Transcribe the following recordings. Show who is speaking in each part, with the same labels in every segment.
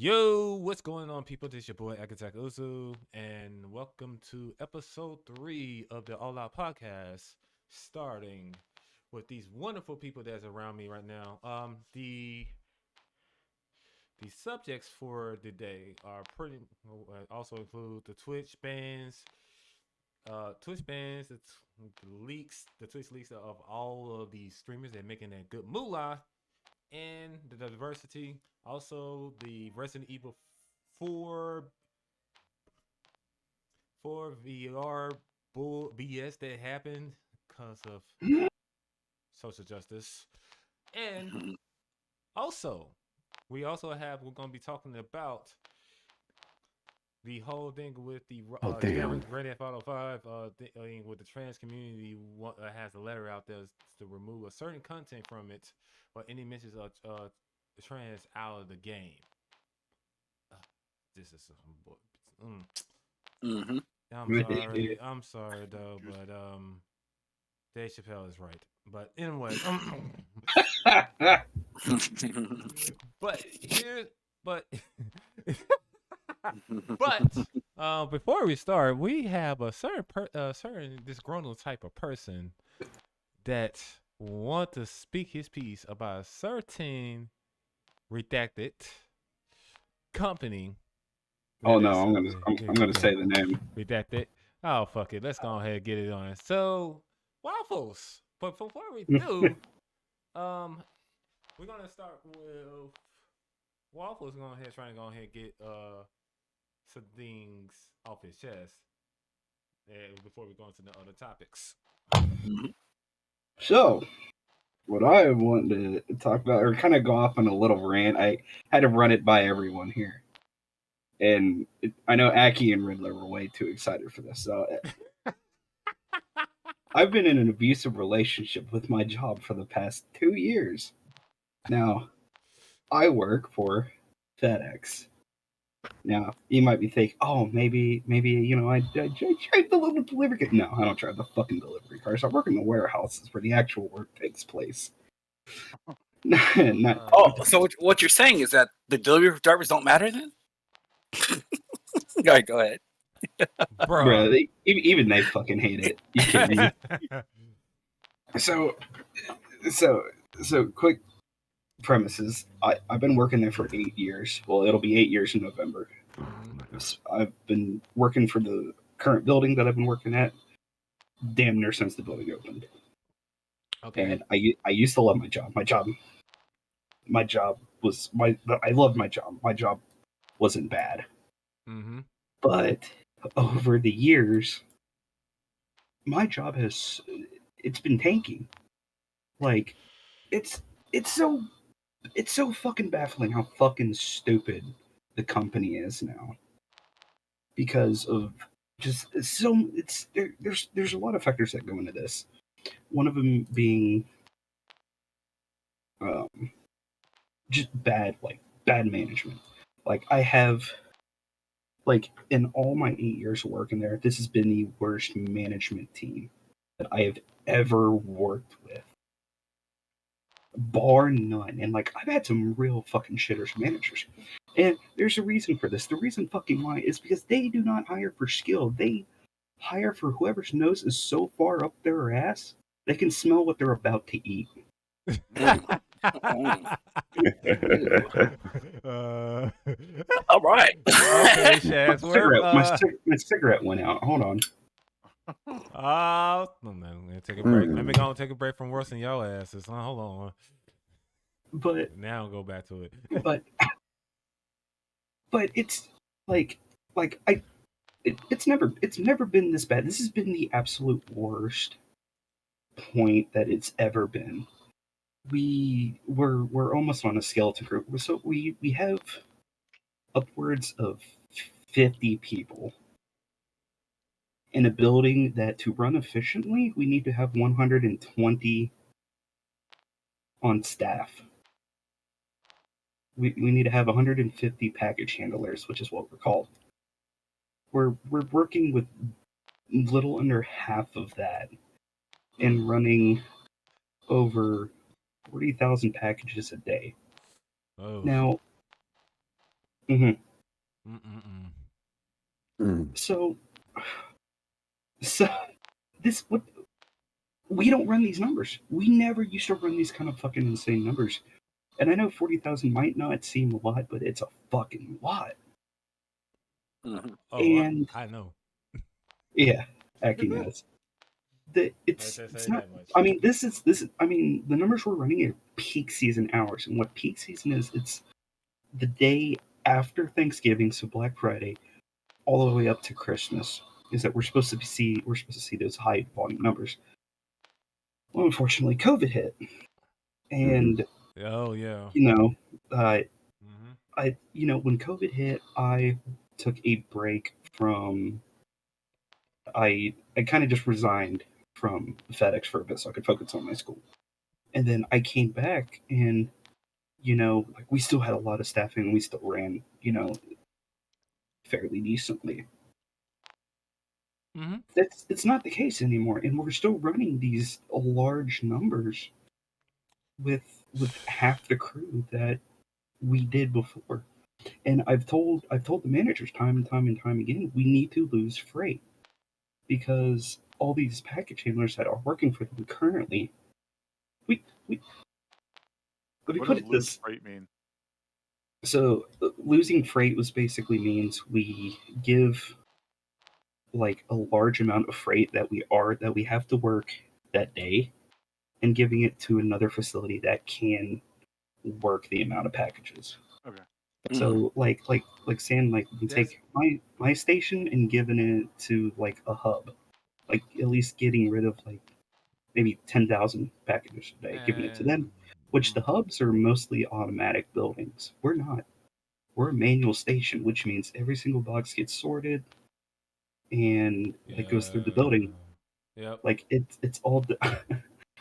Speaker 1: Yo, what's going on, people? This is your boy Akitak Uzu, and welcome to Ep.3 of the All Out Podcast. Starting with these wonderful people that's around me right now. The subjects for the day are pretty. Also include the Twitch bans, the Twitch leaks of all of these streamers that making that good moolah, and the diversity. Also, the Resident Evil 4 VR bull BS that happened because of social justice. And also, we're going to be talking about the whole thing with the
Speaker 2: Oh, damn.
Speaker 1: Grand Theft Auto 5 with the trans community has a letter out there to remove a certain content from it or any mentions of trans out of the game. This is
Speaker 3: Mm-hmm.
Speaker 1: I'm sorry though, but Dave Chappelle is right. But anyway, but here, but but before we start, we have a certain disgruntled type of person that want to speak his piece about a certain redacted company.
Speaker 2: Oh no, I'm gonna say the name.
Speaker 1: Redacted. Oh fuck it, let's go ahead and get it on. So waffles, but before we do, we're gonna start with waffles. Trying to go ahead and get some things off his chest, and before we go into the other topics.
Speaker 2: So, what I want to talk about, or kind of go off on a little rant, I had to run it by everyone here, and I know Aki and Riddler were way too excited for this. So, I've been in an abusive relationship with my job for the past 2 years. Now, I work for FedEx. Now, you might be thinking, oh, maybe, I drive the little delivery car. No, I don't drive the fucking delivery cars. I work in the warehouses where the actual work takes place.
Speaker 3: So what you're saying is that the delivery drivers don't matter then? All right, go ahead.
Speaker 2: Bro, even they fucking hate it. You kidding me? So, quick premises. I've been working there for 8 years. Well, it'll be 8 years in November. I've been working for the current building that I've been working at damn near since the building opened.
Speaker 1: Okay.
Speaker 2: And I used to love my job. My job was I loved my job. My job wasn't bad.
Speaker 1: Mm-hmm.
Speaker 2: But over the years, my job it's been tanking. Like, it's so fucking baffling how fucking stupid the company is now. Because of just there's a lot of factors that go into this. One of them being just bad management. Like, I have, in all my 8 years of working there, this has been the worst management team that I have ever worked with, bar none. And I've had some real fucking shitters managers, and there's a reason for this. The reason fucking why is because they do not hire for skill. They hire for whoever's nose is so far up their ass they can smell what they're about to eat.
Speaker 3: All right.
Speaker 1: Okay, Shagsworth.
Speaker 2: My cigarette went out. Hold on.
Speaker 1: Let me take a break. Let me go and take a break from roasting your asses. Hold on.
Speaker 2: But
Speaker 1: now I'll go back to it.
Speaker 2: but it's it's never been this bad. This has been the absolute worst point that it's ever been. We're almost on a skeleton crew. So we have upwards of 50 people in a building that, to run efficiently, we need to have 120 on staff. We need to have 150 package handlers, which is what we're called. We're working with little under half of that and running over 40,000 packages a day.
Speaker 1: Oh.
Speaker 2: Now, hmm
Speaker 1: Mm-mm-mm.
Speaker 2: So this what we don't run these numbers. We never used to run these kind of fucking insane numbers. And I know 40,000 might not seem a lot, but it's a fucking lot.
Speaker 3: Mhm.
Speaker 1: Oh,
Speaker 2: And
Speaker 1: I know.
Speaker 2: yeah, Aki knows.
Speaker 1: Let's just
Speaker 2: It's
Speaker 1: say
Speaker 2: not.
Speaker 1: that much.
Speaker 2: I mean, this is. I mean, the numbers we're running are peak season hours, and what peak season is? It's the day after Thanksgiving, so Black Friday, all the way up to Christmas. Is that we're supposed to see those high volume numbers. Well, unfortunately, COVID hit, and
Speaker 1: Oh yeah.
Speaker 2: you know, uh,
Speaker 1: Mm-hmm.
Speaker 2: when COVID hit, I took a break from. I kind of just resigned from FedEx for a bit so I could focus on my school. And then I came back and, like we still had a lot of staffing and we still ran, fairly decently.
Speaker 1: Mm-hmm.
Speaker 2: It's not the case anymore. And we're still running these large numbers with half the crew that we did before. And I've told the managers time and time and time again, we need to lose freight because all these package handlers that are working for them currently, we let me
Speaker 4: What
Speaker 2: put
Speaker 4: does
Speaker 2: it
Speaker 4: lose
Speaker 2: this.
Speaker 4: freight mean?
Speaker 2: So losing freight was basically means we give like a large amount of freight that we have to work that day and giving it to another facility that can work the amount of packages.
Speaker 4: Okay.
Speaker 2: So like saying like we can
Speaker 1: That's
Speaker 2: take my station and giving it to like a hub, like at least getting rid of like maybe 10,000 packages a day, giving it to them, which the hubs are mostly automatic buildings. We're not. We're a manual station, which means every single box gets sorted and it goes through the building.
Speaker 1: Yep.
Speaker 2: Like it's all.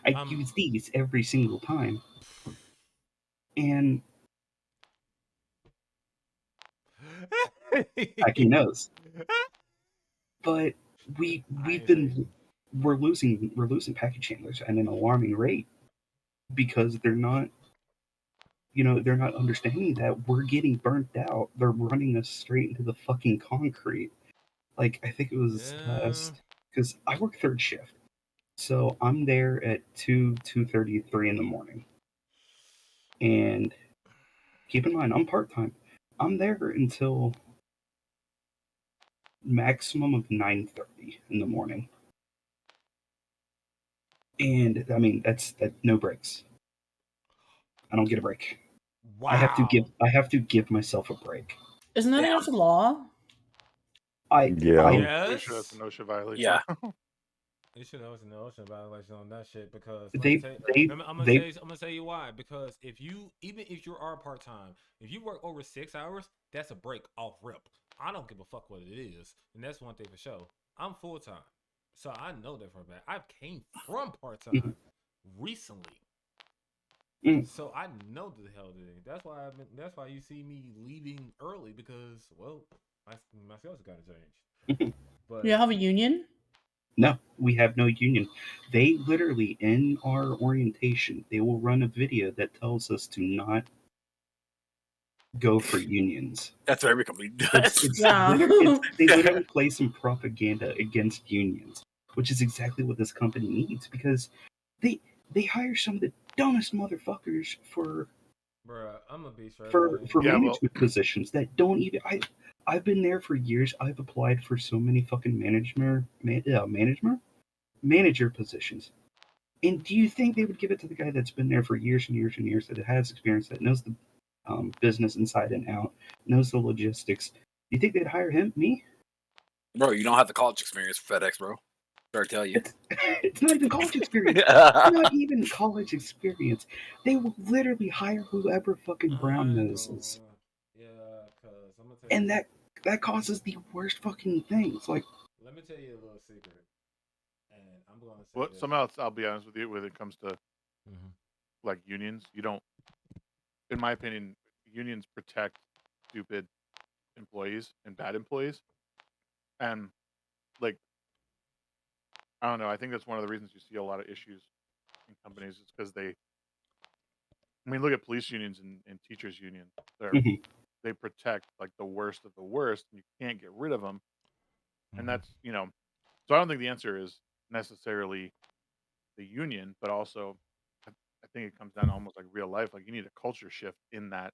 Speaker 2: I
Speaker 1: Um.
Speaker 2: use these every single time, and Aki knows. But we
Speaker 1: I
Speaker 2: we've
Speaker 1: ain't say.
Speaker 2: been we're losing package handlers at an alarming rate because they're not understanding that we're getting burnt out. They're running us straight into the fucking concrete. Like I think it was
Speaker 1: Yeah.
Speaker 2: because I work third shift. So I'm there at 2:33 in the morning. And keep in mind, I'm part time. I'm there until maximum of 9:30 in the morning. And I mean that no breaks. I don't get a break. I have to give
Speaker 1: Wow.
Speaker 2: myself a break.
Speaker 5: Isn't that
Speaker 3: Yeah.
Speaker 5: against the law?
Speaker 4: I'm pretty sure that's
Speaker 1: Yes.
Speaker 4: an OSHA violation.
Speaker 3: Yeah.
Speaker 1: You should know it's an ocean violation on that shit because let me
Speaker 2: They
Speaker 1: tell you,
Speaker 2: they
Speaker 1: I'm gonna tell you why. Because even if you are part time, if you work over 6 hours, that's a break off rip. I don't give a fuck what it is, and that's one thing for sure. I'm full time, so I know that for a fact. I came from part time recently,
Speaker 2: mm,
Speaker 1: so I know the hell it is. That's why you see me leaving early because well, my schedule got to change.
Speaker 5: Do you
Speaker 1: But
Speaker 5: have a union?
Speaker 2: no, we have no union. They literally in our orientation, they will run a video that tells us to not go for unions.
Speaker 3: That's what every company
Speaker 2: It's
Speaker 3: does.
Speaker 2: it's
Speaker 5: Yeah.
Speaker 2: they literally play some propaganda against unions, which is exactly what this company needs because they they hire some of the dumbest motherfuckers for
Speaker 1: bruh, I'm gonna be straight up
Speaker 2: for
Speaker 1: on
Speaker 2: for
Speaker 4: Yeah, well,
Speaker 2: management positions that don't even. I've been there for years. I've applied for so many fucking manager positions. And do you think they would give it to the guy that's been there for years and years and years, that has experience, that knows the business inside and out, knows the logistics? Do you think they'd hire him? Me?
Speaker 3: Bro, you don't have the college experience for FedEx, bro. Sorry to tell you.
Speaker 2: It's not even college experience. It's not even college experience. They will literally hire whoever fucking brown noses,
Speaker 1: yeah, cause I'm gonna tell
Speaker 2: and
Speaker 1: you.
Speaker 2: that causes the worst fucking things. Like,
Speaker 1: Let me tell you a little secret, and I'm gonna say
Speaker 4: well,
Speaker 1: this.
Speaker 4: somehow I'll be honest with you. When it comes to
Speaker 1: Mm-hmm.
Speaker 4: like unions, you don't, in my opinion, unions protect stupid employees and bad employees. And like, I don't know. I think that's one of the reasons you see a lot of issues in companies. It's because they. I mean, look at police unions and teachers unions. They're
Speaker 2: mhm.
Speaker 4: they protect like the worst of the worst, and you can't get rid of them. And
Speaker 1: Mhm.
Speaker 4: that's so I don't think the answer is necessarily the union, but also I think it comes down to almost like real life. Like you need a culture shift in that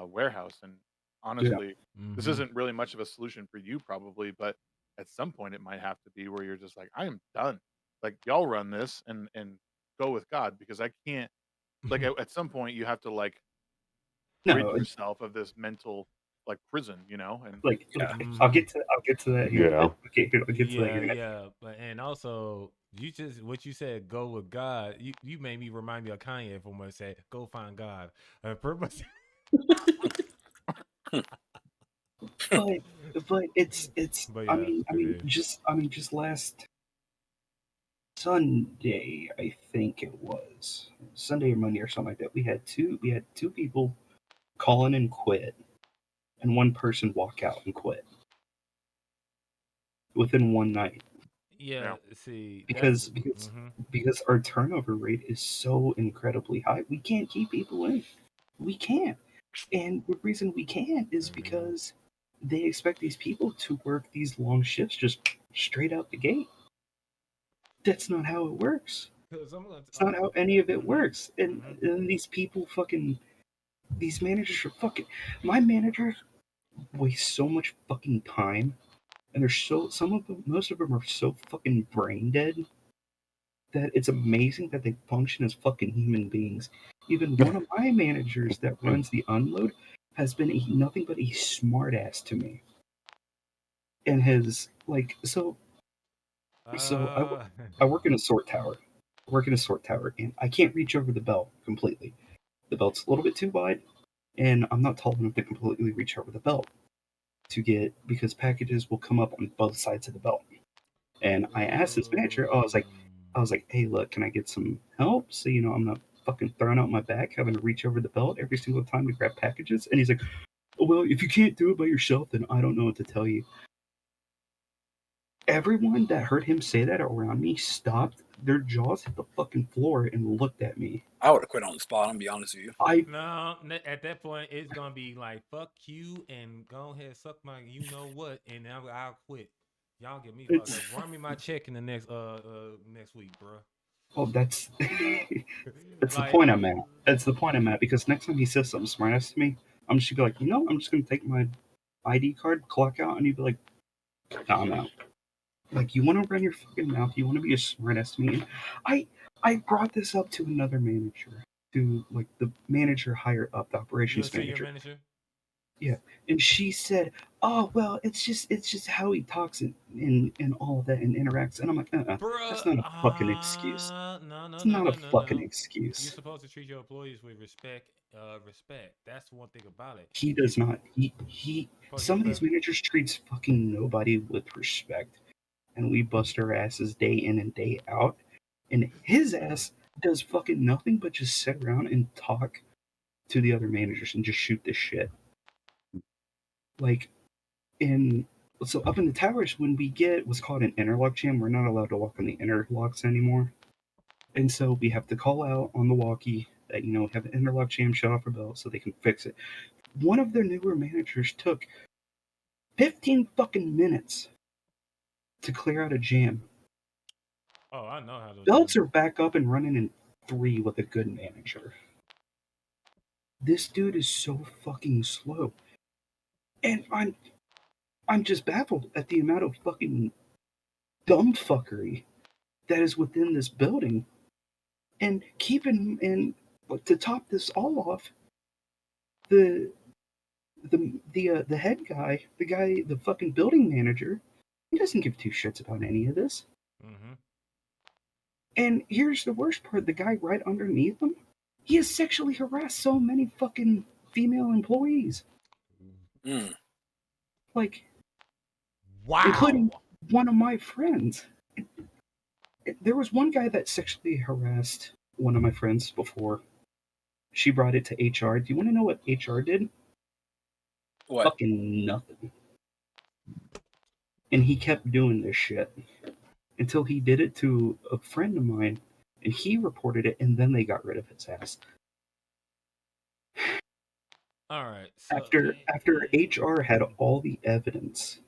Speaker 4: warehouse. And
Speaker 2: Yeah.
Speaker 4: honestly, this
Speaker 1: Mhm.
Speaker 4: isn't really much of a solution for you probably, but at some point it might have to be where you're just like, I am done. Like y'all run this and go with God, because I can't. Like at some point you have to like rid
Speaker 2: No,
Speaker 4: yourself of this mental like prison, and
Speaker 2: like
Speaker 3: Yeah.
Speaker 2: I'll
Speaker 1: Mhm.
Speaker 2: get to that here.
Speaker 5: Yeah.
Speaker 2: Okay, I'll get to that
Speaker 1: Yeah,
Speaker 2: here.
Speaker 1: yeah, but and also what you said, go with God. You made me remind me of Kanye from when he said, "Go find God." Pretty much.
Speaker 2: But it's
Speaker 1: But
Speaker 2: I
Speaker 1: yeah,
Speaker 2: mean
Speaker 1: go ahead.
Speaker 2: just last Sunday, I think it was Sunday or Monday or something like that. We had two people call in and quit, and one person walk out and quit within one night
Speaker 1: Yeah,
Speaker 4: yeah.
Speaker 1: see, that's
Speaker 2: because because
Speaker 1: mm-hmm,
Speaker 2: because our turnover rate is so incredibly high. We can't keep people in. We can't. And the reason we can't is
Speaker 1: mm-hmm.
Speaker 2: because they expect these people to work these long shifts just straight out the gate. That's not how it works.
Speaker 1: Because
Speaker 2: It's not how any of it
Speaker 1: mm-hmm,
Speaker 2: works. And,
Speaker 1: mm-hmm.
Speaker 2: and these people these managers are my manager wastes so much fucking time, and they're some of them, most of them are so fucking brain dead that it's amazing that they function as fucking human beings. Even one of my managers that runs the unload has been nothing but a smartass to me, and has like so
Speaker 1: Uh,
Speaker 2: I work in a sort tower. And I can't reach over the belt completely. The belt's a little bit too wide, and I'm not tall enough to completely reach over the belt because packages will come up on both sides of the belt. And I asked this manager, I was like, hey, look, can I get some help? So I'm not fucking throwing out my back, having to reach over the belt every single time to grab packages. And he's like, oh, well, if you can't do it by yourself, then I don't know what to tell you. Everyone that heard him say that around me stopped. Their jaws hit the fucking floor and looked at me.
Speaker 3: I would have quit on the spot. I'm gonna be honest with you.
Speaker 1: no, at that point, it's gonna be like fuck you and go ahead suck my you know what, and I'll quit. Y'all get me fucked up.
Speaker 2: It's
Speaker 1: Run me my check in the next week, bro.
Speaker 2: well, that's the
Speaker 1: Like,
Speaker 2: point I'm at. That's the point I'm at because next time he says something smartass to me, I'm just gonna be like, I'm just gonna take my ID card, clock out, and he'd be like, no, I'm out. Like, you want to run your fucking mouth? You want to be a smartass to me? And I brought this up to another manager, to like the manager higher up, the
Speaker 1: you're a
Speaker 2: operations
Speaker 1: senior
Speaker 2: manager.
Speaker 1: manager.
Speaker 2: Yeah, and she said, "Oh well, it's just how he talks and all of that and interacts." And I'm like,
Speaker 1: Bruh,
Speaker 2: that's not a fucking excuse.
Speaker 1: no, no,
Speaker 2: It's
Speaker 1: no,
Speaker 2: not a
Speaker 1: no, no,
Speaker 2: fucking
Speaker 1: no. You're
Speaker 2: excuse.
Speaker 1: supposed to treat your employees with respect. Respect. That's one thing about it.
Speaker 2: He does not. He.
Speaker 1: But
Speaker 2: Some of
Speaker 1: but
Speaker 2: these managers treats fucking nobody with respect, and we bust our asses day in and day out. And his ass does fucking nothing but just sit around and talk to the other managers and just shoot this shit. Like in so up in the towers, when we get what's called an interlock jam, we're not allowed to walk on the interlocks anymore, and so we have to call out on the walkie that have an interlock jam shut off our belt so they can fix it. One of their newer managers took 15 fucking minutes to clear out a jam.
Speaker 1: oh, I know how those
Speaker 2: Belts
Speaker 1: jams.
Speaker 2: are back up and running in 3 with a good manager. This dude is so fucking slow, and I'm just baffled at the amount of fucking dumb fuckery that is within this building. And to top this all off, the the head guy, the fucking building manager, he doesn't give two shits about any of this.
Speaker 1: Mm-hmm.
Speaker 2: And here's the worst part: the guy right underneath him, he has sexually harassed so many fucking female employees,
Speaker 3: Mm.
Speaker 2: like including
Speaker 1: Wow.
Speaker 2: one of my friends. There was one guy that sexually harassed one of my friends before. She brought it to HR. Do you want to know what HR did?
Speaker 3: What?
Speaker 2: Fucking nothing. And he kept doing this shit until he did it to a friend of mine, and he reported it, and then they got rid of his ass.
Speaker 1: All right. So
Speaker 2: After HR had all the evidence,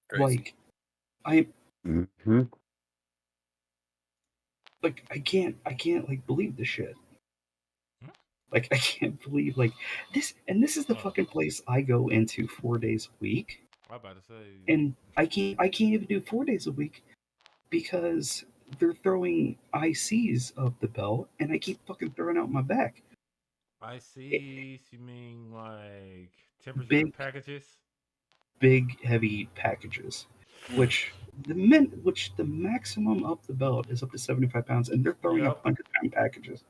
Speaker 3: Crazy.
Speaker 2: like I
Speaker 5: Mm-hmm.
Speaker 2: like I can't like believe this shit.
Speaker 1: Hmm?
Speaker 2: Like I can't believe like this, and this is the
Speaker 1: Oh.
Speaker 2: fucking place I go into 4 days a week,
Speaker 1: I'm about to say.
Speaker 2: and I can't even do 4 days a week because they're throwing ICs up the belt, and I keep fucking throwing out my back.
Speaker 1: I see. You mean like temperature
Speaker 2: Big
Speaker 1: packages?
Speaker 2: big heavy packages, which the maximum up the belt is up to 75 pounds, and they're throwing
Speaker 1: Yep.
Speaker 2: up 100-pound packages.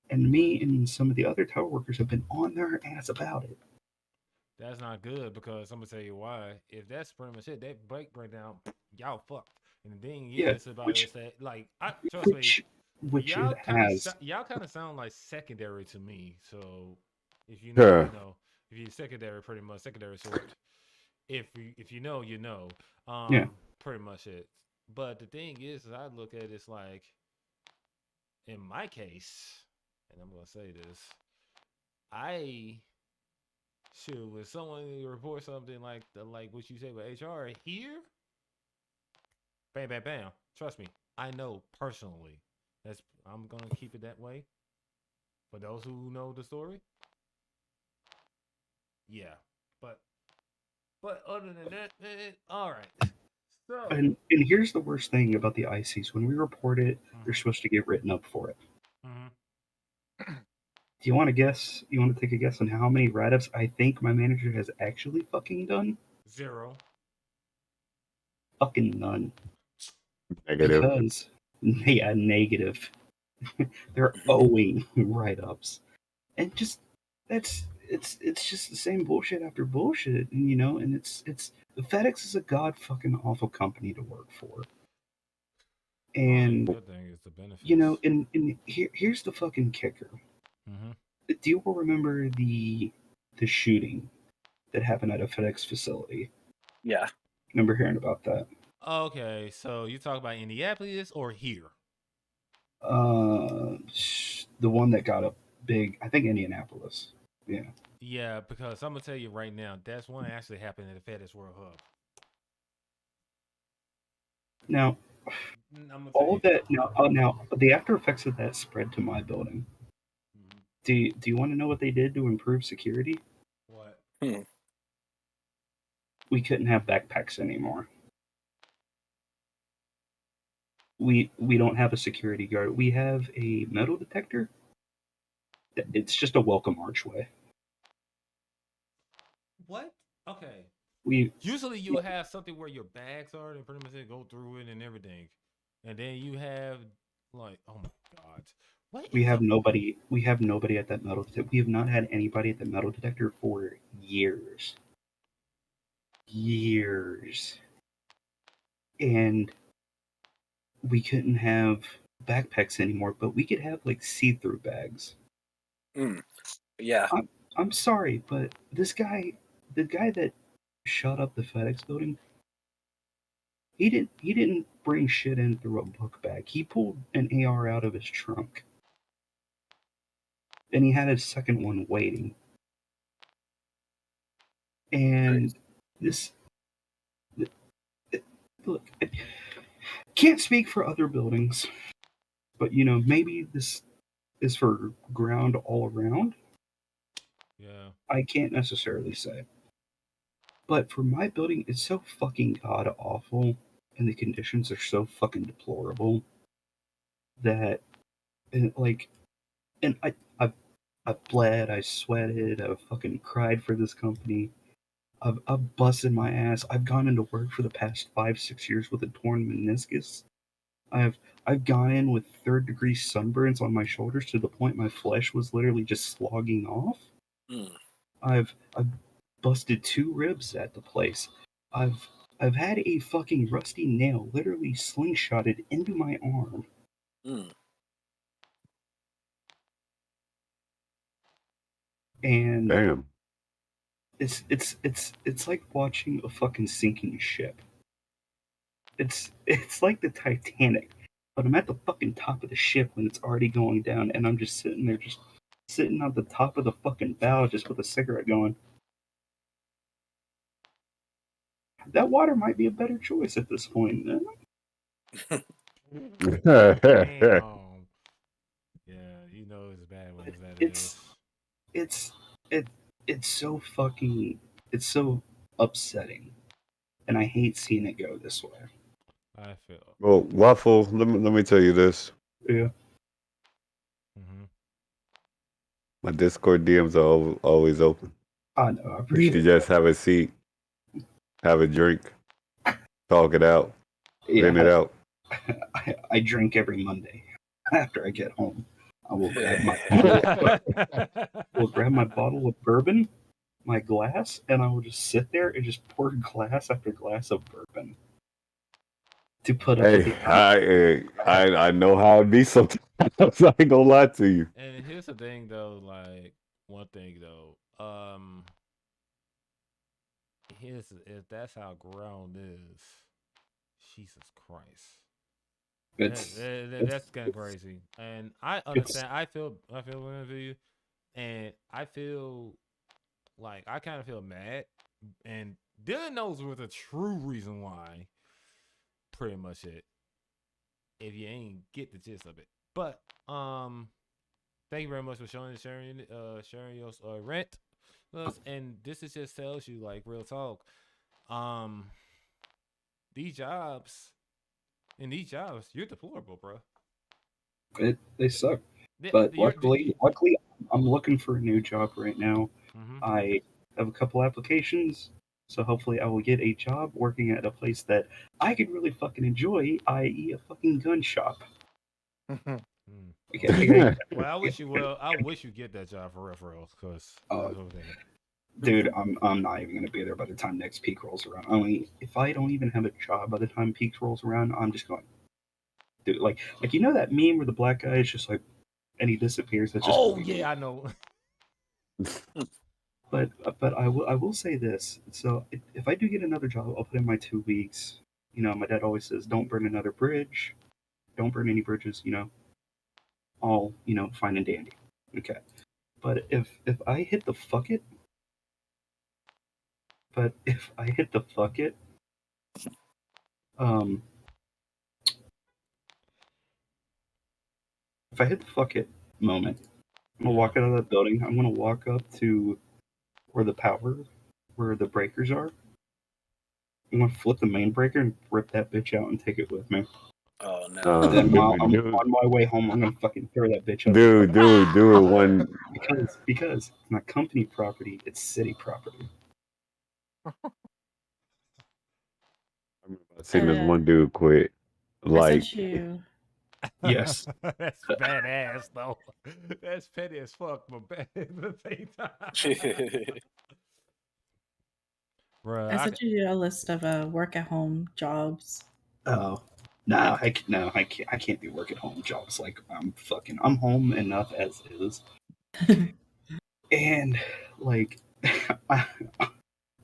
Speaker 2: And me and some of the other tower workers have been on their ass about it.
Speaker 1: That's not good because I'm gonna tell you why. If that's pretty much it, that brake breakdown, y'all fucked. And the thing
Speaker 2: Yeah,
Speaker 1: is about
Speaker 2: which
Speaker 1: is that like trust me,
Speaker 2: it has.
Speaker 1: y'all kind of sound like secondary to me. So if you know,
Speaker 5: Yeah.
Speaker 1: you know. If you're secondary, pretty much secondary sort. If you know, you know.
Speaker 2: Yeah.
Speaker 1: Pretty much it. But the thing is I look at it, it's like in my case, and I'm gonna say this, I shoot when someone reports something like what you say with HR here, bam, bam, bam. Trust me, I know personally. I'm gonna keep it that way. For those who know the story, yeah. But other than that, all right. So,
Speaker 2: And here's the worst thing about the ICs. When we report it, they're
Speaker 1: Mhm.
Speaker 2: supposed to get written up for it.
Speaker 1: Mhm.
Speaker 2: Do you want to guess? You want to take a guess on how many write-ups I think my manager has actually fucking done?
Speaker 1: 0.
Speaker 2: Fucking none.
Speaker 5: Negative.
Speaker 2: Because, yeah, negative. They're owing write-ups. And just, it's just the same bullshit after bullshit, you know? And it's FedEx is a god fucking awful company to work for. And,
Speaker 1: good thing is the benefits.
Speaker 2: you know, and here's the fucking kicker.
Speaker 1: Mm-hmm.
Speaker 2: Do you all remember the shooting that happened at a FedEx facility?
Speaker 3: Yeah.
Speaker 2: Remember hearing about that?
Speaker 1: Okay, so you talk about Indianapolis or here?
Speaker 2: The one that got a big, I think Indianapolis. Yeah.
Speaker 1: Yeah, because I'm gonna tell you right now, that's one actually happened at the FedEx World Hub.
Speaker 2: Now,
Speaker 1: I'm gonna tell
Speaker 2: all
Speaker 1: you.
Speaker 2: of that. Now the after effects of that spread to my building.
Speaker 1: Mhm.
Speaker 2: Do you want to know what they did to improve security?
Speaker 1: What?
Speaker 2: We couldn't have backpacks anymore. We don't have a security guard. We have a metal detector. It's just a welcome archway.
Speaker 1: What? Okay.
Speaker 2: We
Speaker 1: Usually you'll have something where your bags are and pretty much they go through it and everything. And then you have like, oh my god. What
Speaker 2: we
Speaker 1: is
Speaker 2: have
Speaker 1: up?
Speaker 2: nobody. We have nobody at that metal detector. We have not had anybody at the metal detector for years. Years. And we couldn't have backpacks anymore, but we could have like see-through bags.
Speaker 3: Yeah.
Speaker 2: I'm sorry, but this guy, the guy that shut up the FedEx building, he didn't bring shit in through a book bag. He pulled an AR out of his trunk, and he had a second one waiting. And this, look, I can't speak for other buildings, but you know maybe this is for ground all around.
Speaker 1: Yeah.
Speaker 2: I can't necessarily say. But for my building, it's so fucking god awful, and the conditions are so fucking deplorable that, and like, and I've bled, I sweated, I've fucking cried for this company. I've busted my ass. I've gone into work for the past 5-6 years with a torn meniscus. I've gone in with 3rd-degree sunburns on my shoulders to the point my flesh was literally just slogging off. I've busted 2 ribs at the place. I've had a fucking rusty nail literally slingshotted into my arm. And
Speaker 5: Damn.
Speaker 2: it's like watching a fucking sinking ship. It's like the Titanic, but I'm at the fucking top of the ship when it's already going down, and I'm just sitting there just sitting on the top of the fucking bow just with a cigarette going. That water might be a better choice at this point.
Speaker 1: Damn. Yeah, you know it's bad when it's that is.
Speaker 2: It's so fucking, it's so upsetting, and I hate seeing it go this way.
Speaker 1: I feel.
Speaker 5: Well, Waffle, let me tell you this.
Speaker 2: Yeah.
Speaker 1: Mm-hmm.
Speaker 5: My Discord DMs are always open.
Speaker 2: I know. I
Speaker 5: You
Speaker 2: appreciate it.
Speaker 5: just have a seat, have a drink, talk it out, vent it out.
Speaker 2: I drink every Monday after I get home. I will grab my bottle of bourbon, my glass, and I will just sit there and just pour glass after glass of bourbon to put up with
Speaker 5: Hey, I know how it be sometimes. I ain't gonna lie to you.
Speaker 1: And here's the thing, though. Like one thing, though. Here's if that's how grown is. Jesus Christ. That's kind of crazy, and I understand. I feel with you, and I feel like I kind of feel mad, and Dylan knows what the true reason why. Pretty much it. If you ain't get the gist of it, but thank you very much for sharing your rent, and this is just tells you like real talk. These jobs. In these jobs, you're deplorable, bro.
Speaker 2: They suck. But luckily, I'm looking for a new job right now.
Speaker 1: Mm-hmm.
Speaker 2: I have a couple applications, so hopefully I will get a job working at a place that I could really fucking enjoy, i.e., a fucking gun shop. Okay,
Speaker 1: Well, I wish you get that job for real, because
Speaker 2: dude, I'm not even gonna be there by the time next peak rolls around. I mean, if I don't even have a job by the time peak rolls around, I'm just going, dude, like you know that meme where the black guy is just like, and he disappears. That's just
Speaker 1: yeah, I know.
Speaker 2: But I will say this. So if I do get another job, I'll put in my 2 weeks. You know, my dad always says, "Don't burn another bridge. Don't burn any bridges." You know, all fine and dandy. Okay. But if I hit the fuck it, um, if I hit the fuck it moment, I'm gonna walk out of that building. I'm gonna walk up to where the breakers are. I'm gonna flip the main breaker and rip that bitch out and take it with me.
Speaker 3: Oh no!
Speaker 2: Then while I'm on my way home, I'm gonna fucking throw that bitch up.
Speaker 5: Do it one.
Speaker 2: Because it's not company property; it's city property.
Speaker 5: I've seen this one dude quit. Like,
Speaker 2: Yes,
Speaker 1: that's badass though. That's petty as fuck, but bad at the same time. Bruh,
Speaker 6: I sent you a list of work at home jobs.
Speaker 2: Oh, no, I can't do work at home jobs. Like I'm home enough as is, and like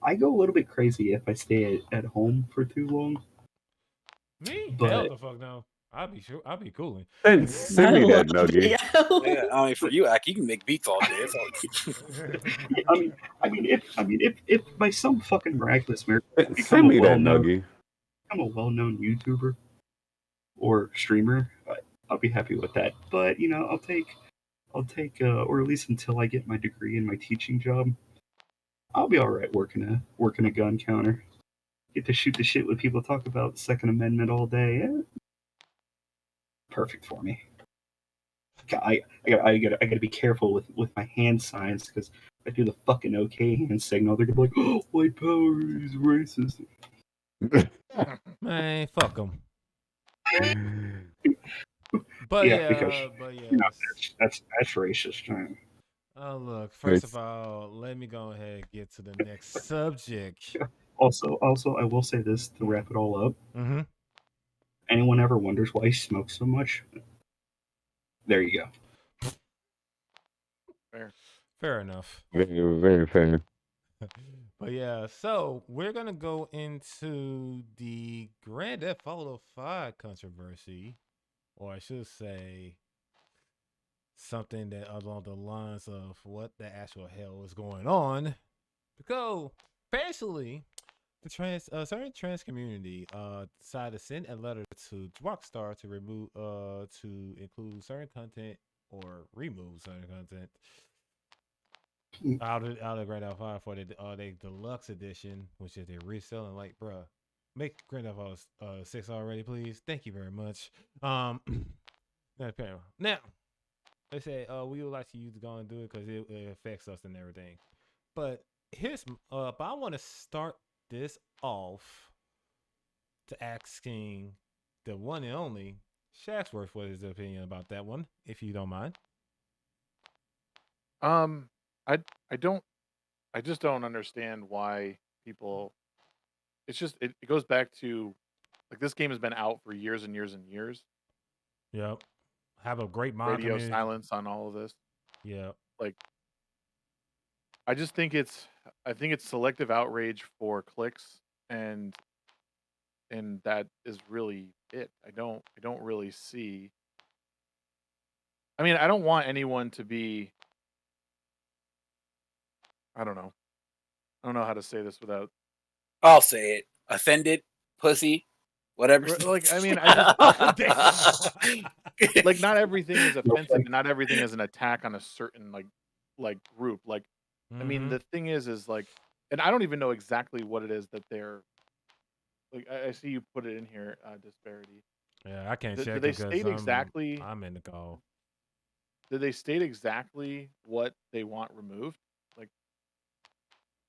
Speaker 2: I go a little bit crazy if I stay at home for too long.
Speaker 1: Me?
Speaker 2: But
Speaker 1: hell the fuck no. I'll be cooling.
Speaker 5: Send me that nugget.
Speaker 3: Yeah, I mean, for you, Ak, you can make beats all day. It's all
Speaker 2: if by some fucking miraculous miracle I become
Speaker 5: Send me that nugget.
Speaker 2: I'm a well-known YouTuber or streamer, I'll be happy with that. But I'll take or at least until I get my degree in my teaching job, I'll be all right working a gun counter. Get to shoot the shit with people, talk about the Second Amendment all day. Perfect for me. I gotta be careful with my hand signs, because if I do the fucking OK hand signal, they're gonna be like, "Oh, white power is racist."
Speaker 1: Man, fuck them. But
Speaker 2: because that's racist.
Speaker 1: Oh look, first of all, let me go ahead and get to the next subject.
Speaker 2: Also, I will say this to wrap it all up.
Speaker 1: Mm-hmm.
Speaker 2: Anyone ever wonders why he smokes so much? There you go.
Speaker 1: Fair enough.
Speaker 5: Very, very fair.
Speaker 1: But yeah, so we're gonna go into the Grand Theft Auto 5 controversy, or I should say, something that along the lines of what the actual hell is going on. Because basically, the certain trans community decided to send a letter to Rockstar to remove to include certain content or remove certain content out of Grand Theft Auto for the deluxe edition, which is they're reselling. Like, bruh, make Grand Theft Auto 6 already, please. Thank you very much. Now they say we would like you to go and do it because it affects us and everything. But but I want to start this off to asking the one and only Shagsworth what his opinion about that one, if you don't mind.
Speaker 4: I don't. I just don't understand why people. It's just it goes back to like this game has been out for years and years and years.
Speaker 1: Yep. Have a great mod
Speaker 4: Radio
Speaker 1: community.
Speaker 4: silence on all of this.
Speaker 1: Yep.
Speaker 4: Like, I just think it's selective outrage for clicks, and that is really it. I don't really see. I mean, I don't want anyone to be. I don't know. I don't know how to say this without.
Speaker 3: I'll say it. Offended, pussy, whatever.
Speaker 4: Like, I mean, I just like not everything is
Speaker 2: No
Speaker 4: offensive,
Speaker 2: fun.
Speaker 4: and not everything is an attack on a certain like group. Like, I mean,
Speaker 1: Mhm.
Speaker 4: the thing is like, and I don't even know exactly what it is that they're like. I see you put it in here, disparity.
Speaker 1: Yeah, I can't
Speaker 4: Do
Speaker 1: check
Speaker 4: they
Speaker 1: it because
Speaker 4: state exactly?
Speaker 1: I'm in the call.
Speaker 4: Did they state exactly what they want removed? Like,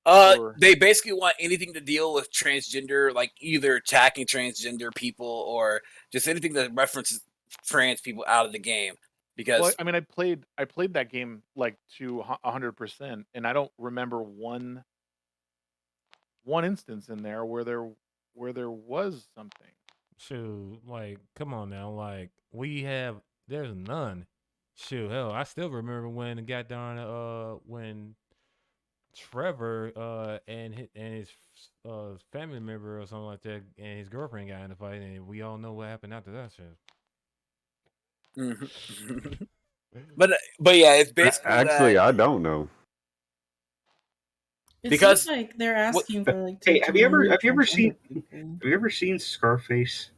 Speaker 4: or
Speaker 3: They basically want anything to deal with transgender, like either attacking transgender people or just anything that references trans people out of the game.
Speaker 4: well,
Speaker 3: Because
Speaker 4: I mean, I played that game like to 100%, and I don't remember one instance in there where there was something.
Speaker 1: Shoot, like, come on now, like there's none. Shoot, hell, I still remember when it got down when Trevor and his family member or something like that and his girlfriend got in a fight, and we all know what happened after that shit.
Speaker 3: Mhm. but yeah, it's basically
Speaker 5: Actually,
Speaker 3: that
Speaker 5: I don't know.
Speaker 6: It
Speaker 3: because
Speaker 6: seems like they're asking for like
Speaker 2: Hey,
Speaker 6: to
Speaker 2: have you ever
Speaker 6: remove
Speaker 2: seen
Speaker 6: transgender
Speaker 2: Scarface?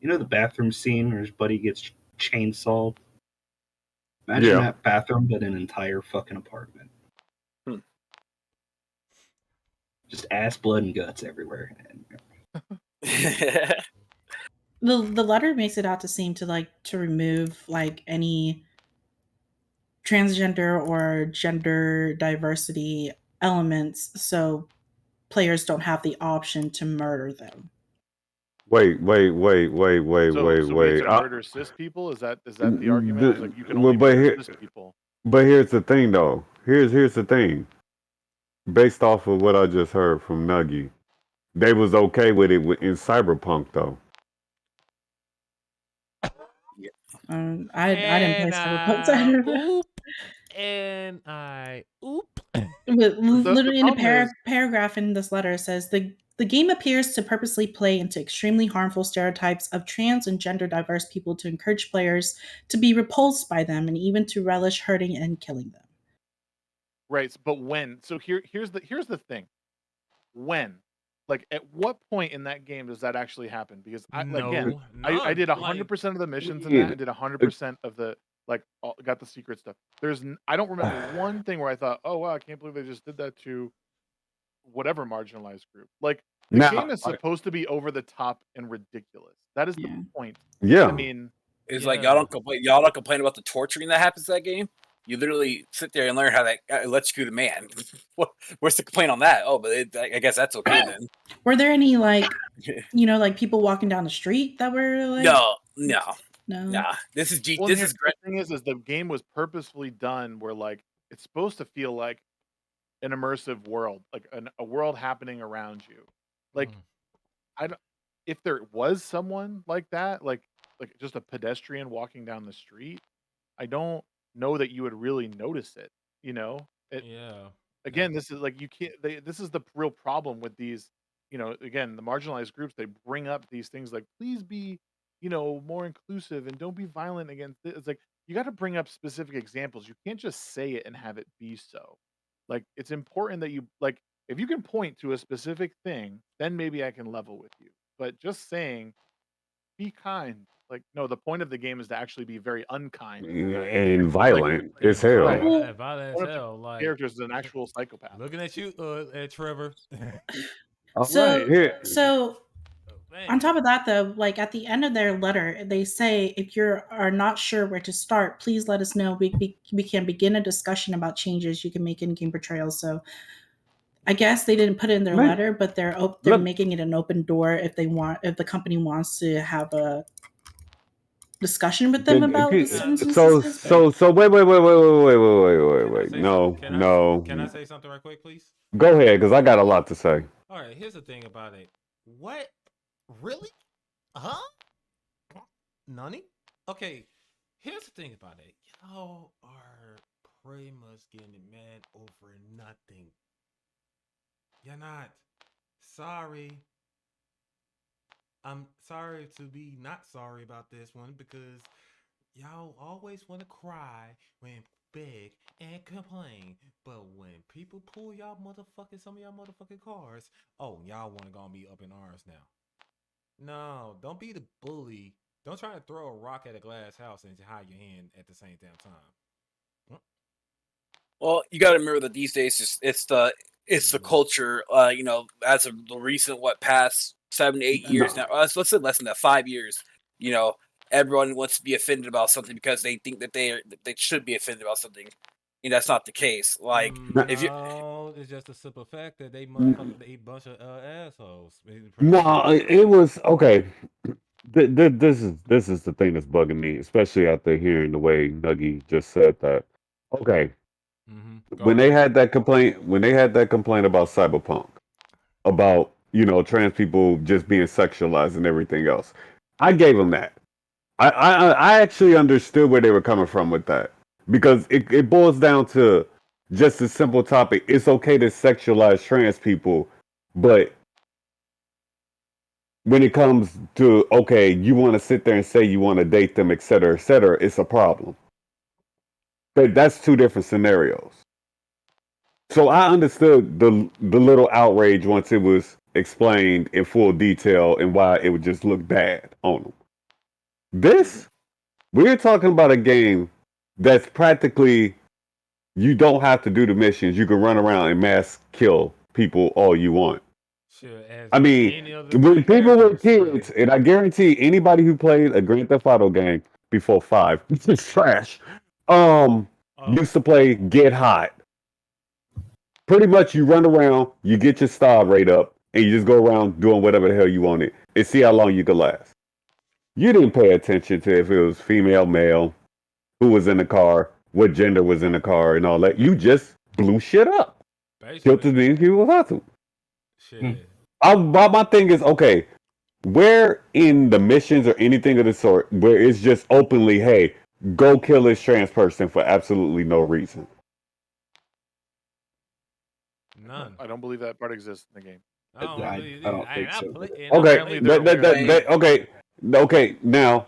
Speaker 2: You know the bathroom scene where his buddy gets chainsawed? Imagine
Speaker 5: Yeah.
Speaker 2: that bathroom, but an entire fucking apartment.
Speaker 3: Hmm.
Speaker 2: Just ass, blood, and guts everywhere.
Speaker 6: The letter makes it out to seem to like to remove like any transgender or gender diversity elements so players don't have the option to murder them.
Speaker 5: Wait.
Speaker 4: So we have to murder cis people? Is that the argument? Is like you can only murder cis people?
Speaker 5: But here's the thing, though. Here's the thing. Based off of what I just heard from Nuggy, they was okay with it in Cyberpunk, though.
Speaker 6: I didn't play Cyberpunk. But
Speaker 4: The
Speaker 6: literally in a
Speaker 4: problem is
Speaker 6: paragraph in this letter, it says the game appears to purposely play into extremely harmful stereotypes of trans and gender diverse people to encourage players to be repulsed by them and even to relish hurting and killing them.
Speaker 4: right, but when? So here's the thing. When? Like, at what point in that game does that actually happen? Because I
Speaker 1: No,
Speaker 4: I did
Speaker 1: like
Speaker 4: 100% of the missions in that, and did 100% of the got the secret stuff. I don't remember one thing where I thought, oh wow, I can't believe they just did that to whatever marginalized group. Like, the
Speaker 5: Now,
Speaker 4: game is supposed to be over the top and ridiculous. That is the
Speaker 6: Yeah.
Speaker 4: point.
Speaker 5: yeah.
Speaker 4: I mean,
Speaker 3: it's like y'all don't complain about the torturing that happens in that game. You literally sit there and learn how that electrocute a man. Where's the complaint on that? Oh, but I guess that's okay then.
Speaker 6: Were there any like like people walking down the street that were like
Speaker 3: No.
Speaker 6: no?
Speaker 3: This is
Speaker 4: well,
Speaker 3: this is
Speaker 4: the thing is the game was purposefully done where like it's supposed to feel like an immersive world, like a world happening around you. Like, I don't, if there was someone like that, like just a pedestrian walking down the street, I don't know that you would really notice it. You know,
Speaker 1: Yeah.
Speaker 4: again, this is like you can't. This is the real problem with these. Again, the marginalized groups, they bring up these things like, please be, more inclusive and don't be violent against it. It's like you got to bring up specific examples. You can't just say it and have it be so. Like, it's important that you like if you can point to a specific thing, then maybe I can level with you. But just saying be kind, like, no, the point of the game is to actually be very unkind
Speaker 5: and
Speaker 4: like
Speaker 5: violent as hell.
Speaker 4: Right.
Speaker 6: Well,
Speaker 1: Violent
Speaker 4: one
Speaker 1: as
Speaker 4: of the
Speaker 1: hell. Like
Speaker 4: characters is an actual psychopath.
Speaker 1: looking at you, Trevor.
Speaker 5: All
Speaker 6: So,
Speaker 5: right, here.
Speaker 6: so
Speaker 1: Man.
Speaker 6: on top of that, though, like at the end of their letter, they say, if you are not sure where to start, please let us know. We can begin a discussion about changes you can make in game portrayals. So I guess they didn't put it in their
Speaker 5: Man,
Speaker 6: letter, but they're
Speaker 5: look.
Speaker 6: making it an open door if the company wants to have a discussion with them about certain instances.
Speaker 5: So wait.
Speaker 1: Can
Speaker 5: No.
Speaker 1: Can I say something right quick, please?
Speaker 5: Go ahead, because I got a lot to say.
Speaker 1: All right, here's the thing about it. What? Really? Huh? Nani? Okay, here's the thing about it. Y'all are pretty much getting mad over nothing. You're not. Sorry. I'm sorry to be not sorry about this one because y'all always want to cry when beg and complain. But when people pull some of y'all motherfucking cars, oh, y'all want to go and be up in arms now. No, don't be the bully. Don't try to throw a rock at a glass house and hide your hand at the same damn time.
Speaker 3: Well, you got to remember that these days it's the culture. As of the recent past 7 to 8 years now. Let's say less than that, 5 years. Everyone wants to be offended about something because they think that they should be offended about something. And that's not the case. Like
Speaker 1: it's just a simple fact that they a bunch of assholes.
Speaker 5: No, it was okay. This is the thing that's bugging me, especially after hearing the way Nuggy just said that. Okay, when they had that complaint about Cyberpunk, about trans people just being sexualized and everything else, I gave them that. I actually understood where they were coming from with that, because it boils down to just a simple topic. It's okay to sexualize trans people, but when it comes to, okay, you want to sit there and say you want to date them, et cetera, it's a problem. But that's two different scenarios. So I understood the little outrage once it was explained in full detail and why it would just look bad on them. This, we're talking about a game that's practically, you don't have to do the missions. You can run around and mass kill people all you want.
Speaker 1: Sure,
Speaker 5: I mean, when people were kids, and I guarantee anybody who played a Grand Theft Auto game before 5, which is trash, used to play Get Hot. Pretty much, you run around, you get your star rate up, and you just go around doing whatever the hell you wanted, and see how long you could last. You didn't pay attention to if it was female, male, who was in the car, what gender was in the car, and all that. You just blew shit up. Killed as many people as possible.
Speaker 1: Shit.
Speaker 5: My thing is, okay, where in the missions or anything of the sort where it's just openly, hey, go kill this trans person for absolutely no reason?
Speaker 1: None.
Speaker 4: I don't believe that part exists in the game.
Speaker 2: I don't think so.
Speaker 5: Okay. Now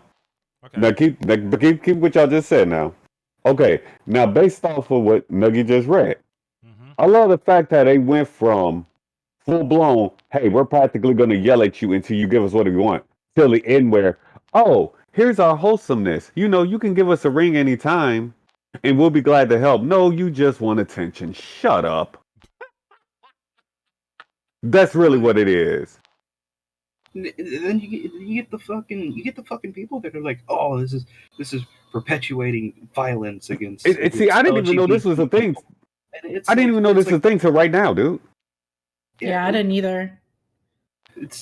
Speaker 5: keep what y'all just said. Now, okay. Now, based off of what Nuggy just read, I love the fact that they went from full blown, hey, we're practically going to yell at you until you give us what we want, till the end where, oh, here's our wholesomeness. You can give us a ring anytime and we'll be glad to help. No, you just want attention. Shut up. That's really what it is.
Speaker 2: Then you get the fucking people that are like, oh, this is perpetuating violence against.
Speaker 5: See, I didn't even know this was a thing. I didn't even know this was a thing till right now, dude.
Speaker 6: Yeah, I didn't either.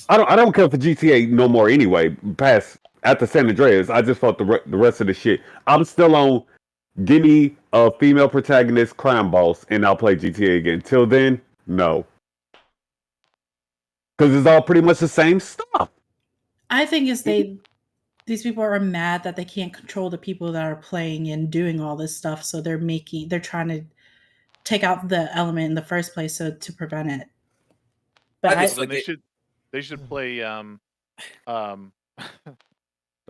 Speaker 5: I don't care for GTA no more anyway. Past after San Andreas, I just fought the rest of the shit. I'm still on. Give me a female protagonist, crime boss, and I'll play GTA again. Till then, no. Because it's all pretty much the same stuff.
Speaker 6: I think these people are mad that they can't control the people that are playing and doing all this stuff, so they're trying to take out the element in the first place to prevent it. But
Speaker 4: they should play sorry,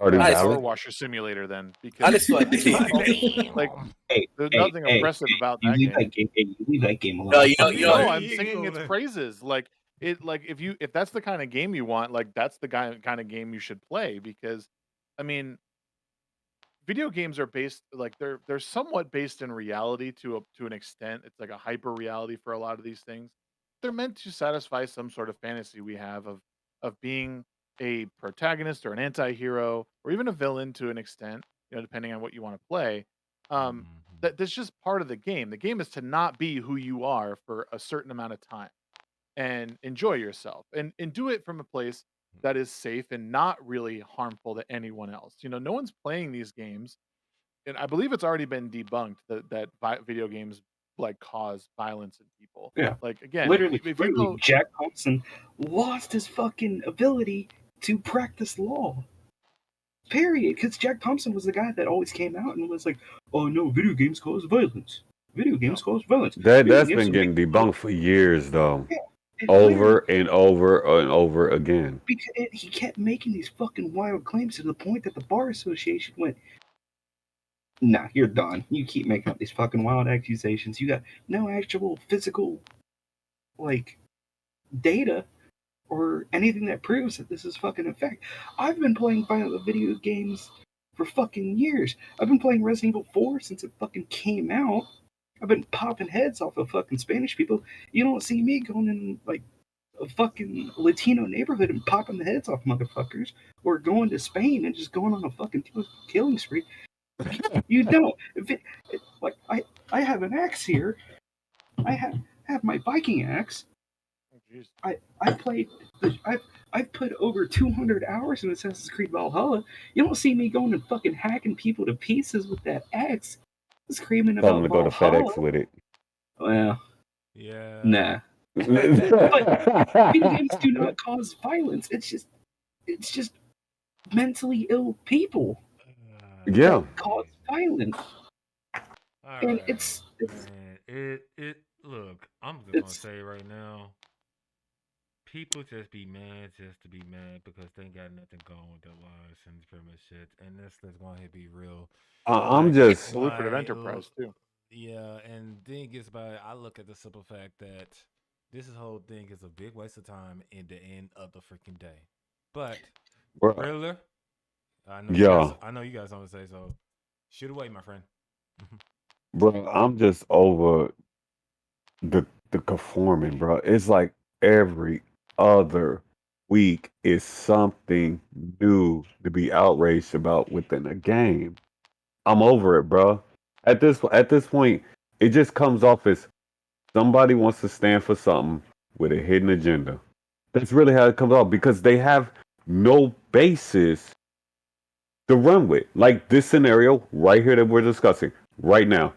Speaker 5: Starting
Speaker 3: Nice.
Speaker 4: Power
Speaker 5: Valid.
Speaker 4: washer simulator then,
Speaker 3: I
Speaker 4: because
Speaker 3: just feel like
Speaker 4: like
Speaker 2: Hey,
Speaker 4: there's
Speaker 2: hey,
Speaker 4: nothing
Speaker 2: hey,
Speaker 4: impressive about
Speaker 2: you
Speaker 4: that
Speaker 2: leave
Speaker 4: game.
Speaker 2: that game. Hey, you leave that game alone.
Speaker 3: No,
Speaker 2: I'll
Speaker 3: you know-
Speaker 2: fucking
Speaker 3: you know-
Speaker 2: lie.
Speaker 4: No, I'm
Speaker 1: He
Speaker 4: singing its
Speaker 1: gonna-
Speaker 4: praises. Like if that's the kind of game you want, like that's the kind of game you should play, because I mean, video games are based, like they're somewhat based in reality to an extent. It's like a hyper reality for a lot of these things. They're meant to satisfy some sort of fantasy we have of being a protagonist or an anti-hero or even a villain to an extent, depending on what you want to play. Um, that's just part of the game. The game is to not be who you are for a certain amount of time and enjoy yourself, and do it from a place that is safe and not really harmful to anyone else. No one's playing these games, and I believe it's already been debunked that video games like cause violence in people.
Speaker 2: Yeah.
Speaker 4: Like again,
Speaker 2: Literally,
Speaker 4: if you go,
Speaker 2: Jack Thompson lost his fucking ability to practice law. Period. Because Jack Thompson was the guy that always came out and was like, "Oh no, video games cause violence. Video games cause violence."
Speaker 5: That's
Speaker 2: Video
Speaker 5: been
Speaker 2: games
Speaker 5: getting
Speaker 2: make-
Speaker 5: debunked for years, though.
Speaker 2: Yeah, and
Speaker 5: Over
Speaker 2: literally,
Speaker 5: and over and over again.
Speaker 2: because he kept making these fucking wild claims to the point that the bar association went, "Nah, you're done. You keep making up these fucking wild accusations. You got no actual physical, like, data or anything that proves that this is fucking a fact." I've been playing violent video games for fucking years. I've been playing Resident Evil 4 since it fucking came out. I've been popping heads off of fucking Spanish people. You don't see me going in, like, a fucking Latino neighborhood and popping the heads off motherfuckers, or going to Spain and just going on a fucking killing spree. You don't. Like, I have an axe here. I have my Viking axe.
Speaker 4: oh, jeez.
Speaker 2: I've put over 200 hours in Assassin's Creed Valhalla. You don't see me going and fucking hacking people to pieces with that axe, screaming
Speaker 5: Tell them
Speaker 2: about
Speaker 5: to go to
Speaker 2: Valhalla.
Speaker 5: FedEx with it.
Speaker 2: Well,
Speaker 1: Yeah.
Speaker 2: nah. Video games do not cause violence. It's just mentally ill people
Speaker 5: Yeah.
Speaker 2: that cause violence. And
Speaker 1: Alright,
Speaker 2: it's
Speaker 1: man. It look, I'm just gonna
Speaker 2: It's-
Speaker 1: say right now, people just be mad just to be mad because they ain't got nothing going with their lives and pretty much shit. And let's go ahead and be real.
Speaker 5: I'm
Speaker 1: Like,
Speaker 5: just.
Speaker 4: It's a lucrative
Speaker 1: like,
Speaker 4: enterprise too.
Speaker 1: Yeah, and thing is about it, I look at the simple fact that this whole thing is a big waste of time in the end of the freaking day. But
Speaker 5: Bruh.
Speaker 1: Riddler, I know you guys don't say so. Shoot away, my friend.
Speaker 5: Bro, I'm just over the conforming, bro. It's like every other week is something new to be outraged about within a game. I'm over it, bro. At this point, it just comes off as somebody wants to stand for something with a hidden agenda. That's really how it comes off, because they have no basis to run with. Like this scenario right here that we're discussing right now.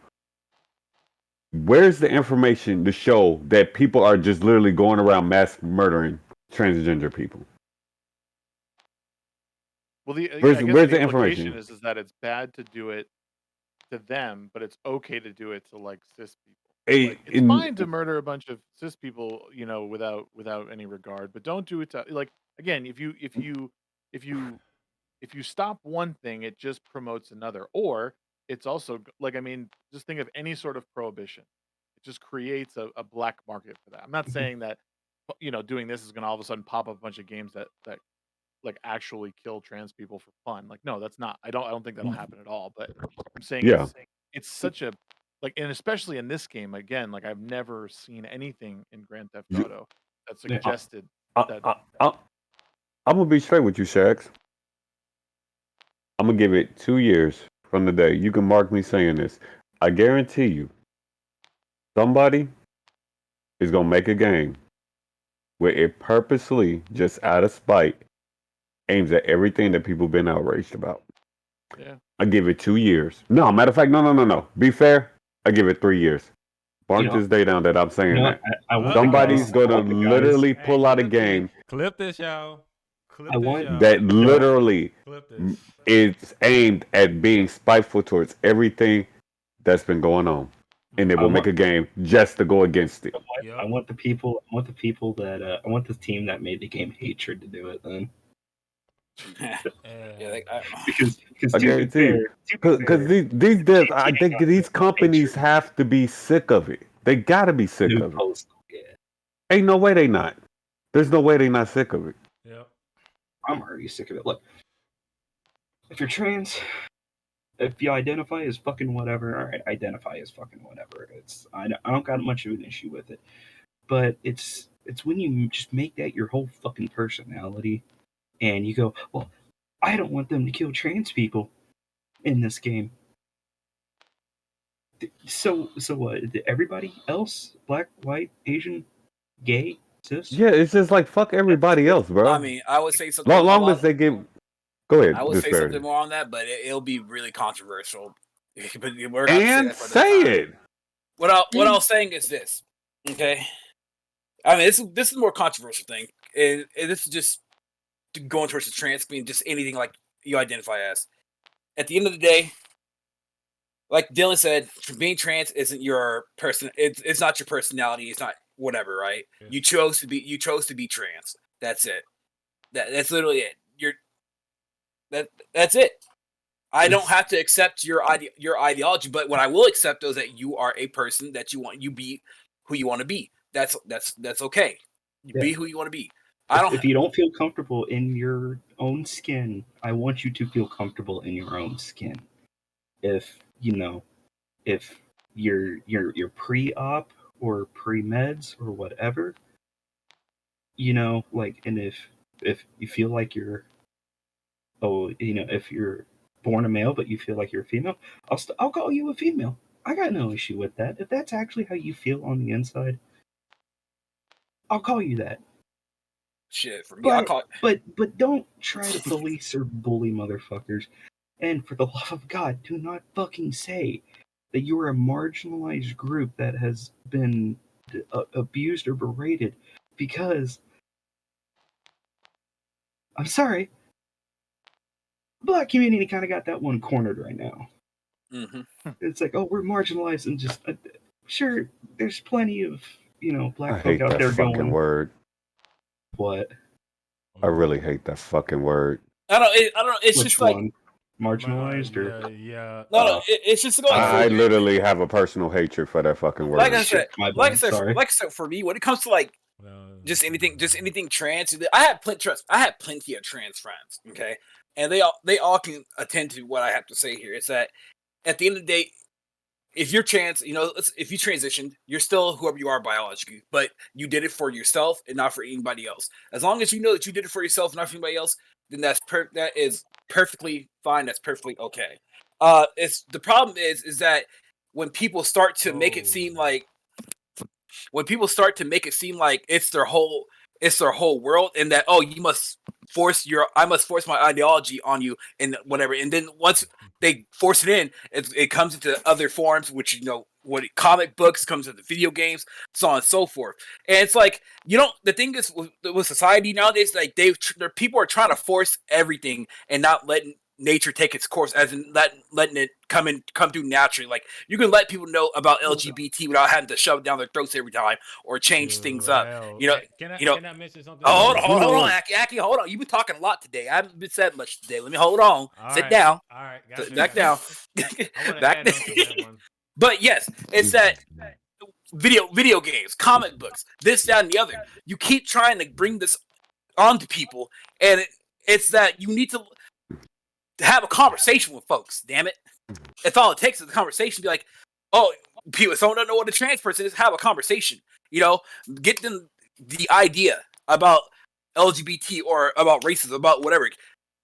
Speaker 5: Where's the information to show that people are just literally going around mass murdering transgender people?
Speaker 4: Well, I
Speaker 5: Where's
Speaker 4: guess
Speaker 5: the
Speaker 4: the
Speaker 5: information?
Speaker 4: implication is that it's bad to do it to them, but it's okay to do it to like cis people. Like, it's fine to murder a bunch of cis people, without any regard, but don't do it to, like, again, if you stop one thing, it just promotes another. Or it's also like, I mean, just think of any sort of prohibition. It just creates a black market for that. I'm not saying that doing this is going to all of a sudden pop up a bunch of games that like actually kill trans people for fun. Like, no, that's not. I don't think that'll happen at all. But I'm saying
Speaker 5: Yeah.
Speaker 4: it's such a, like, and especially in this game, again, like I've never seen anything in Grand Theft Auto that suggested that.
Speaker 5: I'm gonna be straight with you, Shags. I'm gonna give it 2 years from the day. You can mark me saying this. I guarantee you, somebody is gonna make a game where it purposely, just out of spite, aims at everything that people been outraged about.
Speaker 4: Yeah.
Speaker 5: I give it 2 years. No, matter of fact, no. Be fair. I give it 3 years. Mark this day down that I'm saying that.
Speaker 2: I want
Speaker 5: Somebody's
Speaker 2: the guys,
Speaker 5: gonna literally pull out a game
Speaker 1: Clip this, y'all. Clip
Speaker 2: I
Speaker 1: this,
Speaker 2: want-
Speaker 1: y'all.
Speaker 5: that literally
Speaker 1: Clip this.
Speaker 5: is aimed at being spiteful towards everything that's been going on, and they will make a game just to go against it.
Speaker 1: Yep.
Speaker 2: I want the people that I want this team that made the game Hatred to do it. Then
Speaker 3: Yeah, like,
Speaker 2: because
Speaker 5: I
Speaker 2: to be
Speaker 5: guarantee you.
Speaker 2: fair,
Speaker 5: Because these devs, I think these companies have to be sick of it. They gotta be sick of it.
Speaker 2: Yeah.
Speaker 5: Ain't no way they not. There's no way they not sick of it.
Speaker 1: Yep.
Speaker 2: I'm already sick of it. Look, if you're trans, if you identify as fucking whatever, all right, identify as fucking whatever. I don't got much of an issue with it, but it's when you just make that your whole fucking personality, and you go, well, I don't want them to kill trans people in this game. So what? Everybody else, black, white, Asian, gay, cis?
Speaker 5: Yeah, it's just like fuck everybody else, bro.
Speaker 3: I mean, I would say something.
Speaker 5: Long as they give. Go ahead.
Speaker 3: I would say
Speaker 5: Disbearity.
Speaker 3: something more on that, but it'll be really controversial. But we're
Speaker 5: And say it.
Speaker 3: What I was saying is this, okay? I mean, this is a more controversial thing, and this is just going towards the trans being just anything like you identify as. At the end of the day, like Dylan said, being trans isn't your person. It's not your personality. It's not whatever, right? Yeah. You chose to be trans. That's it. That's literally it. That's it. I don't have to accept your ideology, but what I will accept is that you are a person that you be who you want to be. That's okay. Be who you want to be.
Speaker 2: If you don't feel comfortable in your own skin, I want you to feel comfortable in your own skin. If you're pre-op or pre-meds or whatever, and if you feel like you're if you're born a male but you feel like you're a female, I'll call you a female. I got no issue with that. If that's actually how you feel on the inside, I'll call you that.
Speaker 3: Shit, for me, I'll call
Speaker 2: it. But don't try to police or bully motherfuckers. And for the love of God, do not fucking say that you are a marginalized group that has been abused or berated, because I'm sorry, Black community kind of got that one cornered right now.
Speaker 3: Mm-hmm.
Speaker 2: It's like, oh, we're marginalized, and just sure, there's plenty of Black folk out there going.
Speaker 5: I hate that fucking word.
Speaker 2: What?
Speaker 5: I really hate that fucking word.
Speaker 3: I don't know. It's
Speaker 2: Which
Speaker 3: just
Speaker 2: one? Marginalized or
Speaker 1: yeah.
Speaker 3: No, it's just going.
Speaker 5: I literally have a personal hatred for that fucking word.
Speaker 3: Like I said, for me, when it comes to like just anything trans, I had plenty of trans friends. Okay, and they all can attend to what I have to say here. It's that at the end of the day, if you're trans, if you transitioned, you're still whoever you are biologically, but you did it for yourself and not for anybody else. As long as you know that you did it for yourself and not for anybody else, then that is perfectly fine. That's perfectly okay. It's the problem is that when people start to make it seem like it's their whole world, and that I must force my ideology on you and whatever, and then once they force it in, it comes into other forms, which comic books, comes into video games, so on and so forth. And it's like, the thing is with society nowadays, like people are trying to force everything and not letting nature take its course, as in letting it come through naturally. Like, you can let people know about LGBT without having to shove it down their throats every time or change things up.
Speaker 1: Can I mention something?
Speaker 3: Hold on, Aki, hold on. You've been talking a lot today. I haven't been said much today. Let me hold on. Sit down.
Speaker 1: All right, gotcha.
Speaker 3: Back down.
Speaker 1: Back down.
Speaker 3: But yes, it's that video games, comic books, this, that, and the other. You keep trying to bring this onto people, and it's that you need to have a conversation with folks. Damn it, that's all it takes is a conversation. Be like, people, someone don't know what a trans person is. Have a conversation. Get them the idea about LGBT or about racism, about whatever.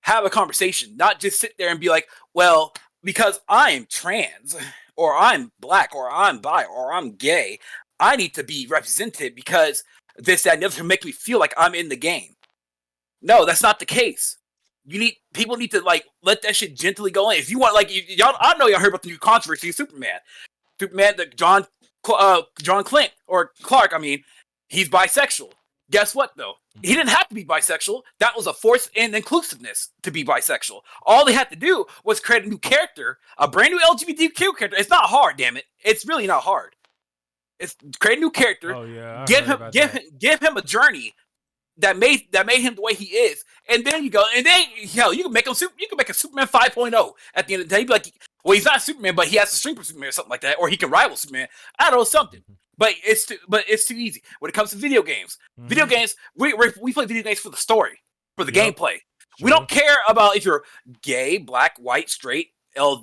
Speaker 3: Have a conversation, not just sit there and be like, well, because I'm trans, or I'm black, or I'm bi, or I'm gay, I need to be represented because this, that, and the other to make me feel like I'm in the game. No, that's not the case. People need to let that shit gently go in. If you want, y'all, I know y'all heard about the new controversy of Superman, that John Clint or Clark. I mean, he's bisexual. Guess what though? He didn't have to be bisexual. That was a force in inclusiveness to be bisexual. All they had to do was create a new character, a brand new LGBTQ character. It's not hard, damn it. It's really not hard. It's create a new character.
Speaker 1: Oh yeah.
Speaker 3: Give him a journey that made him the way he is, And then you can make him you can make a Superman 5.0 at the end of the day. You'd be like, well, he's not Superman, but he has the strength of Superman or something like that, or he can rival Superman. I don't know, something. But it's too easy when it comes to video games. Video games, we play video games for the story, for the gameplay. True. We don't care about if you're gay, black, white, straight,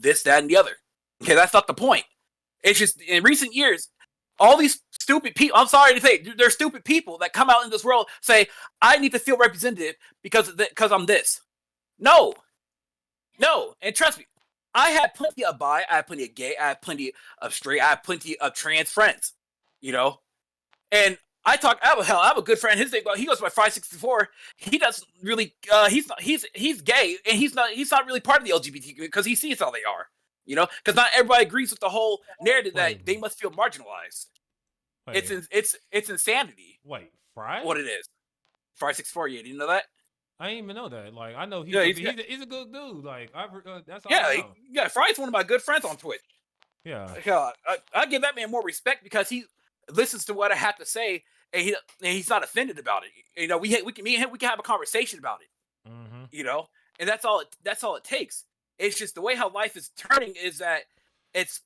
Speaker 3: this, that, and the other. Okay, that's not the point. It's just in recent years, all these stupid people, I'm sorry to say, they're stupid people that come out in this world say, I need to feel representative because I'm this. No. And trust me, I had plenty of bi, I had plenty of gay, I had plenty of straight, I had plenty of trans friends, and I have a good friend. His name, he goes by 564. He doesn't really, he's gay, and he's not really part of the LGBT because he sees how they are, because not everybody agrees with the whole narrative that they must feel marginalized. It's insanity.
Speaker 1: Wait, Fry?
Speaker 3: What it is? 564. Yeah, do you know that?
Speaker 1: I didn't even know that. Like, I know he's a good dude. Like, that's all I know.
Speaker 3: Yeah, Fry's one of my good friends on Twitch.
Speaker 1: Yeah.
Speaker 3: I give that man more respect because he listens to what I have to say, and he's not offended about it. We can have a conversation about it.
Speaker 1: Mm-hmm.
Speaker 3: And that's all it takes. It's just the way how life is turning is that it's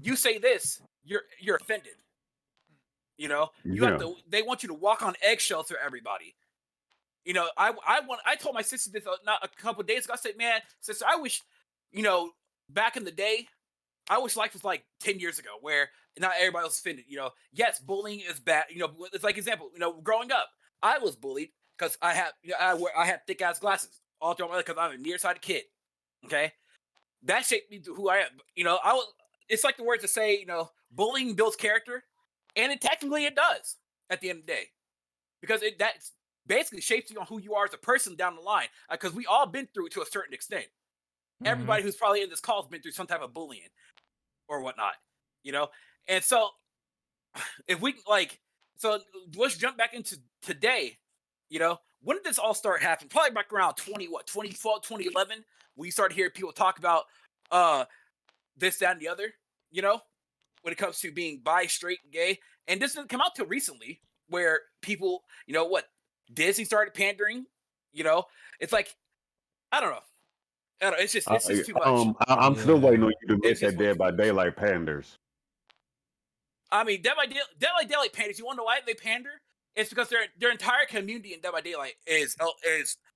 Speaker 3: you say this, you're offended. They want you to walk on eggshells for everybody. I told my sister this not a couple of days ago. I said, man, sister, I wish, back in the day, I wish life was like 10 years ago where not everybody was offended. Yes, bullying is bad. It's like example, growing up, I was bullied because I had thick ass glasses all throughout my life because I'm a nearsighted kid. Okay. That shaped me to who I am. It's like the words that say, bullying builds character, and technically it does at the end of the day, because that basically shapes you on who you are as a person down the line. Because we all been through it to a certain extent. Mm-hmm. Everybody who's probably in this call has been through some type of bullying or whatnot, And so if we let's jump back into today. When did this all start happening? Probably back around 2012, 2011. We started hearing people talk about this, that, and the other, when it comes to being bi, straight, gay. And this didn't come out till recently where people, Disney started pandering, it's like, I don't know. It's just too much.
Speaker 5: I'm still waiting on you to make that Dead by Daylight panders.
Speaker 3: I mean, Dead by Daylight panders. You want to know why they pander? It's because their entire community in Dead by Daylight is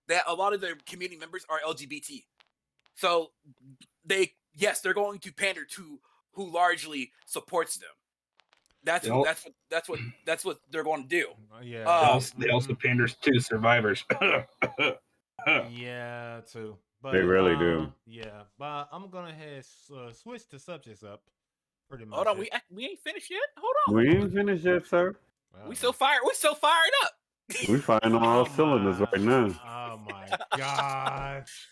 Speaker 3: that a lot of their community members are LGBT. So they're going to pander to who largely supports them. That's what they're going to do.
Speaker 1: Yeah.
Speaker 2: They also panders to survivors.
Speaker 1: Yeah, too. But,
Speaker 5: they really do.
Speaker 1: Yeah, but I'm gonna switch the subjects up. Pretty much.
Speaker 3: Hold on, we ain't finished yet. Hold on.
Speaker 5: We ain't finished yet, sir.
Speaker 3: Wow. We still fired up.
Speaker 5: We firing on all cylinders right now.
Speaker 1: Oh my gosh.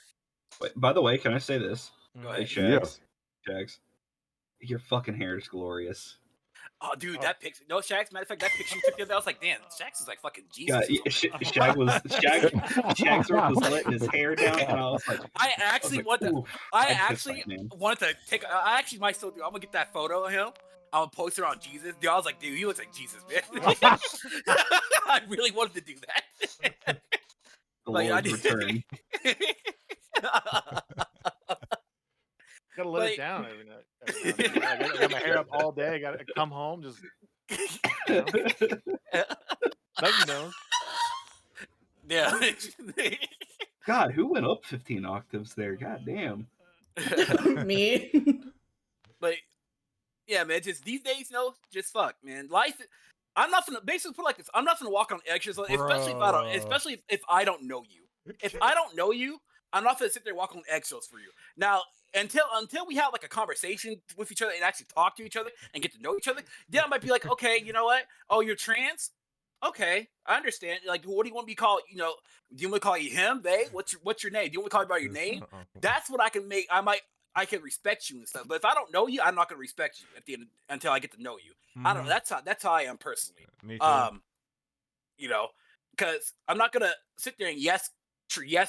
Speaker 2: Wait, by the way, can I say this?
Speaker 3: Go ahead.
Speaker 2: Shags. Your fucking hair is glorious.
Speaker 3: Oh, dude, that picture. No, Shags. Matter of fact, that picture you took the other day, I was like, damn, Shags is like fucking Jesus.
Speaker 2: Shagsworth was letting his hair down, and I was like,
Speaker 3: I actually wanted to take. I actually might still do. I'm gonna get that photo of him. I'm gonna post it on Jesus. Dude, I was like, dude, he looks like Jesus, man. I really wanted to do that.
Speaker 2: The Lord's return.
Speaker 4: Gotta let it down every night. I got my hair up all day. I gotta come home, just Nuggy knows.
Speaker 3: Yeah.
Speaker 2: God, who went up 15 octaves there? God damn.
Speaker 6: Me.
Speaker 3: But yeah, man, just these days, just fuck, man. Life. I'm not gonna basically put it like this. I'm not gonna walk on eggshells, especially if I don't know you. If I don't know you, I'm not gonna sit there and walk on eggshells for you. Now, until we have like a conversation with each other and actually talk to each other and get to know each other, then I might be like, okay, you know what? Oh, you're trans? Okay, I understand. Like, what do you want to be called? Do you want to call you him, they? What's your name? Do you want to call you by your name? That's what I can make. I can respect you and stuff. But if I don't know you, I'm not gonna respect you at the end until I get to know you. Mm-hmm. I don't know. That's how I am personally.
Speaker 1: Me too.
Speaker 3: Because I'm not gonna sit there and yes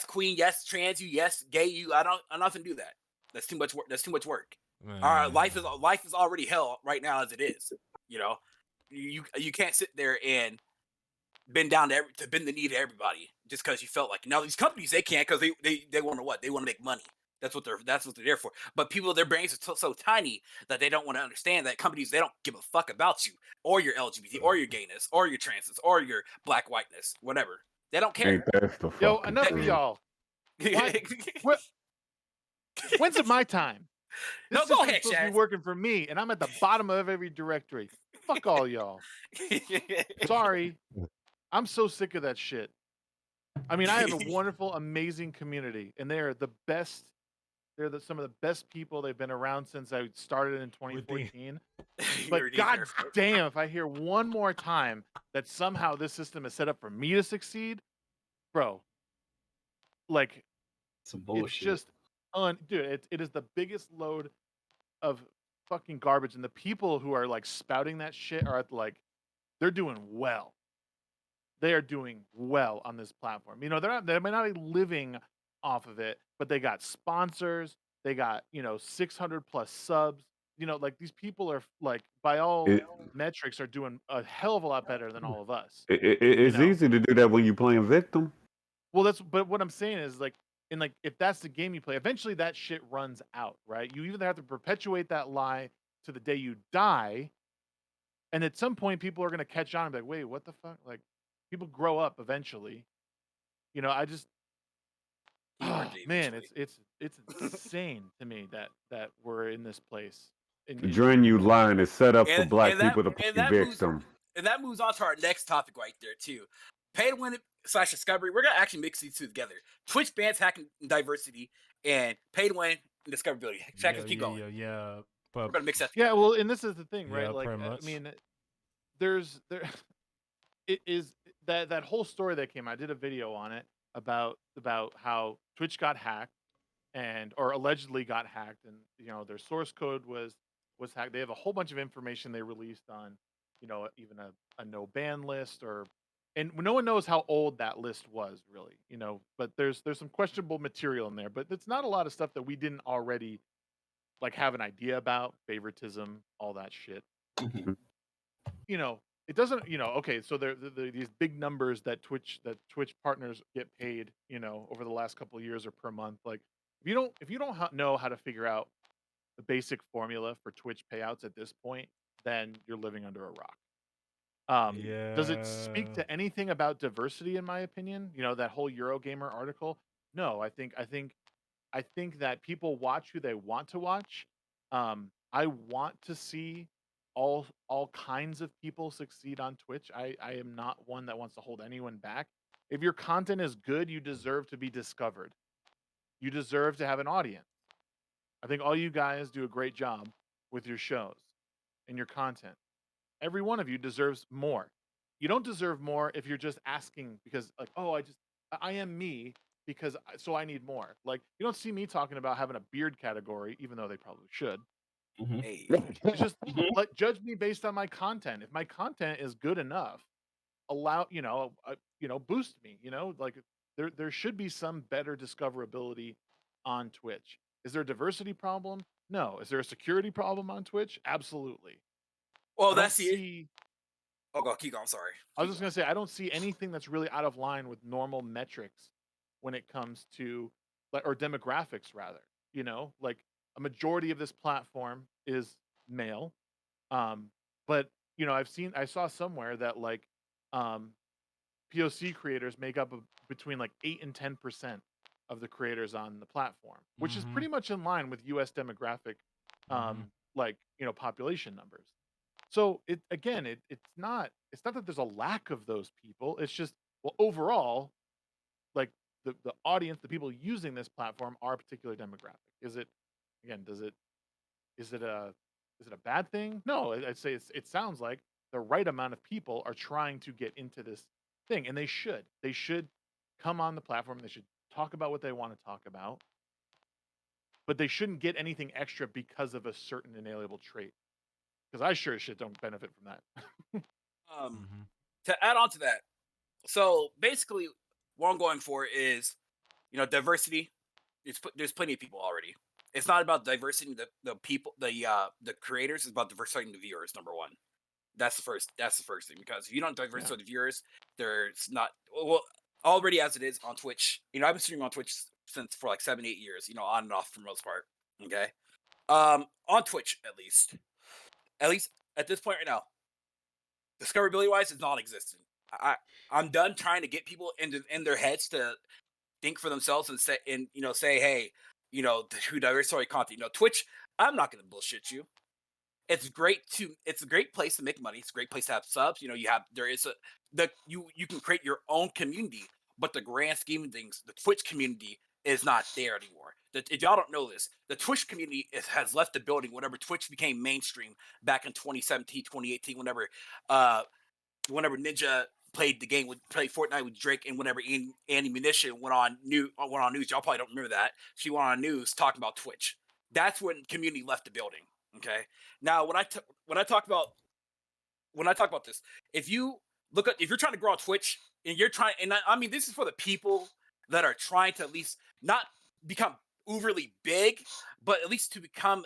Speaker 3: queen, yes trans you, yes gay you. I'm not gonna do that. That's too much work. All right, life is already hell right now as it is. You can't sit there and bend down to bend the knee to everybody just because you felt like now these companies they can't because they want to what they want to make money. That's what they're there for. But people, their brains are so tiny that they don't want to understand that companies they don't give a fuck about you or your LGBT or your gayness or your transness or your black whiteness, whatever. They don't care.
Speaker 5: Ain't that the
Speaker 4: Yo,
Speaker 5: fucking
Speaker 4: enough of
Speaker 5: truth?
Speaker 4: y'all. What? When's it my time? This
Speaker 3: No, go
Speaker 4: system's
Speaker 3: ahead,
Speaker 4: supposed to be
Speaker 3: Shags.
Speaker 4: working for me, and I'm at the bottom of every directory. Fuck all y'all. Sorry. I'm so sick of that shit. I mean, I have a wonderful, amazing community, and they are the best. They're some of the best people. They've been around since I started in 2014. But god damn, if I hear one more time that somehow this system is set up for me to succeed, bro, like,
Speaker 2: Some bullshit.
Speaker 4: it's just, dude, it is the biggest load of fucking garbage, and the people who are like spouting that shit are like, they're doing well. They are doing well on this platform. You know, they might not be living off of it, but they got sponsors. They got 600 plus subs. You know, like these people are like by all metrics are doing a hell of a lot better than all of us.
Speaker 5: It's easy to do that when you're playing victim.
Speaker 4: Well, but what I'm saying is like, if that's the game you play, eventually that shit runs out, right? You either have to perpetuate that lie to the day you die, and at some point people are gonna catch on and be like, wait, what the fuck? Like, people grow up eventually. You know, I just, man, it's insane to me that we're in this place.
Speaker 5: During you line is set up for black people to play victim.
Speaker 3: And that moves on to our next topic right there too. Pay to win / discovery. We're gonna actually mix these two together. Twitch bans hacking diversity and pay to win and discoverability. Shags, keep going.
Speaker 1: Yeah.
Speaker 3: We're gonna mix that
Speaker 4: Yeah,
Speaker 3: together.
Speaker 4: well, and this is the thing, right?
Speaker 1: Yeah,
Speaker 4: Like,
Speaker 1: pretty
Speaker 4: I
Speaker 1: much.
Speaker 4: mean, it is that whole story that came out. I did a video on it about how Twitch got hacked or allegedly got hacked, and their source code was hacked. They have a whole bunch of information they released on, even a no ban list, and no one knows how old that list was really, but there's some questionable material in there, but it's not a lot of stuff that we didn't already like have an idea about, favoritism, all that shit.
Speaker 2: Mhm.
Speaker 4: It doesn't, okay, so these big numbers that Twitch partners get paid, over the last couple of years or per month. Like, if you don't know how to figure out the basic formula for Twitch payouts at this point, then you're living under a rock. Does it speak to anything about diversity? In my opinion, that whole Eurogamer article. No, I think that people watch who they want to watch. I want to see all kinds of people succeed on Twitch. I am not one that wants to hold anyone back. If your content is good, you deserve to be discovered. You deserve to have an audience. I think all you guys do a great job with your shows and your content. Every one of you deserves more. You don't deserve more if you're just asking because, like, oh, I am me because so I need more. Like, you don't see me talking about having a beard category, even though they probably should.
Speaker 3: Hey.
Speaker 4: It's just judge me based on my content. If my content is good enough, boost me. Like, there should be some better discoverability on Twitch. Is there a diversity problem? No. Is there a security problem on Twitch? Absolutely.
Speaker 3: Well, that's Oh, go keep going. Sorry.
Speaker 4: I was just gonna say I don't see anything that's really out of line with normal metrics when it comes to or demographics rather. Like, a majority of this platform is male, but I saw somewhere that like POC creators make up between like 8 and 10% of the creators on the platform, which is pretty much in line with U.S. demographic, population numbers. So it's not that there's a lack of those people. It's just, well, overall, like the audience, the people using this platform are a particular demographic. Is it a bad thing? No, I'd say it sounds like the right amount of people are trying to get into this thing, and they should come on the platform. They should talk about what they want to talk about, but they shouldn't get anything extra because of a certain inalienable trait. Because I sure as shit don't benefit from that.
Speaker 3: To add on to that, so basically, what I'm going for is, diversity. There's plenty of people already. It's not about diversity the people, the creators. It's about diversifying the viewers. Number one. That's the first thing, because if you don't diversify the viewers, there's not already as it is on Twitch. I've been streaming on Twitch since for like 7-8 years. On and off for the most part. Okay, on Twitch at least at this point right now, discoverability wise, is non-existent. I'm done trying to get people in their heads to think for themselves and say hey, who diversify content. Twitch, I'm not going to bullshit you. It's a great place to make money. It's a great place to have subs. You can create your own community, but the grand scheme of things, the Twitch community is not there anymore. If y'all don't know this, the Twitch community has left the building whenever Twitch became mainstream back in 2017, 2018, whenever Ninja played Fortnite with Drake, and whenever Annie Munition went on news. Y'all probably don't remember that. She went on news talking about Twitch. That's when community left the building. Okay. Now, when I talk about this, if you're trying to grow on Twitch and you're trying, and I mean, this is for the people that are trying to at least not become overly big, but at least to become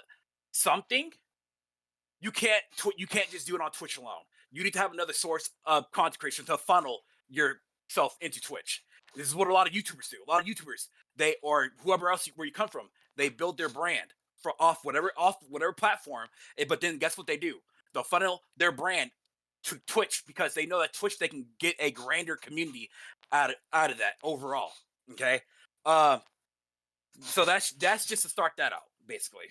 Speaker 3: something. You can't just do it on Twitch alone. You need to have another source of content creation to funnel yourself into Twitch. This is what a lot of YouTubers do. A lot of YouTubers, or whoever else where you come from, they build their brand off whatever platform. But then guess what they do? They'll funnel their brand to Twitch because they know that Twitch they can get a grander community out of that overall. Okay, so that's just to start that out basically.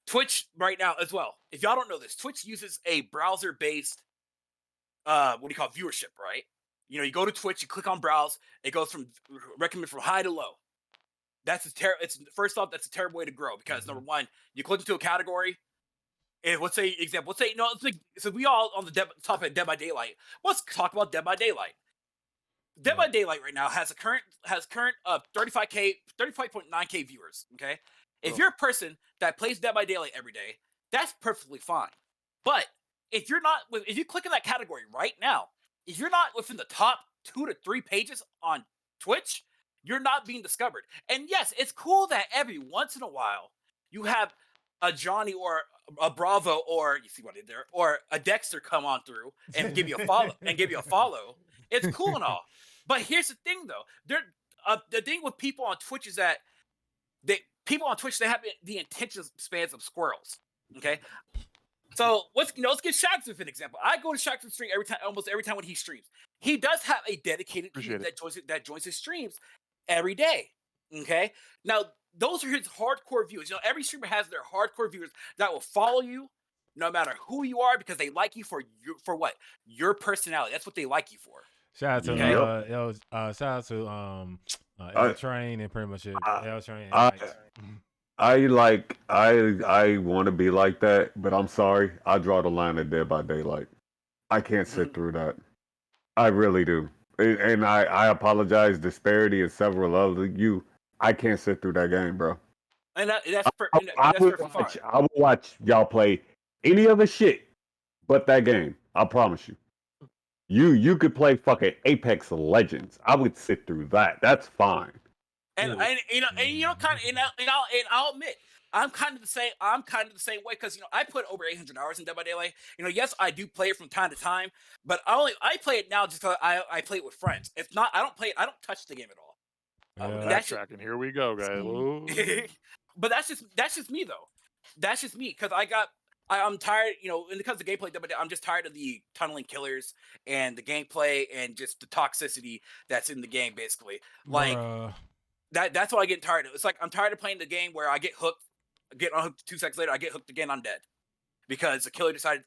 Speaker 3: Twitch right now as well. If y'all don't know this, Twitch uses a browser-based viewership, right? You go to Twitch, you click on browse, it goes from recommend from high to low. First off, that's a terrible way to grow because number one, you click into a category. And let's say so we all on the top of Dead by Daylight. Let's talk about Dead by Daylight. Dead by Daylight right now has current 35.9K viewers. Okay, if you're a person that plays Dead by Daylight every day, that's perfectly fine. But if you click in that category right now, if you're not within the top 2 to 3 pages on Twitch, you're not being discovered. And yes, it's cool that every once in a while you have a Johnny or a Bravo or you see what I did there, or a Dexter come on through and give you a follow. It's cool and all. But here's the thing though. The thing with people on Twitch is that they have the attention spans of squirrels. Okay? So let's give Shagsworth an example. I go to Shagsworth's stream almost every time when he streams. He does have a dedicated team that joins his streams every day. Okay, now those are his hardcore viewers. Every streamer has their hardcore viewers that will follow you, no matter who you are, because they like you for what your personality. That's what they like you for.
Speaker 1: Shout out to L Train and pretty much L Train.
Speaker 5: I want to be like that, but I'm sorry. I draw the line at Dead by Daylight. I can't sit through that. I really do. And I apologize, Disbearity and several other you. I can't sit through that game, bro.
Speaker 3: And that's perfectly fine.
Speaker 5: I will watch y'all play any other shit but that game. I promise you. You could play fucking Apex Legends. I would sit through that. That's fine.
Speaker 3: And I'll admit, I'm kind of the same way because I put over 800 hours in Dead by Daylight. Yes, I do play it from time to time, but I play it now just because I play it with friends. If not, I don't touch the game at all.
Speaker 4: Backtracking. Here we go, guys.
Speaker 3: But that's just me though. That's just me because I'm tired. When it comes to gameplay, I'm just tired of the tunneling killers and the gameplay and just the toxicity that's in the game. Basically, that's what I get tired of. It's like I'm tired of playing the game where I get hooked, get unhooked 2 seconds later, I get hooked again, I'm dead. Because the killer decided,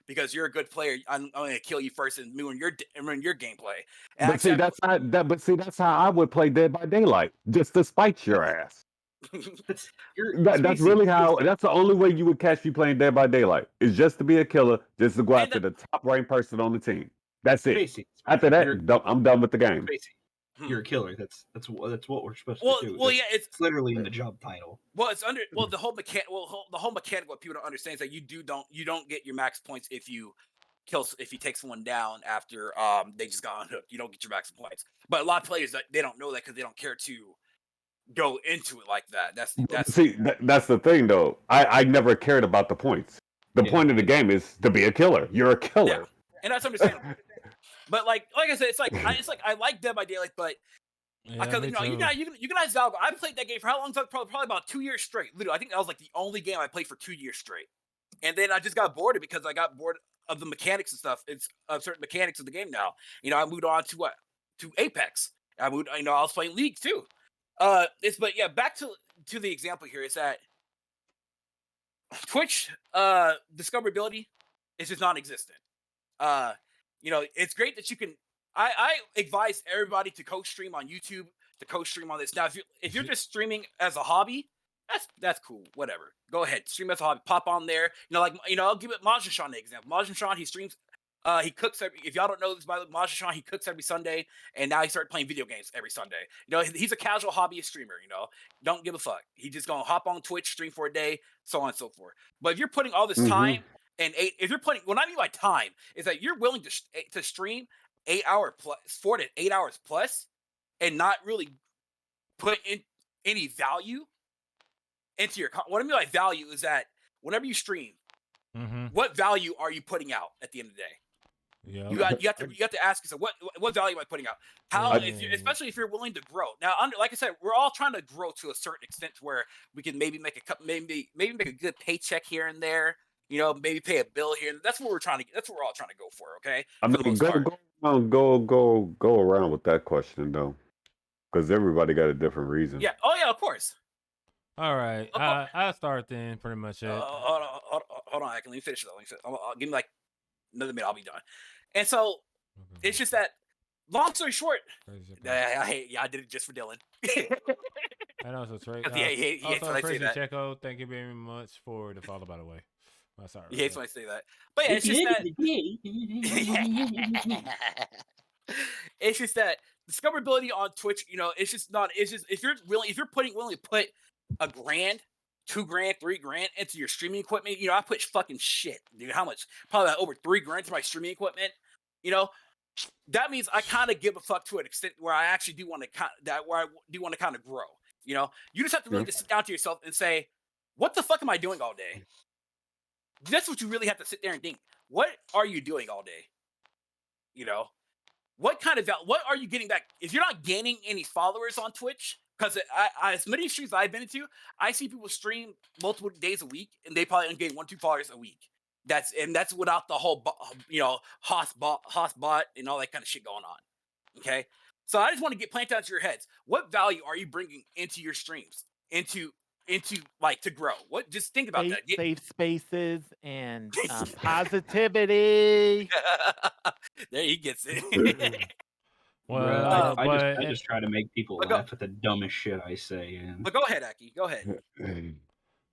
Speaker 3: because you're a good player, I'm going to kill you first and ruin your gameplay. And
Speaker 5: that's how I would play Dead by Daylight, just to spite your ass. That's really how. That's the only way you would catch me playing Dead by Daylight is just to be a killer, just to go after the top ranked person on the team. That's it. After that, I'm done with the game.
Speaker 2: You're a killer. That's what we're supposed to do. It's literally in the job title.
Speaker 3: Well, it's under the whole mechanic. The whole mechanic. What people don't understand is that you don't get your max points if you take someone down after they just got unhooked. You don't get your max points. But a lot of players they don't know that because they don't care to go into it like that. That's
Speaker 5: the thing though. I never cared about the points. The point of the game is to be a killer. You're a killer.
Speaker 3: Yeah, and that's understandable. But like I said, it's like I like Dead by Daylight, but because you guys Valgo. I played that game for how long? Probably about 2 years straight. Literally, I think that was like the only game I played for 2 years straight. And then I just got bored because I got bored of the mechanics and stuff. It's certain mechanics of the game now. I moved on to what? To Apex. I moved. I was playing League too. Back to the example here is that Twitch discoverability is just non-existent. It's great that you can. I advise everybody to co-stream on YouTube, to co-stream on this. Now, if you're just streaming as a hobby, that's cool. Whatever. Go ahead, stream as a hobby. Pop on there. I'll give it Majin Sean an example. Majin Sean, he streams. He cooks if y'all don't know this, by the way, Majin Sean, he cooks every Sunday, and now he started playing video games every Sunday. He's a casual hobbyist streamer. Don't give a fuck. He's just gonna hop on Twitch, stream for a day, so on and so forth. But if you're putting all this time and if you're putting, what I mean by time is that you're willing to stream 4 to 8 hours plus, and not really put in any value into your. What I mean by value is that whenever you stream, what value are you putting out at the end of the day? Yeah, you have to ask yourself what value am I putting out? Especially if you're willing to grow. Now, like I said, we're all trying to grow to a certain extent where we can maybe make a good paycheck here and there. Maybe pay a bill here. That's what we're trying to. That's what we're all trying to go for. Okay.
Speaker 5: I mean, go around with that question though, because everybody got a different reason.
Speaker 3: Yeah. Oh yeah. Of course.
Speaker 1: All right. I'll start then. Pretty much it.
Speaker 3: Hold on. Let me finish it. Give me like another minute. I'll be done. And so it's just that. Long story short, I did it just for Dylan.
Speaker 1: And also Trey.
Speaker 3: Also,
Speaker 1: Tracy Checo, thank you very much for the follow. By the way, sorry.
Speaker 3: He hates when I say that. But yeah, it's just that. It's just that discoverability on Twitch. It's just not. It's just if you're willing to put $1,000, $2,000, $3,000, $3,000 into your streaming equipment. I put fucking shit, dude. How much? Probably like over $3,000 to my streaming equipment. That means I kind of give a fuck to an extent where I actually do want to kind of grow. You just have to really just sit down to yourself and say, what the fuck am I doing all day? That's what you really have to sit there and think. What are you doing all day? What kind of what are you getting back? If you're not gaining any followers on Twitch, because as many streams I've been into, I see people stream multiple days a week, and they probably gain 1-2 followers a week. That's without the whole Haas bot and all that kind of shit going on. Okay, so I just want to get planted out your heads. What value are you bringing into your streams? Into like to grow? What? Just think about that.
Speaker 7: Safe spaces and positivity.
Speaker 3: There he gets it.
Speaker 2: Well, I just try to make people laugh at the dumbest shit I say.
Speaker 3: But go ahead, Aki. Go ahead.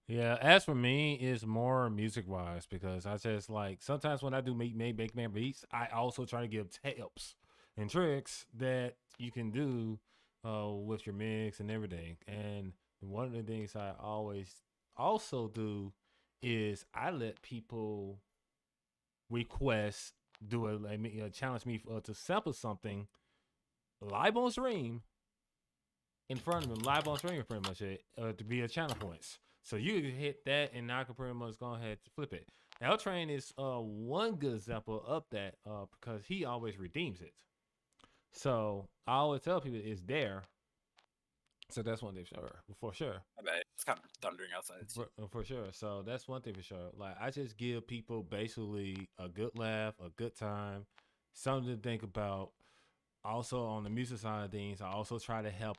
Speaker 1: Yeah, as for me, it's more music wise because I just like sometimes when I do make man beats, I also try to give tips and tricks that you can do with your mix and everything. And one of the things I always also do is I let people request challenge me to sample something live on stream in front of them, live on stream, pretty much it to be a channel points. So you hit that, and I can pretty much go ahead to flip it. Now, Train is one good example of that because he always redeems it. So I always tell people it's there. So that's one thing for sure.
Speaker 3: I bet it's kind of thundering outside.
Speaker 1: For sure. So that's one thing for sure. Like I just give people basically a good laugh, a good time, something to think about. Also on the music side of things, I also try to help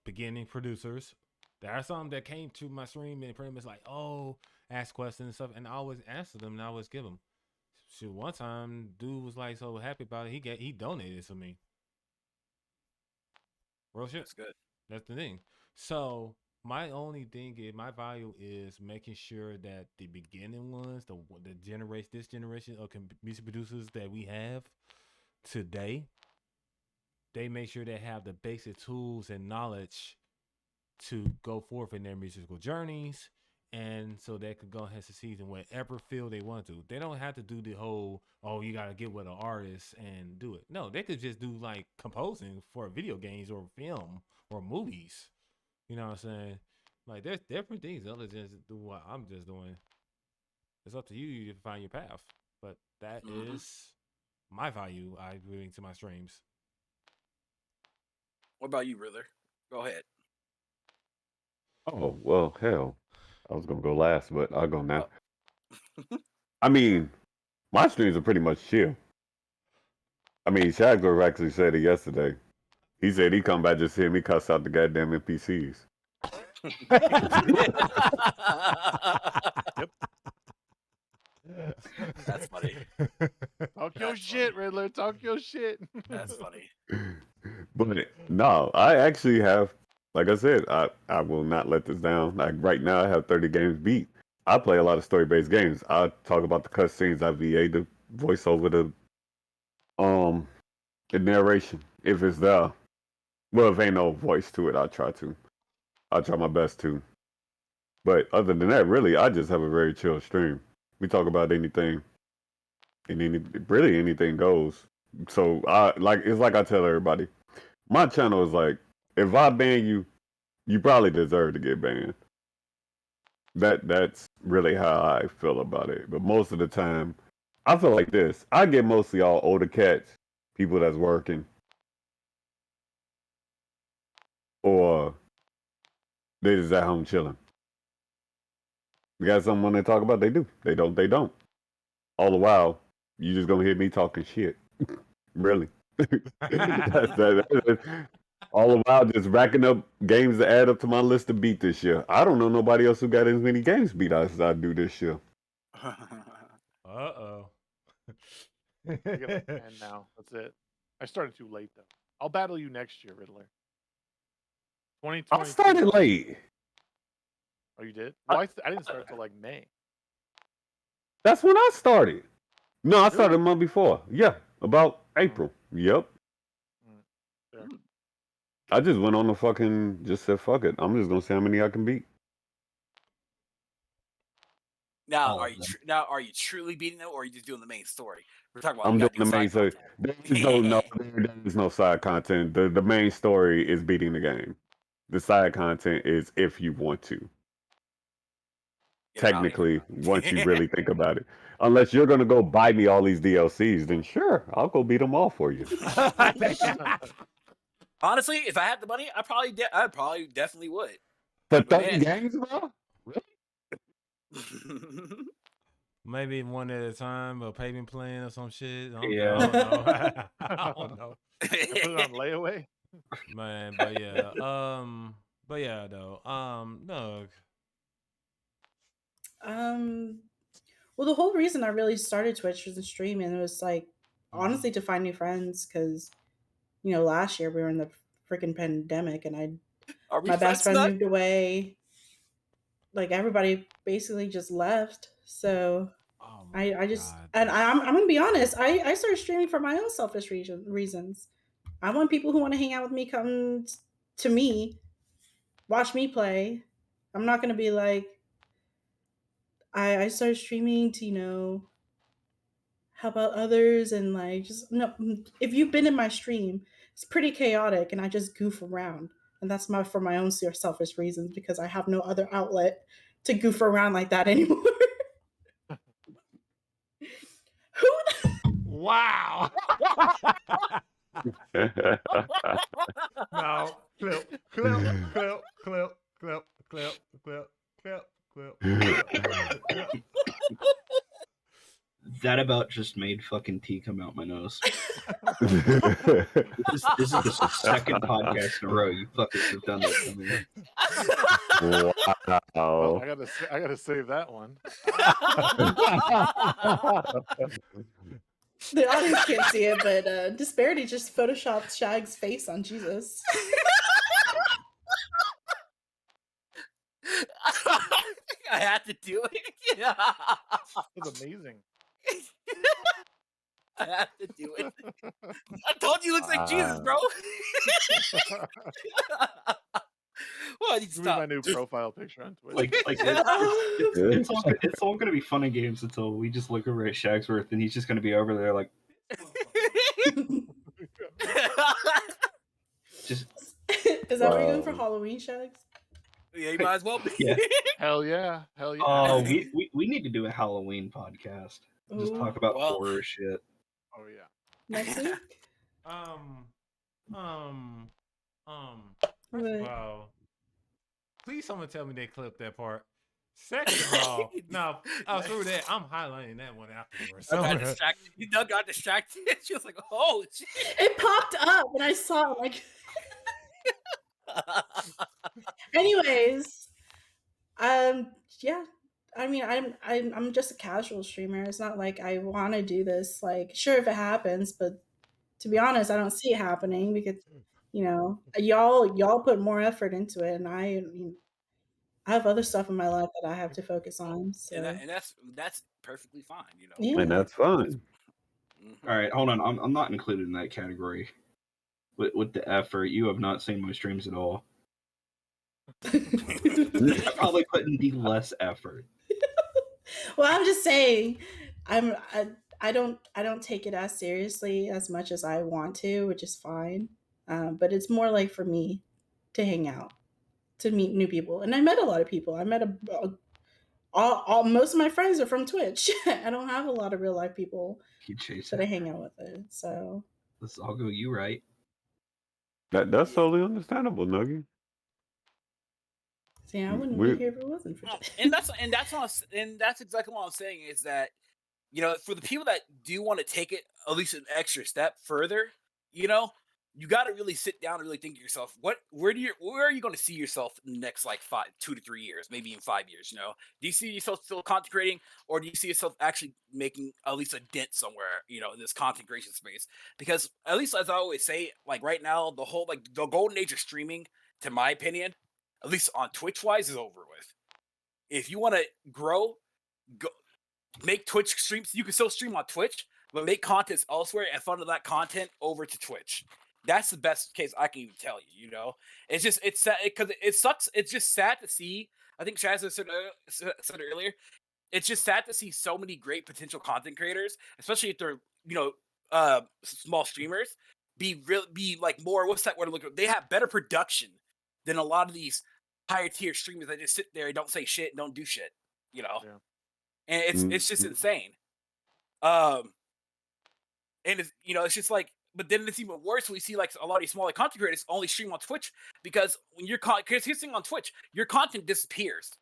Speaker 1: beginning producers. There are some that came to my stream and pretty much like, ask questions and stuff, and I always answer them and I always give them. Shoot, one time, dude was like so happy about it, he donated to me. Real shit.
Speaker 3: That's good.
Speaker 1: That's the thing. So my only thing is my value is making sure that the beginning ones, this generation of music producers that we have today, they make sure they have the basic tools and knowledge to go forth in their musical journeys, and so they could go ahead and succeed in whatever field they want to. They don't have to do the whole, you got to get with an artist and do it. No, they could just do like composing for video games or film or movies. You know what I'm saying? Like there's different things other than what I'm just doing. it's up to you to find your path. But that is my value I bring to my streams.
Speaker 3: What about you, Riddler? Go ahead.
Speaker 5: Oh, well, hell. I was going to go last, but I'll go now. I mean, my streams are pretty much chill. I mean, Shagsworth actually said it yesterday. He said he come back just to hear me cuss out the goddamn NPCs.
Speaker 4: Yep.
Speaker 3: That's funny.
Speaker 4: Talk your
Speaker 3: That's
Speaker 4: shit,
Speaker 3: funny.
Speaker 4: Riddler. Talk your shit.
Speaker 3: That's funny.
Speaker 5: But no, I actually have, like I said, I will not let this down. Like right now, I have 30 games beat. I play a lot of story-based games. I talk about the cutscenes. I VA the voice over the narration if it's there. Well, if ain't no voice to it, I try to. I try my best to. But other than that, really, I just have a very chill stream. We talk about anything, and really anything goes. So it's like I tell everybody, my channel is like, if I ban you, you probably deserve to get banned. That's really how I feel about it. But most of the time, I feel like this. I get mostly all older cats, people that's working, or they just at home chilling. You got something when they talk about, they do. They don't, they don't. All the while, you just gonna hear me talking shit. Really. All the while, just racking up games to add up to my list to beat this year. I don't know nobody else who got as many games beat as I do this year.
Speaker 1: Uh-oh.
Speaker 4: I got like 10 now. That's it. I started too late though. I'll battle you next year, Riddler. 2020.
Speaker 5: I started late.
Speaker 4: Oh, you did? Well, I didn't start till like May.
Speaker 5: That's when I started. No, I started
Speaker 4: Really?
Speaker 5: a month before. Yeah, about April. Yep.
Speaker 4: Sure.
Speaker 5: I just went on the fucking, just said, fuck it. I'm just gonna see how many I can beat.
Speaker 3: Now, are you truly beating them, or are you just doing the main story? We're talking about
Speaker 5: I'm
Speaker 3: you
Speaker 5: doing
Speaker 3: gotta do
Speaker 5: the main
Speaker 3: side
Speaker 5: story.
Speaker 3: content.
Speaker 5: There is no side content. The main story is beating the game. The side content is if you want to.
Speaker 3: Get 'em out here.
Speaker 5: Technically, once you really think about it. Unless you're gonna go buy me all these DLCs, then sure, I'll go beat them all for you.
Speaker 3: Honestly, if I had the money, I probably definitely would.
Speaker 5: For
Speaker 3: But
Speaker 5: 30
Speaker 3: man.
Speaker 5: games, bro? Really?
Speaker 1: Maybe one at a time, a payment plan or some shit. I don't
Speaker 2: Yeah.
Speaker 1: know. I don't know.
Speaker 4: I put it on layaway.
Speaker 1: Man, but yeah. Though. Nug.
Speaker 6: Well, the whole reason I really started Twitch was to stream, and it was like honestly to find new friends because last year we were in the freaking pandemic, and my best friend moved away. Like everybody basically just left, so I just
Speaker 1: God.
Speaker 6: and I'm gonna be honest. I started streaming for my own selfish reasons. I want people who want to hang out with me come to me, watch me play. I'm not gonna be like I started streaming to help out others and like just no. If you've been in my stream, it's pretty chaotic, and I just goof around, and that's for my own selfish reasons because I have no other outlet to goof around like that anymore. Who?
Speaker 1: Wow. No. Clip.
Speaker 2: That about just made fucking tea come out my nose. This is the second podcast in a row you fuckers have done that to me.
Speaker 4: Well,
Speaker 5: Wow.
Speaker 4: I gotta save that one.
Speaker 6: The audience can't see it, but Disbearity just photoshopped Shag's face on Jesus.
Speaker 3: I had to do it.
Speaker 4: That's amazing.
Speaker 3: I had to do it. I told you, he looks like Jesus, bro. Well, I need to
Speaker 4: This will be
Speaker 3: stop.
Speaker 4: my new profile picture on Twitch.
Speaker 2: Like it's all gonna be fun and games until we just look over at Shagsworth and he's just gonna be over there like
Speaker 6: just. Is that what you're doing for Halloween, Shags?
Speaker 3: Yeah, you might as well be.
Speaker 2: Yeah.
Speaker 4: Hell yeah. Hell yeah.
Speaker 2: Oh, we need to do a Halloween podcast. Just
Speaker 6: Ooh,
Speaker 2: talk about
Speaker 3: Well-
Speaker 2: horror shit.
Speaker 4: Oh yeah.
Speaker 6: next week.
Speaker 1: First of
Speaker 6: What?
Speaker 1: all, please someone tell me they clipped that part. Second of all, no, screw that. I'm highlighting that one afterwards.
Speaker 3: I got distracted. Doug got distracted. She was like, "Oh shit!"
Speaker 6: It popped up and I saw it, like. Anyways, yeah. I mean, I'm just a casual streamer. It's not like I want to do this. Like, sure, if it happens, but to be honest, I don't see it happening because y'all put more effort into it, and I have other stuff in my life that I have to focus on. So
Speaker 3: and that's perfectly fine,
Speaker 6: Yeah.
Speaker 5: And that's fine.
Speaker 3: Mhm.
Speaker 2: All right, hold on. I'm not included in that category. With the effort, you have not seen my streams at all. I probably put in the less effort.
Speaker 6: Well, I'm just saying, I don't take it as seriously as much as I want to, which is fine. But it's more like for me to hang out, to meet new people, and I met a lot of people. I met all most of my friends are from Twitch. I don't have a lot of real life people
Speaker 2: Keep chasing.
Speaker 6: that I hang out with. It so
Speaker 2: Let's all go. You right.
Speaker 5: That's totally understandable, Nuggy.
Speaker 6: see, I wouldn't
Speaker 5: We-
Speaker 6: be here if it wasn't for.
Speaker 3: and that's exactly what I'm saying is that for the people that do want to take it at least an extra step further, you got to really sit down and really think to yourself, where are you going to see yourself in the next like 2 to 3 years, maybe in 5 years? Do you see yourself still content creating, or do you see yourself actually making at least a dent somewhere, in this content creation space? Because at least as I always say, like right now, the whole like the golden age of streaming, to my opinion, at least on Twitch wise, is over with. If you want to grow, go make Twitch streams. You can still stream on Twitch, but make content elsewhere and funnel that content over to Twitch. That's the best case I can even tell you. It's just it's sad because it sucks. It's just sad to see. I think Shaz said it earlier. It's just sad to see so many great potential content creators, especially if they're small streamers, be like more. What's that word? They have better production than a lot of these higher tier streamers that just sit there and don't say shit and don't do shit.
Speaker 4: Yeah.
Speaker 3: And it's just insane. And it's just like, but then it's even worse. We see like a lot of these smaller content creators only stream on Twitch because when because here's the thing on Twitch, your content disappears.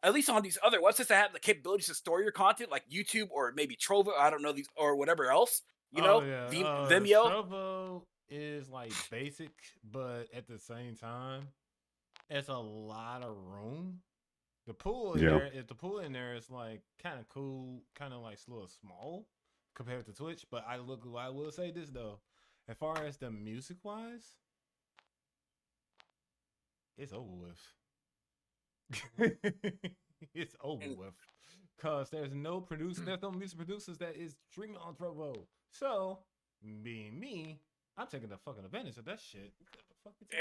Speaker 3: At least on these other websites that have the capabilities to store your content, like YouTube or maybe Trovo, I don't know these or whatever else. Vimeo.
Speaker 1: Trovo is like basic, but at the same time, it's a lot of room. The pool in there, if the pool in there is like kind of cool, kind of like slow, small compared to Twitch. But I will say this though, as far as the music wise, it's over with. It's over with, cause there's no music producers that is streaming on Trovo. So being me, I'm taking the fucking advantage of that shit.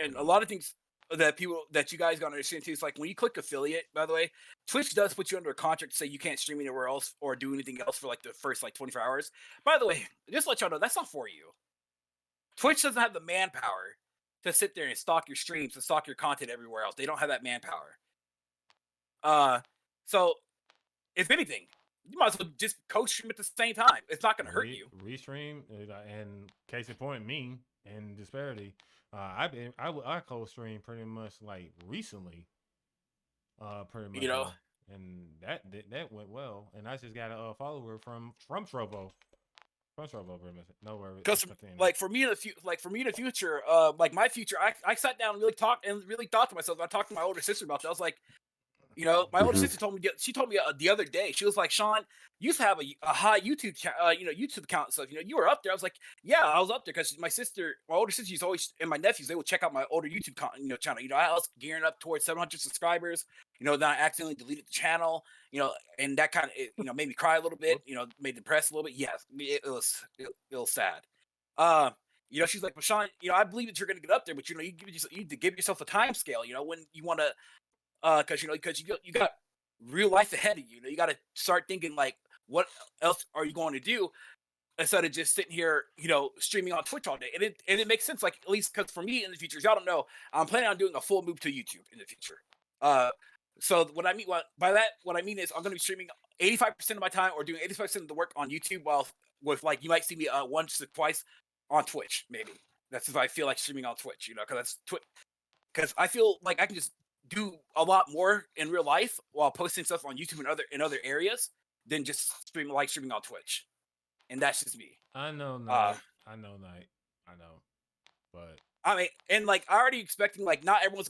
Speaker 3: And a lot of things that you guys gotta understand too is like when you click affiliate, by the way, Twitch does put you under a contract to say you can't stream anywhere else or do anything else for like the first like 24 hours. By the way, just to let y'all know, that's not for you. Twitch doesn't have the manpower to sit there and stalk your streams and stalk your content everywhere else. They don't have that manpower. So if anything, you might as well just co-stream at the same time. It's not gonna hurt you.
Speaker 1: Restream, and case in point, me and Disbearity. I co-stream pretty much like recently. Pretty much. And that went well. And I just got a follower from Trovo. From Trovo, pretty much. No worries.
Speaker 3: Because like for me in the future, like my future, I sat down and really thought to myself. I talked to my older sister about that. I was like, my older sister told me the other day, she was like, Sean, you used to have a high YouTube YouTube account and stuff. You were up there. I was like, yeah, I was up there because my older sister used always, and my nephews, they would check out my older YouTube channel. I was gearing up towards 700 subscribers. Then I accidentally deleted the channel. And that kind of made me cry a little bit. Made me depressed a little bit. Yes, it was sad. She's like, well, Sean, I believe that you're going to get up there, but you need to give yourself a time scale. When you want to. Because you got real life ahead of you. You got to start thinking like, what else are you going to do? instead of just sitting here, streaming on Twitch all day. And it makes sense, like, at least because for me in the future, y'all don't know, I'm planning on doing a full move to YouTube in the future. So what I mean is I'm going to be streaming 85% of my time or doing 85% of the work on YouTube, while with, like, you might see me once or twice on Twitch, maybe. That's if I feel like streaming on Twitch, because that's Twitch. Because I feel like I can just do a lot more in real life while posting stuff on YouTube and other areas than just streaming on Twitch. And that's just me.
Speaker 1: I know, Knight. I know. But
Speaker 3: I mean, and like I already expecting, like, not everyone's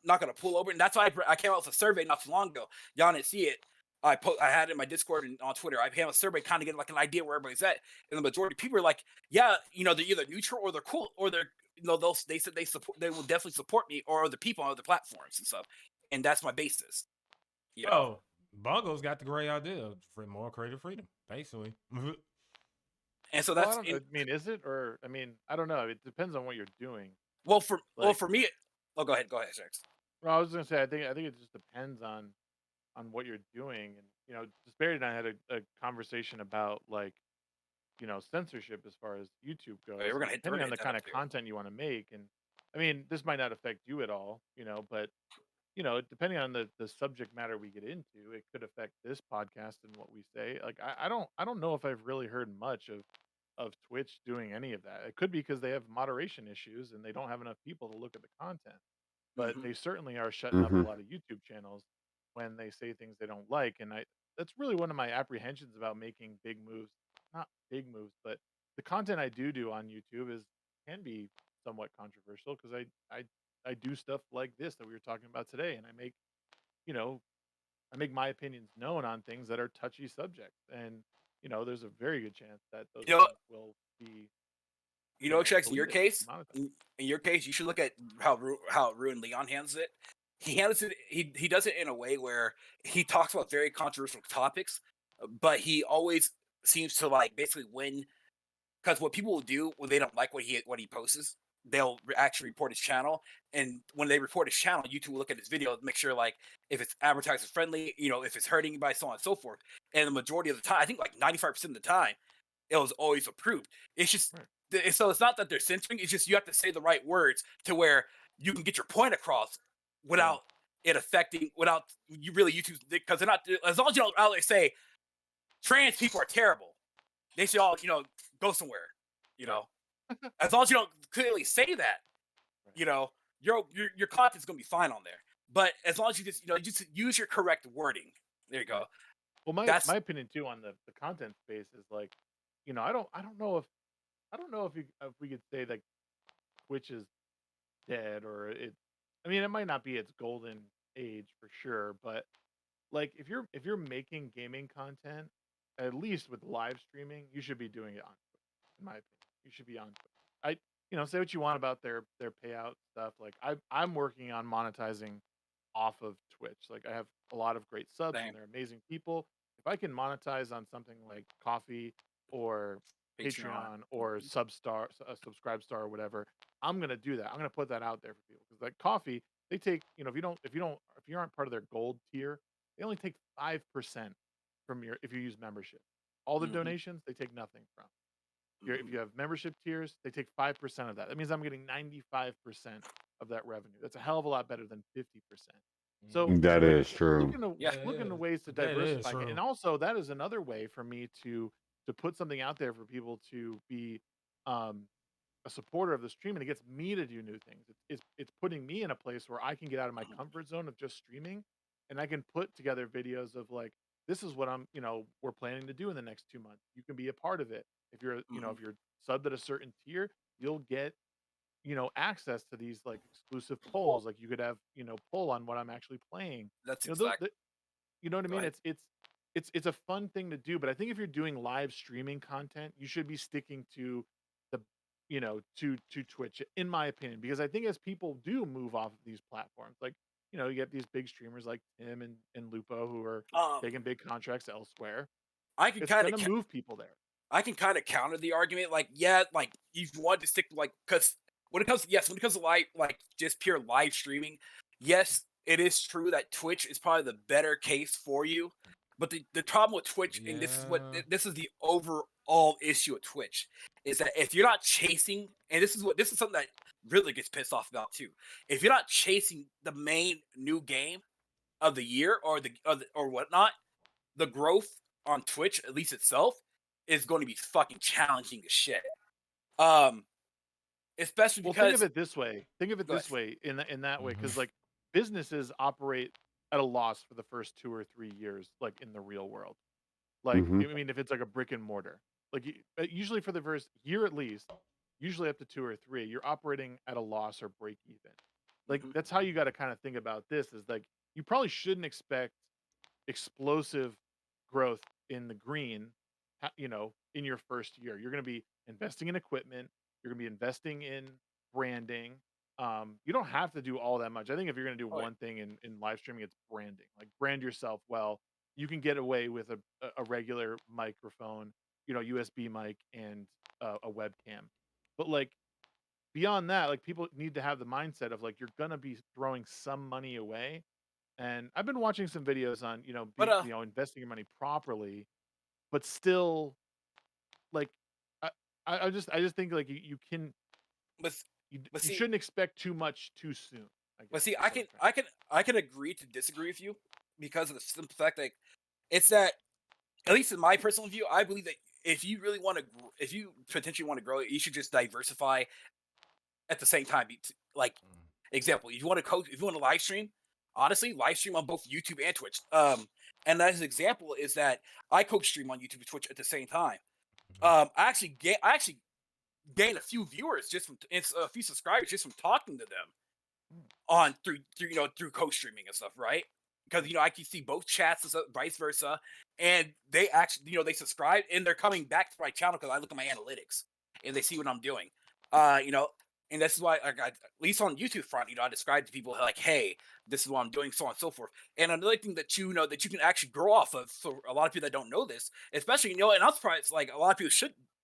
Speaker 3: not gonna pull over, and that's why I came out with a survey not too long ago. Y'all didn't see it. I had it in my Discord and on Twitter. I came out with a survey, kind of get like an idea where everybody's at, and the majority of people are like, yeah, they're either neutral or they're cool, or they're they said they will definitely support me or other people on other platforms and stuff, and that's my basis.
Speaker 1: Bongo's got the great idea for more creative freedom, basically.
Speaker 3: And so that's.
Speaker 4: I mean, is it, or I mean, I don't know. It depends on what you're doing.
Speaker 3: Well, for me. Oh, go ahead, Shags.
Speaker 4: Well, I was gonna say, I think it just depends on what you're doing, and Disbearity and I had a conversation about, like, censorship as far as YouTube goes.
Speaker 3: We're gonna
Speaker 4: depending on the kind of content you want to make, and I mean, this might not affect you at all, but depending on the subject matter we get into, it could affect this podcast and what we say. Like, I don't know if I've really heard much of Twitch doing any of that. It could be because they have moderation issues and they don't have enough people to look at the content. But they certainly are shutting up a lot of YouTube channels when they say things they don't like. And that's really one of my apprehensions about making big moves. Not big moves, but the content I do on YouTube can be somewhat controversial, because I do stuff like this that we were talking about today, and I make my opinions known on things that are touchy subjects, and there's a very good chance that those things will be.
Speaker 3: Shags, in your case, you should look at how Ruin Leon handles it. He handles it. He does it in a way where he talks about very controversial topics, but he always seems to, like, basically win. Because what people will do when they don't like what he posts, they'll actually report his channel. And when they report his channel, YouTube will look at his video, make sure, like, if it's advertiser friendly, if it's hurting anybody, so on and so forth. And the majority of the time, I think like 95% of the time, it was always approved. It's just so it's not that they're censoring. It's just you have to say the right words to where you can get your point across without it affecting, without you really YouTube, because they're not, as long as you don't out there say trans people are terrible, they should all go somewhere. As long as you don't clearly say that, your content's gonna be fine on there. But as long as you just use your correct wording, there you go.
Speaker 4: Well, my opinion too on the content space is, like, I don't know if we could say, like, Twitch is dead, or I mean, it might not be its golden age for sure, but, like, if you're making gaming content, at least with live streaming, you should be doing it on Twitch. In my opinion, you should be on Twitch. Say what you want about their payout stuff. Like, I'm working on monetizing off of Twitch. Like, I have a lot of great subs, and they're amazing people. If I can monetize on something like Coffee or Patreon or Substar, Subscribe Star, or whatever, I'm gonna do that. I'm gonna put that out there for people, because, like, Coffee, they take, if you aren't part of their gold tier, they only take 5% from if you use membership. All the donations, they take nothing from. If you have membership tiers, they take 5% of that. That means I'm getting 95% of that revenue. That's a hell of a lot better than 50%. So
Speaker 5: that is true.
Speaker 4: Look into ways to diversify it. And also, that is another way for me to put something out there for people to be a supporter of the stream, and it gets me to do new things. It's putting me in a place where I can get out of my comfort zone of just streaming, and I can put together videos of, like, this is what we're planning to do in the next 2 months. You can be a part of it. If you're, if you're subbed at a certain tier, you'll get, access to these, like, exclusive polls. Like, you could have, poll on what I'm actually playing.
Speaker 3: That's
Speaker 4: you know what I mean? It's a fun thing to do, but I think if you're doing live streaming content, you should be sticking to the, to Twitch, in my opinion, because I think as people do move off of these platforms, like, you get these big streamers like Tim and Lupo who are taking big contracts elsewhere.
Speaker 3: It's going
Speaker 4: to move people there.
Speaker 3: I can kind of counter the argument, like, like, you want to stick to, like, because when it comes to live, like, just pure live streaming, yes, it is true that Twitch is probably the better case for you, But the problem with Twitch, and this is the overall issue with Twitch, is that if you're not chasing, and this is something that really gets pissed off about too. If you're not chasing the main new game of the year or whatnot, the growth on Twitch, at least itself, is going to be fucking challenging as shit. Especially because
Speaker 4: think of it this way. Think of it this way in that way, because like businesses operate at a loss for the first 2 or 3 years, like in the real world. Like I mean, if it's like a brick and mortar, like usually for the first year at least, usually up to 2 or 3, you're operating at a loss or break even. Like that's how you got to kind of think about this. Is like you probably shouldn't expect explosive growth in the green, in your first year. You're going to be investing in equipment. You're going to be investing in branding. You don't have to do all that much. I think if you're going to do one thing in live streaming, it's branding. Like brand yourself well. You can get away with a regular microphone, USB mic and a webcam. But like beyond that, like people need to have the mindset of like you're going to be throwing some money away. And I've been watching some videos on, investing your money properly, but still, like, I just think like you can, you shouldn't expect too much too soon.
Speaker 3: But see, I can agree to disagree with you because of the simple fact that it's that, at least in my personal view, I believe that if you really want to, if you potentially want to grow, you should just diversify at the same time. Like, example, if you want to live stream, honestly, live stream on both YouTube and Twitch. And as an example is that I coach stream on YouTube and Twitch at the same time. I actually gained a few viewers a few subscribers just from talking to them through co-streaming and stuff, right? Because I can see both chats and stuff, vice versa, and they actually they subscribe and they're coming back to my channel because I look at my analytics and they see what I'm doing. And this is why, at least on YouTube front, I describe to people like, hey, this is what I'm doing, so on and so forth. And another thing that that you can actually grow off of, for a lot of people that don't know this, especially and I'm surprised like a lot of people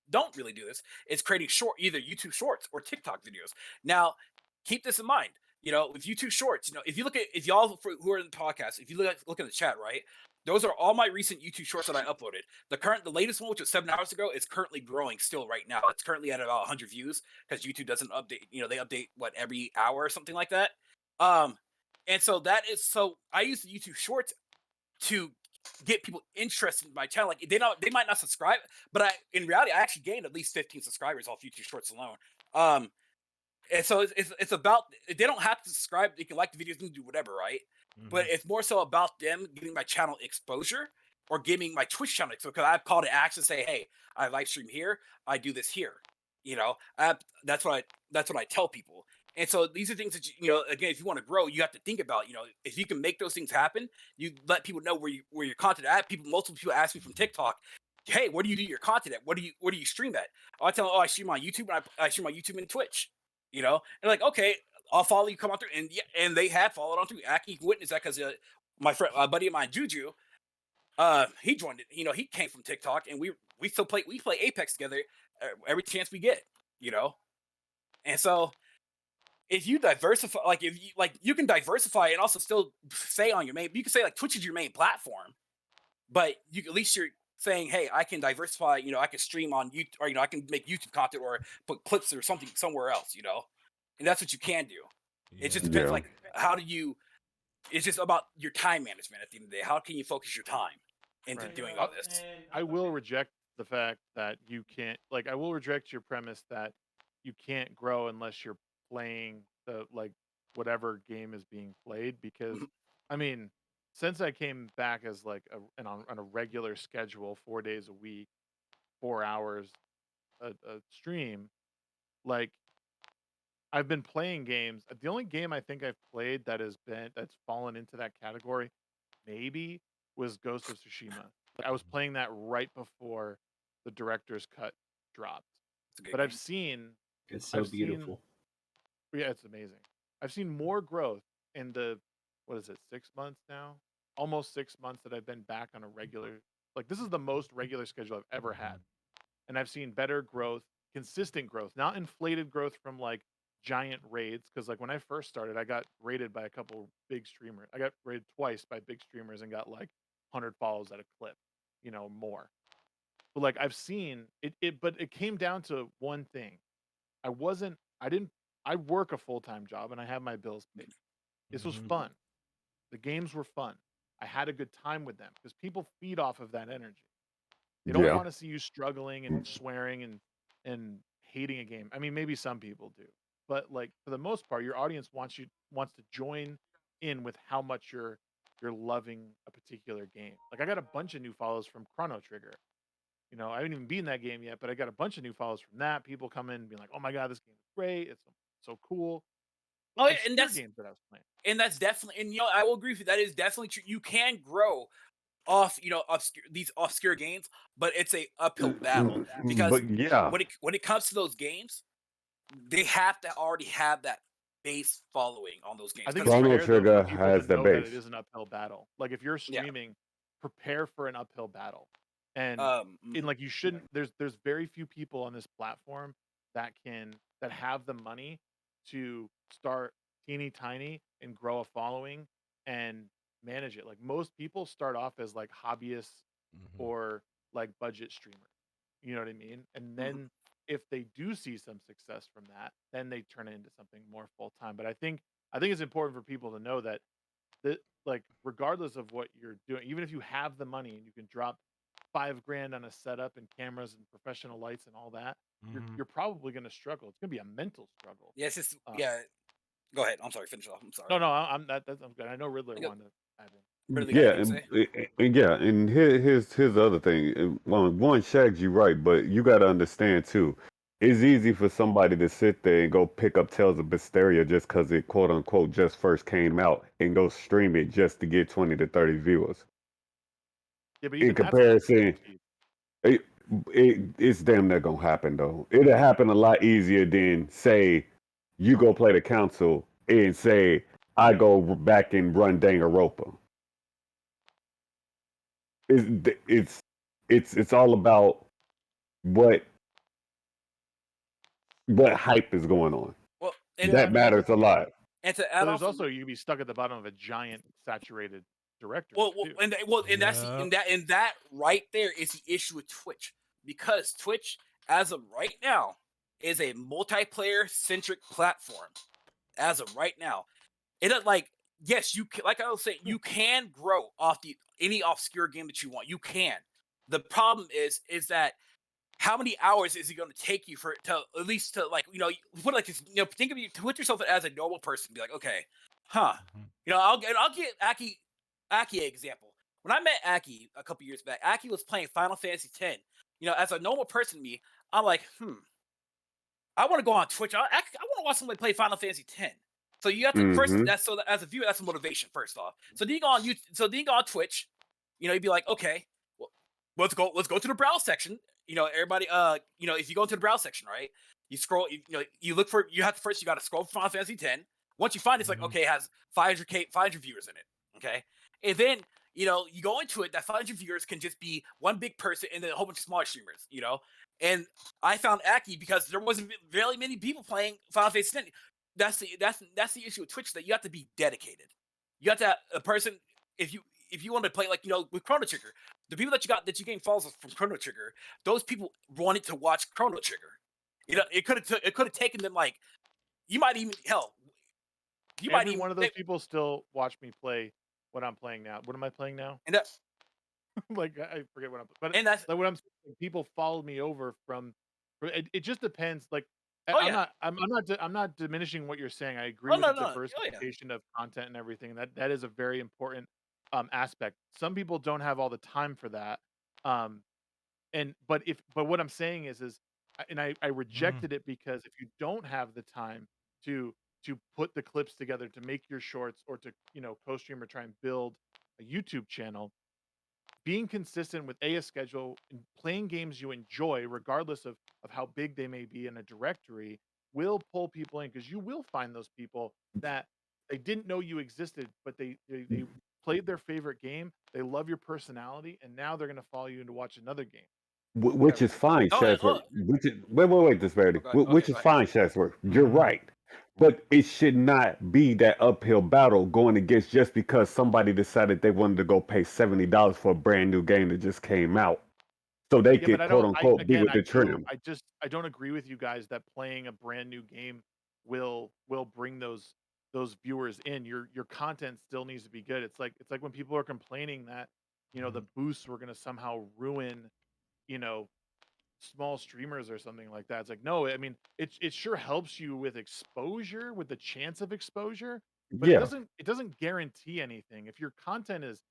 Speaker 3: don't really do this, is creating either YouTube Shorts or TikTok videos. Now, keep this in mind. With YouTube Shorts, if y'all who are in the podcast, if you look in the chat, right, those are all my recent YouTube Shorts that I uploaded. The latest one, which was 7 hours ago, is currently growing still right now. It's currently at about 100 views because YouTube doesn't update. They update every hour or something like that. And so I use the YouTube Shorts to get people interested in my channel. Like they might not subscribe, but in reality, I actually gained at least 15 subscribers off YouTube Shorts alone. And so it's about, they don't have to subscribe. They can like the videos and do whatever, right? But it's more so about them giving my channel exposure or giving my Twitch channel exposure. Because I've called to action, say, hey, I live stream here. I do this here. That's what I tell people. And so these are things that again, if you want to grow, you have to think about. If you can make those things happen, you let people know where your content at. Multiple people ask me from TikTok, hey, where do you do your content at? Where do you stream at? I tell them, I stream on YouTube, and I stream on YouTube and Twitch. And like, okay, I'll follow you, come on through, and they had followed on through. Aki can witness that because my friend, buddy of mine, Juju, he joined it. He came from TikTok, and we still play Apex together every chance we get. And so if you diversify, you can diversify and also still say on your main. You can say like Twitch is your main platform, but at least you're saying, hey, I can diversify, I can stream on YouTube, or, I can make YouTube content or put clips or something somewhere else, and that's what you can do. Yeah. It just depends, it's just about your time management at the end of the day. How can you focus your time into doing all this?
Speaker 4: I will reject the fact that you can't, I will reject your premise that you can't grow unless you're playing the, whatever game is being played, because, I mean, since I came back as on a regular schedule, 4 days a week, 4 hours a stream, I've been playing games. The only game I think I've played that's fallen into that category maybe was Ghost of Tsushima. I was playing that right before the director's cut dropped. But game.
Speaker 2: It's so beautiful.
Speaker 4: Yeah, it's amazing. I've seen more growth in the 6 months now? Almost 6 months that I've been back on a regular, this is the most regular schedule I've ever had. And I've seen better growth, consistent growth, not inflated growth from giant raids. Because when I first started, I got raided by a couple big streamers. I got raided twice by big streamers and got 100 follows at a clip, more. But like I've seen it, but it came down to one thing. I work a full-time job and I have my bills paid. This was fun. The games were fun. I had a good time with them because people feed off of that energy. They don't want to see you struggling and swearing and hating a game. I mean, maybe some people do, but like for the most part, your audience wants to join in with how much you're loving a particular game. Like I got a bunch of new follows from Chrono Trigger. I haven't even beaten that game yet, but I got a bunch of new follows from that. People come in and be like, "Oh my god, this game is great! It's so cool."
Speaker 3: Oh, yeah,
Speaker 4: Obscure
Speaker 3: and that's
Speaker 4: games that I was playing.
Speaker 3: And that's definitely, and I will agree with you. That is definitely true. You can grow off, these obscure games, but it's a uphill battle because
Speaker 5: But yeah,
Speaker 3: when it comes to those games, they have to already have that base following on those games.
Speaker 4: I think
Speaker 3: 'Cause
Speaker 4: it's
Speaker 5: Chrono
Speaker 4: fair though
Speaker 5: Trigger
Speaker 4: for people
Speaker 5: has
Speaker 4: to
Speaker 5: the
Speaker 4: know that it
Speaker 5: base.
Speaker 4: is an uphill battle. Like if you're
Speaker 3: Yeah.
Speaker 4: streaming, prepare for an uphill battle. And like you shouldn't. There's very few people on this platform that have the money to start teeny tiny and grow a following and manage it. Like most people start off as like hobbyists or like budget streamers. You know what I mean? And then if they do see some success from that, then they turn it into something more full time. But I think it's important for people to know that like regardless of what you're doing, even if you have the money and you can drop $5,000 on a setup and cameras and professional lights and all that, you're probably going to struggle. It's going to be a mental struggle.
Speaker 3: Yeah, it's just Go ahead. I'm sorry. Finish off. I'm sorry.
Speaker 4: No, I'm good. I know Riddler wanted to add in.
Speaker 3: Riddler got anything to say?
Speaker 5: And here's the other thing. One, Shags, you're right, but you got to understand too. It's easy for somebody to sit there and go pick up Tales of Hysteria just because it quote unquote just first came out and go stream it just to get 20 to 30 viewers.
Speaker 4: Yeah, but
Speaker 5: in comparison, it's damn near gonna happen though. It'll happen a lot easier than say you go play the council and say I go back and run Danganronpa. It's all about what hype is going on.
Speaker 3: Well,
Speaker 5: that matters a lot.
Speaker 3: And to add
Speaker 4: there's also you can be stuck at the bottom of a giant saturated directory.
Speaker 3: And that right there is the issue with Twitch, because Twitch, as of right now, is a multiplayer centric platform. As of right now, it like yes, you can, like I was saying, you can grow off any obscure game that you want. You can. The problem is that how many hours is it going to take you to at least to like put like this, think of you, put yourself as a normal person, be like, okay, I'll get Aki example. When I met Aki a couple years back, Aki was playing Final Fantasy X. As a normal person to me, I'm like, I want to go on Twitch. I want to watch somebody play Final Fantasy X. So you have to first. As a viewer, that's a motivation. First off, so then you go on YouTube. So then you go on Twitch. You'd be like, okay, well, let's go to the browse section. Everybody. If you go into the browse section, right? You scroll. You look for. You got to scroll for Final Fantasy X. Once you find it, it's like, okay, it has 500 viewers in it. Okay, and then you go into it. That 500 viewers can just be one big person and then a whole bunch of smaller streamers. And I found Aki because there wasn't very many people playing Final Fantasy X. That's the issue with Twitch, that you have to be dedicated. You have to have a person, if you want to play like with Chrono Trigger, the people that you gain follows from Chrono Trigger, those people wanted to watch Chrono Trigger. It could have taken them like
Speaker 4: one of those people still watch me play what I'm playing now. What am I playing now?
Speaker 3: And that's
Speaker 4: like I forget what I'm. But
Speaker 3: and that's
Speaker 4: like what I'm saying. People followed me over from. It just depends. Like I'm not diminishing what you're saying. I agree with the diversification of content and everything. That is a very important aspect. Some people don't have all the time for that. But what I'm saying is I rejected it because if you don't have the time to put the clips together to make your shorts or to co-stream or try and build a YouTube channel, being consistent with a schedule and playing games you enjoy, regardless of how big they may be in a directory, will pull people in, because you will find those people that they didn't know you existed, but they played their favorite game, they love your personality, and now they're going to follow you in to watch another game.
Speaker 5: Which is fine, Shagsworth. Wait, Disbearity. Which is fine, Shagsworth. You're right. But it should not be that uphill battle going against just because somebody decided they wanted to go pay $70 for a brand new game that just came out, so they
Speaker 4: Yeah, but
Speaker 5: could quote unquote be with the trim.
Speaker 4: I don't agree with you guys that playing a brand new game will bring those viewers in. Your content still needs to be good. It's like when people are complaining that, you know, the boosts were gonna somehow ruin, you know, small streamers or something like that. It's like, no, I mean, it sure helps you with exposure, with the chance of exposure, but
Speaker 5: Yeah.
Speaker 4: it doesn't guarantee anything. If your content is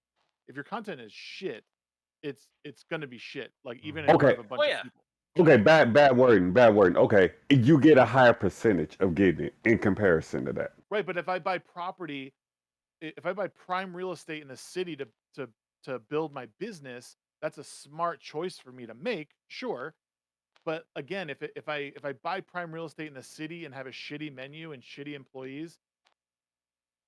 Speaker 4: shit, it's gonna be shit. Like even in front
Speaker 5: Okay.
Speaker 4: of a bunch of people.
Speaker 5: Okay. Bad wording. Bad wording. Okay. You get a higher percentage of getting it in comparison to that.
Speaker 4: Right, but if I buy property, if I buy prime real estate in a city to build my business, that's a smart choice for me to make, sure. But again, if I buy prime real estate in the city and have a shitty menu and shitty employees,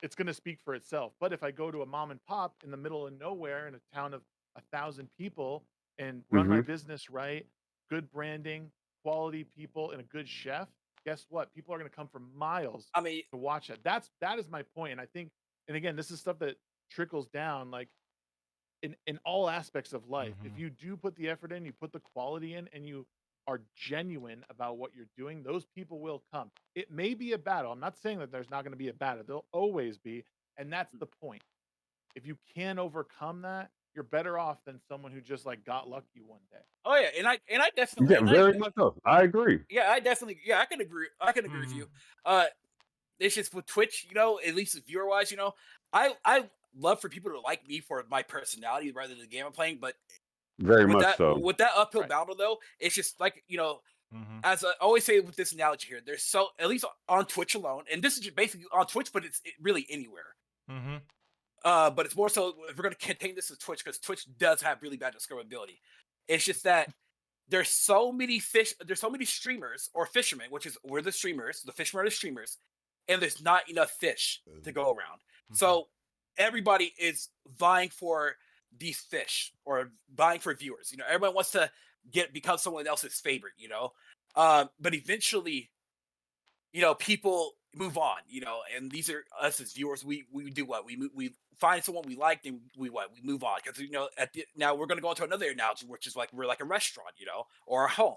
Speaker 4: it's going to speak for itself. But if I go to a mom and pop in the middle of nowhere in a town of 1,000 people and run my
Speaker 5: Mm-hmm.
Speaker 4: business right, good branding, quality people, and a good chef, guess what? People are going to come from miles
Speaker 3: I mean,
Speaker 4: to watch that. That is my point. And I think, and again, this is stuff that trickles down like in all aspects of life. If you do put the effort in, you put the quality in, and you are genuine about what you're doing, those people will come. It may be a battle. I'm not saying that there's not going to be a battle. There'll always be, and that's the point. If you can overcome that, you're better off than someone who just like got lucky one day.
Speaker 3: oh yeah, and I definitely,
Speaker 5: Yeah, very much so. I agree.
Speaker 3: yeah, I definitely, yeah, I can agree with you. It's just with Twitch, you know, at least viewer wise, you know, I love for people to like me for my personality rather than the game I'm playing. But
Speaker 5: Very
Speaker 3: with
Speaker 5: much
Speaker 3: that
Speaker 5: so.
Speaker 3: with that uphill
Speaker 4: Right.
Speaker 3: battle though, it's just like, you know, as I always say with this analogy here, there's so at least on Twitch alone, and this is just basically on Twitch, but it's really anywhere. But it's more so if we're going to contain this to Twitch, because Twitch does have really bad discoverability. It's just that there's so many streamers or fishermen, which is we're the streamers, the fishermen are the streamers, and there's not enough fish to go around. So everybody is vying for these fish or vying for viewers. You know, everyone wants to become someone else's favorite, you know. But eventually, you know, people move on, you know, and these are us as viewers. We do what? We find someone we like, and we move on, because, you know, now we're going to go into another analogy, which is like we're like a restaurant, you know, or a home.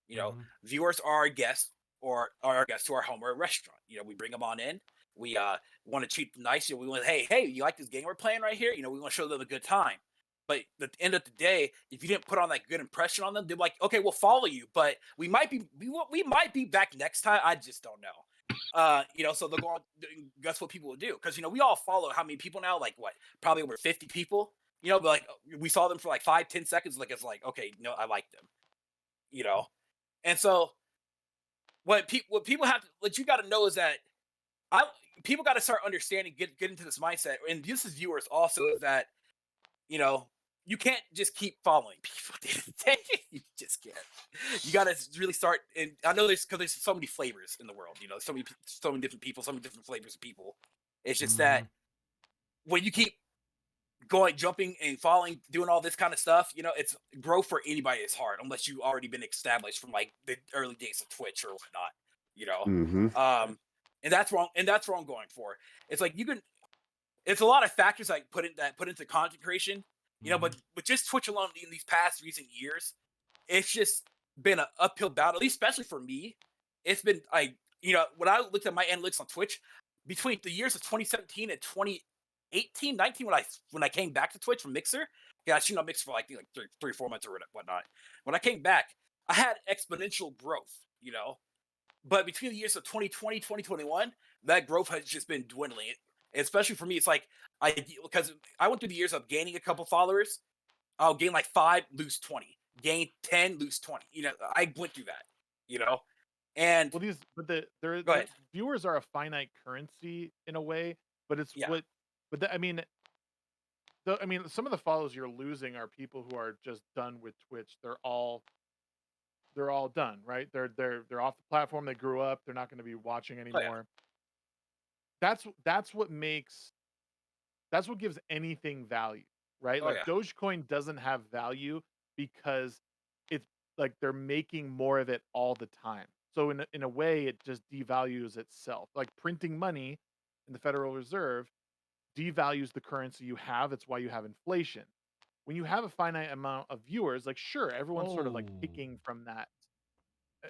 Speaker 3: You know, viewers are our guests, or are our guests to our home or a restaurant. You know, we bring them on in. We want to treat them nice. You know, we want, hey, you like this game we're playing right here? You know, we want to show them a good time. But at the end of the day, if you didn't put on that good impression on them, they're like, okay, we'll follow you, but we might be back next time. I just don't know. You know, so they'll go on. That's what people will do, because, you know, we all follow how many people now? Like what? Probably over 50 people. You know, but like we saw them for like 5-10 seconds. Like it's like, okay, no, I like them. You know, and so what people have to, what you got to know is that people got to start understanding, get into this mindset, and this is viewers also, is that, you know, you can't just keep following people. You just can't. You got to really start. And I know because there's so many flavors in the world. You know, so many different people, so many different flavors of people. It's just that when you keep going, jumping and falling, doing all this kind of stuff, you know, it's growth for anybody is hard unless you already been established from like the early days of Twitch or whatnot. You know, and that's wrong. And that's what I'm going for. It's like you can. It's a lot of factors that put into content creation, you know, but just Twitch alone in these past recent years, it's just been an uphill battle, at least especially for me. It's been like, you know, when I looked at my analytics on Twitch between the years of 2017 and 2018, 19, when I came back to Twitch from Mixer, yeah, I streamed on Mixer for like 3-4 months or whatnot. When I came back, I had exponential growth, you know, but between the years of 2020, 2021, that growth has just been dwindling. Especially for me, it's like because I went through the years of gaining a couple followers. I'll gain like 5, lose 20. Gain 10, lose 20. You know, I went through that. You know, and
Speaker 4: well,
Speaker 3: go ahead.
Speaker 4: Viewers are a finite currency in a way, but it's what. But I mean, some of the follows you're losing are people who are just done with Twitch. They're all done, right? They're off the platform. They grew up. They're not going to be watching anymore. That's what gives anything value, right? Dogecoin doesn't have value because it's like they're making more of it all the time. So in a way, it just devalues itself. Like printing money in the Federal Reserve devalues the currency you have. It's why you have inflation. When you have a finite amount of viewers, like sure, everyone's sort of like picking from that.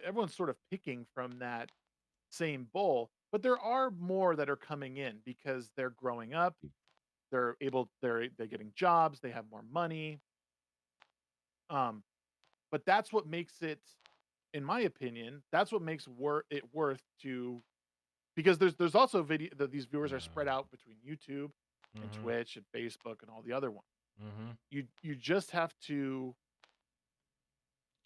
Speaker 4: Everyone's sort of picking from that same bowl, but there are more that are coming in because they're growing up. They're getting jobs. They have more money. But that's what makes it, in my opinion, that's what makes it worth to, because there's also video that these viewers are spread out between YouTube and Twitch and Facebook and all the other ones. You just have to,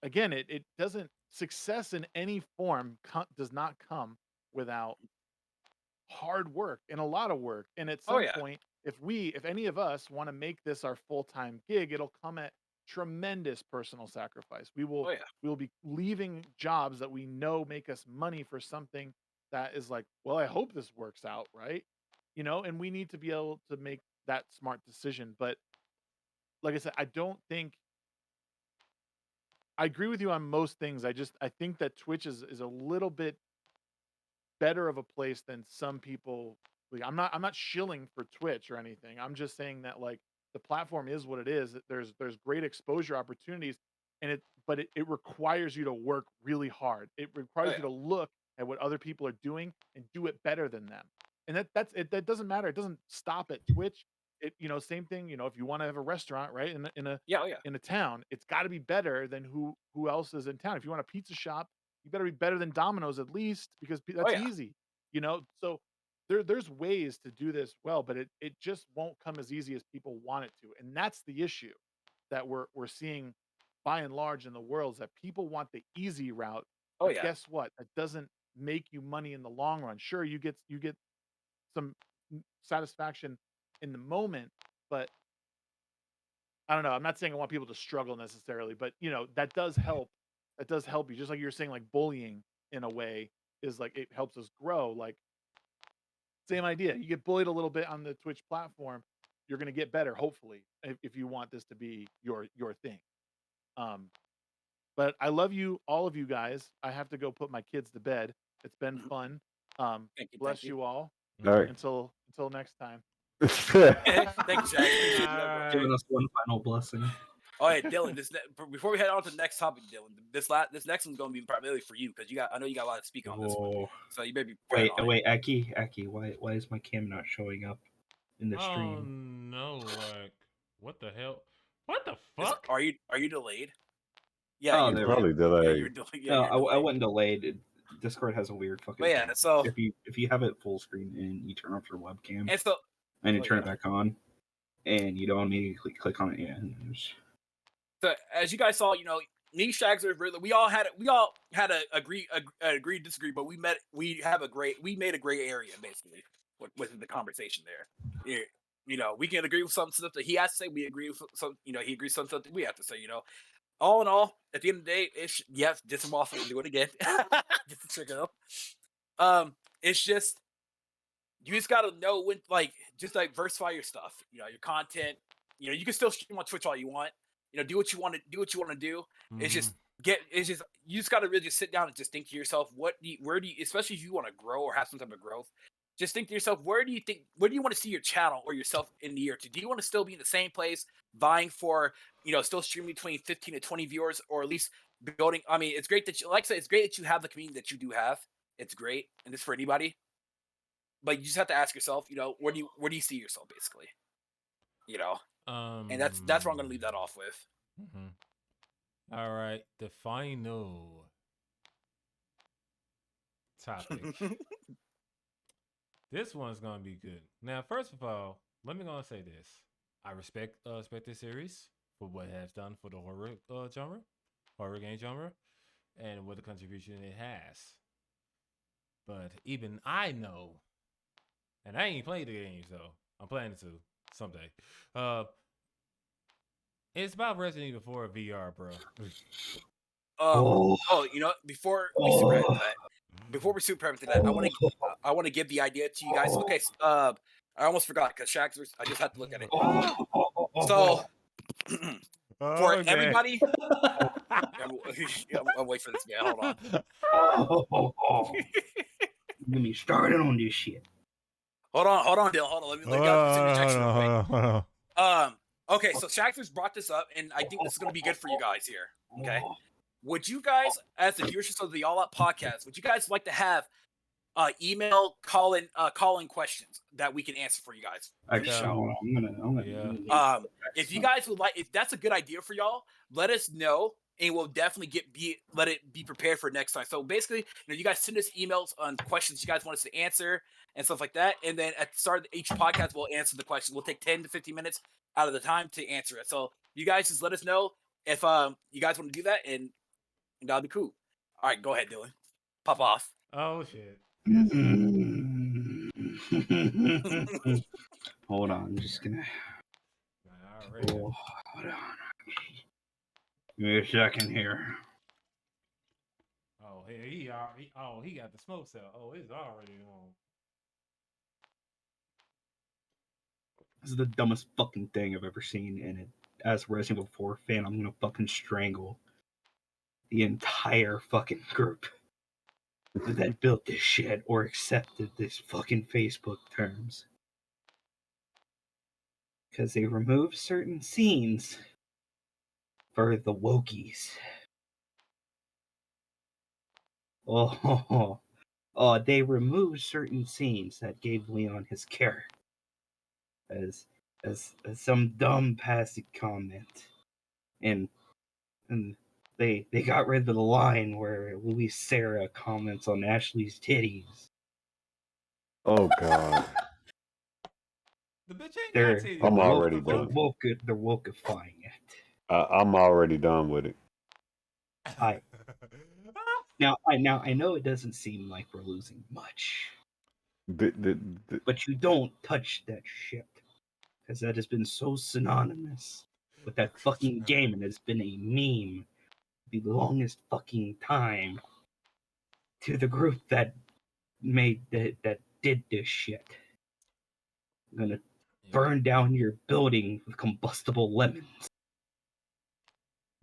Speaker 4: again, it doesn't, success in any form does not come without hard work and a lot of work. And at some point, if any of us want to make this our full-time gig, it'll come at tremendous personal sacrifice. We will be leaving jobs that we know make us money for something that is like, well, I hope this works out, right? And we need to be able to make that smart decision. But like I said, I don't think I agree with you on most things. I think that Twitch is a little bit better of a place than some people. Like, I'm not shilling for Twitch or anything. I'm just saying that like the platform is what it is. There's great exposure opportunities, and it requires you to work really hard. It requires you to look at what other people are doing and do it better than them. And that doesn't matter. It doesn't stop at Twitch. Same thing. If you want to have a restaurant, right, in a town, it's got to be better than who else is in town. If you want a pizza shop, you better be better than Domino's at least, because that's easy. So there's ways to do this well, but it just won't come as easy as people want it to, and that's the issue that we're seeing by and large in the world, is that people want the easy route. But guess what? That doesn't make you money in the long run. Sure, you get some satisfaction in the moment, but I don't know. I'm not saying I want people to struggle necessarily, but that does help. That does help you. Just like you're saying, like bullying in a way is like, it helps us grow. Like, same idea. You get bullied a little bit on the Twitch platform, you're gonna get better, hopefully, if you want this to be your thing. But I love you, all of you guys. I have to go put my kids to bed. It's been fun. Bless you all.
Speaker 5: All right.
Speaker 4: Until next time.
Speaker 3: Thank you, Jack.
Speaker 2: Giving us one final blessing.
Speaker 3: Oh yeah, Dylan. Before we head on to the next topic, Dylan, this next one's going to be primarily for you, because I know you got a lot to speak on this one. So you maybe
Speaker 2: wait, Aki, why is my cam not showing up in the stream?
Speaker 1: Oh no! Like, what the hell? What the fuck?
Speaker 3: Are you delayed? Yeah,
Speaker 2: oh,
Speaker 3: you're
Speaker 5: probably delayed.
Speaker 3: Yeah, you're delayed. Yeah,
Speaker 2: no, I wasn't delayed. Discord has a weird fucking.
Speaker 3: But yeah, so
Speaker 2: if you have it full screen and you turn off your webcam,
Speaker 3: and
Speaker 2: you turn it back on, and you don't immediately click on it,
Speaker 3: So as you guys saw, me, Shagsworth, really, we all had a agree disagree, but we made a gray area basically with the conversation there. We can agree with some stuff that he has to say. We agree with some, he agrees with some stuff that we have to say. All in all, at the end of the day, yes, this is awesome. Do it again. Just to check it out. It's just, you just gotta know when, just diversify your stuff. Your content. You can still stream on Twitch all you want. Do what you want to do. Mm-hmm. It's just you just gotta really just sit down and just think to yourself, where do you, especially if you want to grow or have some type of growth, just think to yourself, where do you want to see your channel or yourself in the year or two? Do you want to still be in the same place, vying for, still streaming between 15 to 20 viewers, or at least building? I mean, it's great that you, like I said, it's great that you have the community that you do have. It's great, and it's for anybody. But you just have to ask yourself, where do you see yourself, basically? And that's where I'm gonna leave that off with.
Speaker 1: Mm-hmm. All right, the final topic. This one's gonna be good. Now, first of all, let me gonna say this: I respect this series for what it has done for the horror game genre, and what the contribution it has. But even I know, and I ain't played the game, so I'm planning to someday. It's about Resident Evil 4 VR, bro.
Speaker 3: Before we super into that, I want to give the idea to you guys. Okay, I almost forgot, because Shagsworth, I just had to look at it. So For
Speaker 1: Okay.
Speaker 3: everybody. I'm waiting for this man. Hold on.
Speaker 2: Get me started on this shit.
Speaker 3: Hold on, Dylan. Hold on. Let me get out this interjection real quick. Okay, so Shagsworth brought this up, and I think this is going to be good for you guys here. Okay, would you guys, as the viewership of the All Out podcast, would you guys like to have email call-in questions that we can answer for you guys?
Speaker 2: Actually, I'm gonna.
Speaker 3: If you guys would like, if that's a good idea for y'all, let us know, and we'll definitely let it be prepared for next time. So basically, you guys send us emails on questions you guys want us to answer and stuff like that, and then at the start of each podcast, we'll answer the question. We'll take 10 to 15 minutes out of the time to answer it. So you guys just let us know if you guys want to do that, and that'll be cool. All right, go ahead, Dylan. Pop off.
Speaker 1: Oh shit.
Speaker 2: Hold on, I'm just gonna. Hold on. Give me a second here.
Speaker 1: Oh, he got the smoke cell. Oh, it's already on.
Speaker 2: This is the dumbest fucking thing I've ever seen, and as a Resident Evil 4 fan, I'm gonna fucking strangle the entire fucking group that built this shit or accepted this fucking Facebook terms. Because they removed certain scenes for the wokies. They removed certain scenes that gave Leon his character as some dumb passive comment, and they got rid of the line where Louis Sarah comments on Ashley's titties.
Speaker 5: Oh God.
Speaker 1: The bitch ain't got titties.
Speaker 5: I'm already
Speaker 2: They're
Speaker 5: done.
Speaker 2: they're wokeifying it.
Speaker 5: I'm already done with it.
Speaker 2: Now I know it doesn't seem like we're losing much, but you don't touch that shit, because that has been so synonymous with that fucking game, and it's been a meme the longest fucking time to the group that did this shit. I'm gonna burn down your building with combustible lemons.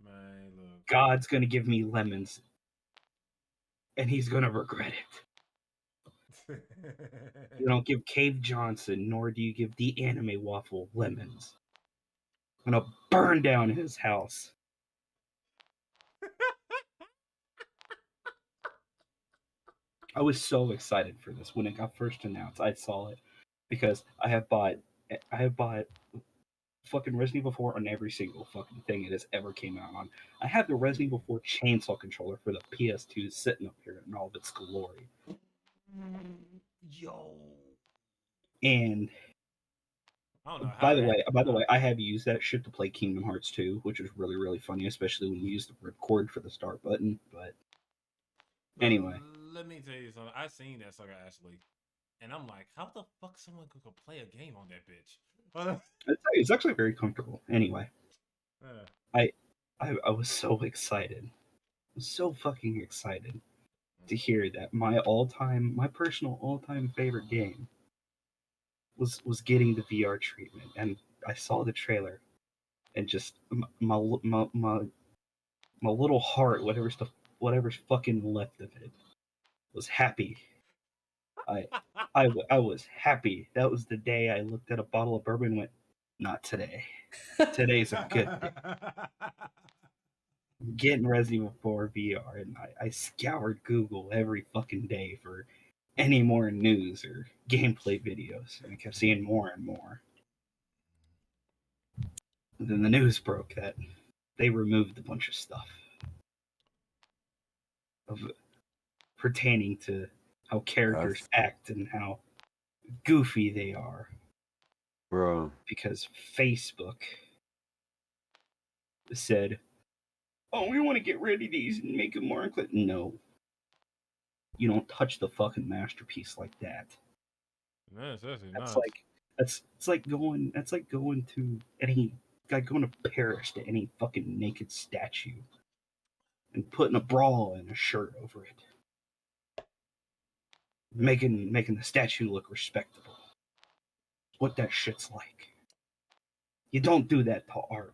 Speaker 1: Man, look.
Speaker 2: God's gonna give me lemons, and he's gonna regret it. You don't give Cave Johnson, nor do you give the anime waffle lemons. I'm gonna burn down his house. I was so excited for this when it got first announced. I saw it because I have bought fucking Resident Evil 4 on every single fucking thing it has ever came out on. I have the Resident Evil 4 chainsaw controller for the PS2 sitting up here in all of its glory.
Speaker 1: Yo.
Speaker 2: And by the way, I have used that shit to play Kingdom Hearts 2, which was really, really funny, especially when you use the record for the start button. But anyway,
Speaker 1: let me tell you something. I seen that sucker actually, and I'm like, how the fuck someone could play a game on that bitch?
Speaker 2: it's actually very comfortable. Anyway, I was so excited. I was so fucking excited to hear that my personal all-time favorite game was getting the VR treatment, and I saw the trailer, and just my little heart, whatever's fucking left of it, was happy. I was happy. That was the day I looked at a bottle of bourbon and went, not today. Today's a good day. Getting Resident Evil 4 VR, and I scoured Google every fucking day for any more news or gameplay videos, and I kept seeing more and more. And then the news broke that they removed a bunch of stuff pertaining to how characters act and how goofy they are.
Speaker 5: Bro.
Speaker 2: Because Facebook said, oh, we want to get rid of these and make them more inclusive. No. You don't touch the fucking masterpiece like that.
Speaker 1: That's
Speaker 2: going to Paris to any fucking naked statue and putting a bra and a shirt over it. Making the statue look respectable. What that shit's like. You don't do that to art.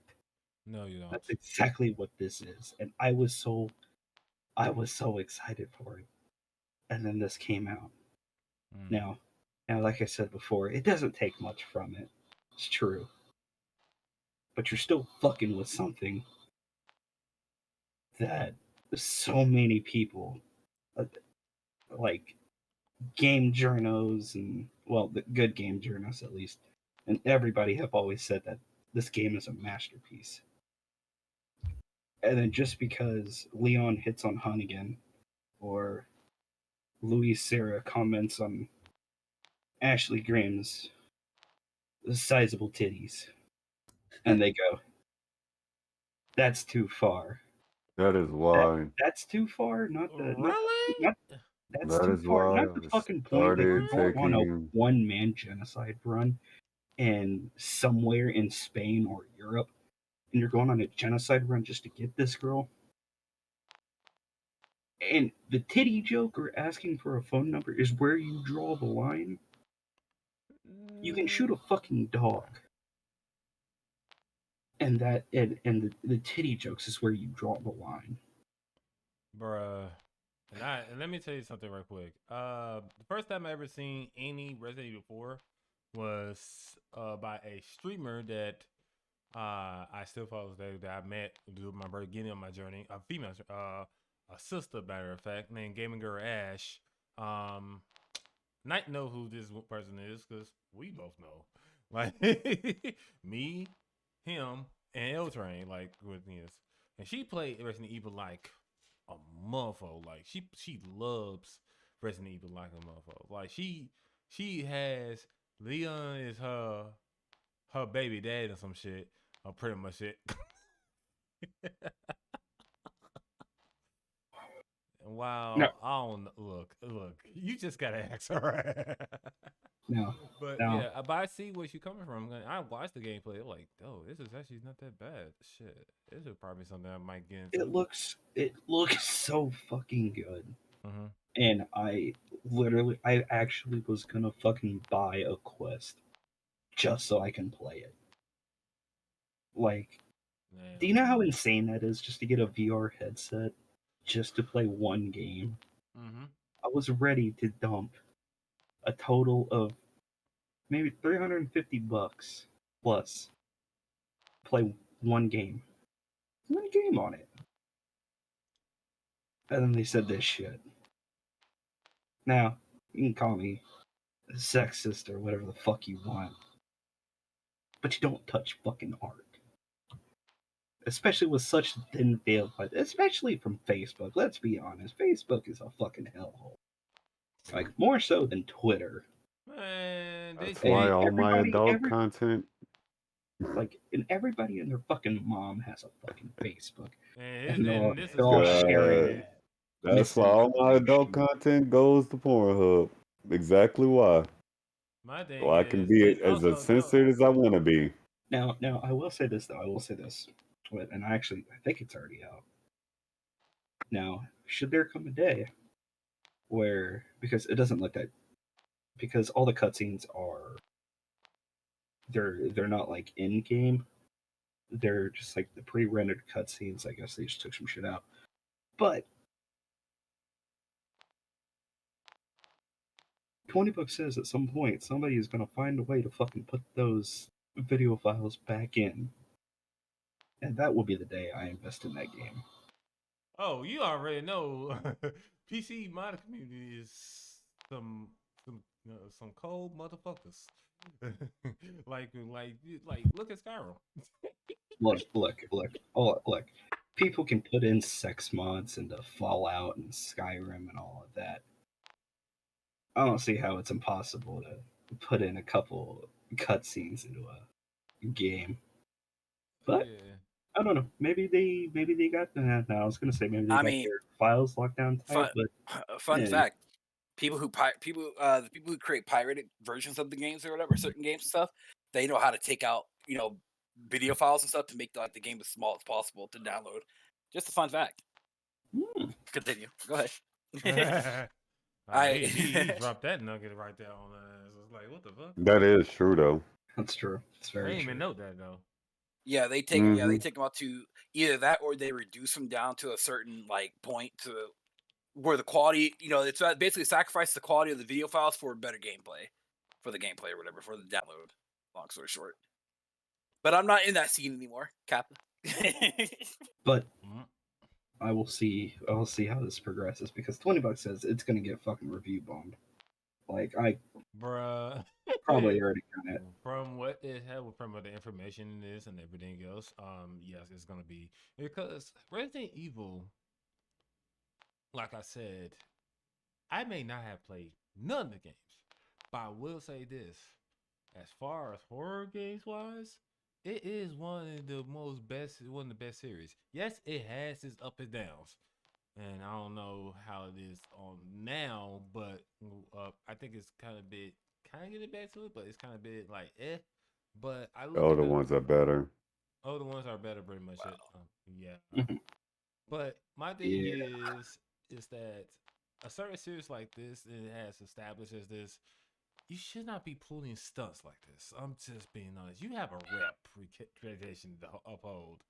Speaker 1: No, you don't.
Speaker 2: That's exactly what this is, and I was so excited for it, and then this came out. Now, like I said before, it doesn't take much from it. It's true, but you're still fucking with something that so many people, like game journos and the good game journos at least, and everybody have always said that this game is a masterpiece. And then just because Leon hits on Hunnigan or Louis Sarah comments on Ashley Graham's sizable titties, and they go, "That's too far."
Speaker 5: That is why.
Speaker 2: That's too far.
Speaker 1: Really?
Speaker 2: That's
Speaker 5: That
Speaker 2: too
Speaker 5: is
Speaker 2: far.
Speaker 5: why
Speaker 2: Not the
Speaker 5: I
Speaker 2: fucking point that
Speaker 5: started
Speaker 2: you're going on a
Speaker 5: taking.
Speaker 2: one-man genocide run and somewhere in Spain or Europe, and you're going on a genocide run just to get this girl. And the titty joke or asking for a phone number is where you draw the line. You can shoot a fucking dog. And the titty jokes is where you draw the line.
Speaker 1: Bruh. And let me tell you something real quick. The first time I ever seen any Resident Evil 4 was by a streamer that I still follow today, that I met during my beginning of my journey. A female, a sister, matter of fact, named Gaming Girl Ash. Not know who this person is because we both know. Like me, him, and L Train, like with this. And she played Resident Evil like a motherfucker. Like she loves Resident Evil like a motherfucker. Like she has Leon is her baby dad or some shit. Or pretty much it. Wow,
Speaker 2: No.
Speaker 1: I don't look. You just gotta ask her.
Speaker 2: No.
Speaker 1: But
Speaker 2: No.
Speaker 1: yeah, but I see where she's coming from. I watched the gameplay. I'm like, oh, this is actually not that bad. Shit, this is probably something I might get into.
Speaker 2: It looks so fucking good.
Speaker 1: Mm-hmm.
Speaker 2: And I actually was gonna fucking buy a Quest just so I can play it. Like,
Speaker 1: Man.
Speaker 2: do you know how insane that is just to get a VR headset just to play one game?
Speaker 1: Mm-hmm.
Speaker 2: I was ready to dump a total of maybe $350 plus play one game on it. And then they said this shit. Now, you can call me sexist or whatever the fuck you want, but you don't touch fucking art. Especially with such thin veil, especially from Facebook. Let's be honest, Facebook is a fucking hellhole. Like, more so than Twitter.
Speaker 1: Man,
Speaker 5: That's why all my adult content.
Speaker 2: Like, and everybody and their fucking mom has a fucking Facebook.
Speaker 1: And this
Speaker 2: they're
Speaker 1: is
Speaker 2: all sharing it.
Speaker 5: That's why all my adult content goes to Pornhub. Exactly why.
Speaker 1: My thing
Speaker 5: so I can be as censored as I want to be.
Speaker 2: Now, I will say this, though. I will say this. And I think it's already out. Now, should there come a day where, because it doesn't look that, because all the cutscenes are, they're not like in game, they're just like the pre-rendered cutscenes. I guess they just took some shit out. But $20 says at some point somebody is gonna find a way to fucking put those video files back in, and that will be the day I invest in that game.
Speaker 1: Oh, you already know. PC mod community is some cold motherfuckers. like look at Skyrim.
Speaker 2: Look. People can put in sex mods into Fallout and Skyrim and all of that. I don't see how it's impossible to put in a couple cutscenes into a game. But
Speaker 1: yeah.
Speaker 2: I don't know. Maybe they got. I was gonna say maybe they got their files locked down tight.
Speaker 3: Fun fact: the people who create pirated versions of the games or whatever, certain games and stuff, they know how to take out video files and stuff to make the game as small as possible to download. Just a fun fact. Continue. Go ahead.
Speaker 1: He dropped that nugget right there on us. It's like, what the fuck?
Speaker 5: That is true, though.
Speaker 2: That's true. It's very
Speaker 1: I didn't
Speaker 2: true.
Speaker 1: even know that, though.
Speaker 3: Yeah, they take them out to either that or they reduce them down to a certain like point to where the quality, it's basically sacrifice the quality of the video files for better gameplay, for the gameplay or whatever, for the download. Long story short, but I'm not in that scene anymore, Kappa.
Speaker 2: But I will see how this progresses because $20 says it's gonna get fucking review bombed. Like
Speaker 1: Bruh.
Speaker 2: probably already got it.
Speaker 1: From what it had, from what the information is and everything else, yes, it's gonna be, because Resident Evil, like I said, I may not have played none of the games, but I will say this: as far as horror games wise, it is one of the best series. Yes, it has its up and downs, and I don't know how it is on now, but I think it's kind of getting back to it, but it's kind of bit like But I look
Speaker 5: Oh,
Speaker 1: at
Speaker 5: the ones are better.
Speaker 1: Oh, the ones are better, pretty much.
Speaker 3: Wow.
Speaker 1: Yeah.
Speaker 2: Mhm.
Speaker 1: But my thing
Speaker 2: Yeah.
Speaker 1: is that a certain series like this, it has established as this, you should not be pulling stunts like this. I'm just being honest. You have a reputation to uphold,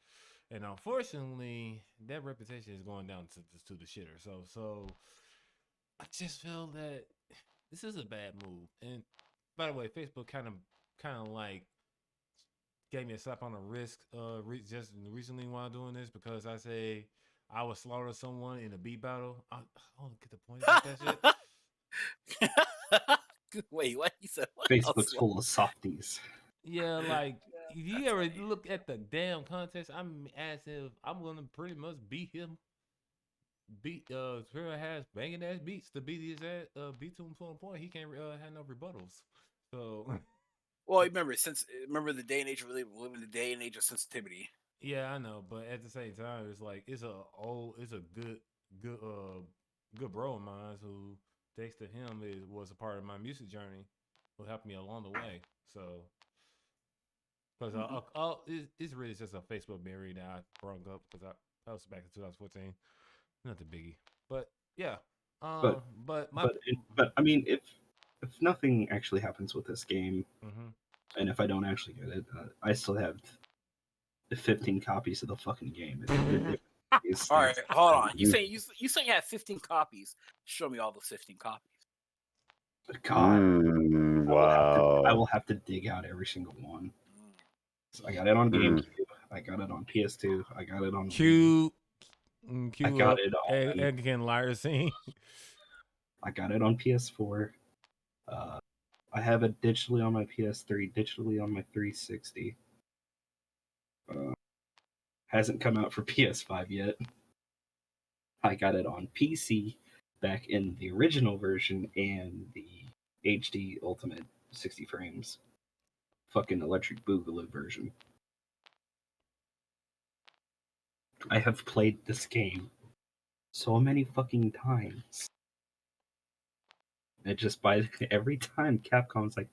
Speaker 1: and unfortunately, that reputation is going down to the shitter. So I just feel that this is a bad move. And by the way, Facebook kind of like gave me a slap on the wrist just recently while doing this, because I say I would slaughter someone in a beat battle. I don't get the point about that shit.
Speaker 3: Wait, what? You said what?
Speaker 2: Facebook's full of softies.
Speaker 1: Yeah, like if you ever look at the damn contest, I'm as if I'm gonna pretty much beat him. Trevor has banging ass beats to beat his ass, beat to him to a point he can't have no rebuttals. So
Speaker 3: Well, remember the day and age we live in the day and age of sensitivity.
Speaker 1: yeah, I know, but at the same time, it's like it's a good bro of mine who, thanks to him, was a part of my music journey, who helped me along the way. So, because it's really just a Facebook memory that I brought up because I was back in 2014, nothing biggie, but yeah,
Speaker 2: But I mean, if nothing actually happens with this game, and if I don't actually get it, I still have 15 copies of the fucking game.
Speaker 3: All right, hold on. You say you have 15 copies. Show me all those 15 copies.
Speaker 2: God,
Speaker 5: wow.
Speaker 2: I will have to dig out every single one. So I got it on GameCube. I got it on PS2. I got it on
Speaker 1: Q.
Speaker 2: I got it on
Speaker 1: again, liar scene.
Speaker 2: I got it on PS4. I have it digitally on my PS3, digitally on my 360. Hasn't come out for PS5 yet. I got it on PC back in the original version and the HD Ultimate 60 frames. Fucking Electric Boogaloo version. I have played this game so many fucking times. And just by every time Capcom's like,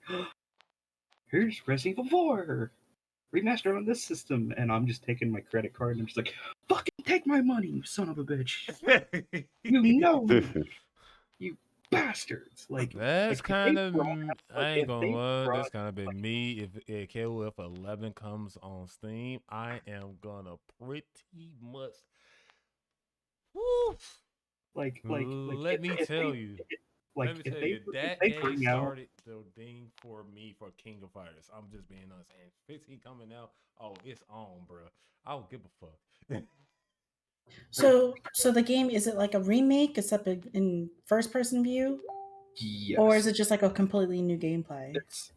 Speaker 2: here's Resident Evil 4 remastered on this system, and I'm just taking my credit card and I'm just like, fucking take my money, you son of a bitch. You know me, you bastards. Like
Speaker 1: that's kind of, I ain't gonna lie, that's
Speaker 2: brought,
Speaker 1: kind of been me. If KOF 11 comes on Steam, I am gonna pretty much, woo, let me tell you, that game started the thing for me for King of Fighters. I'm just being honest. And 15 coming out, oh, it's on, bro. I don't give a fuck.
Speaker 6: So the game, is it like a remake? It's up in first person view?
Speaker 2: Yes.
Speaker 6: Or is it just like a completely new gameplay?
Speaker 2: It's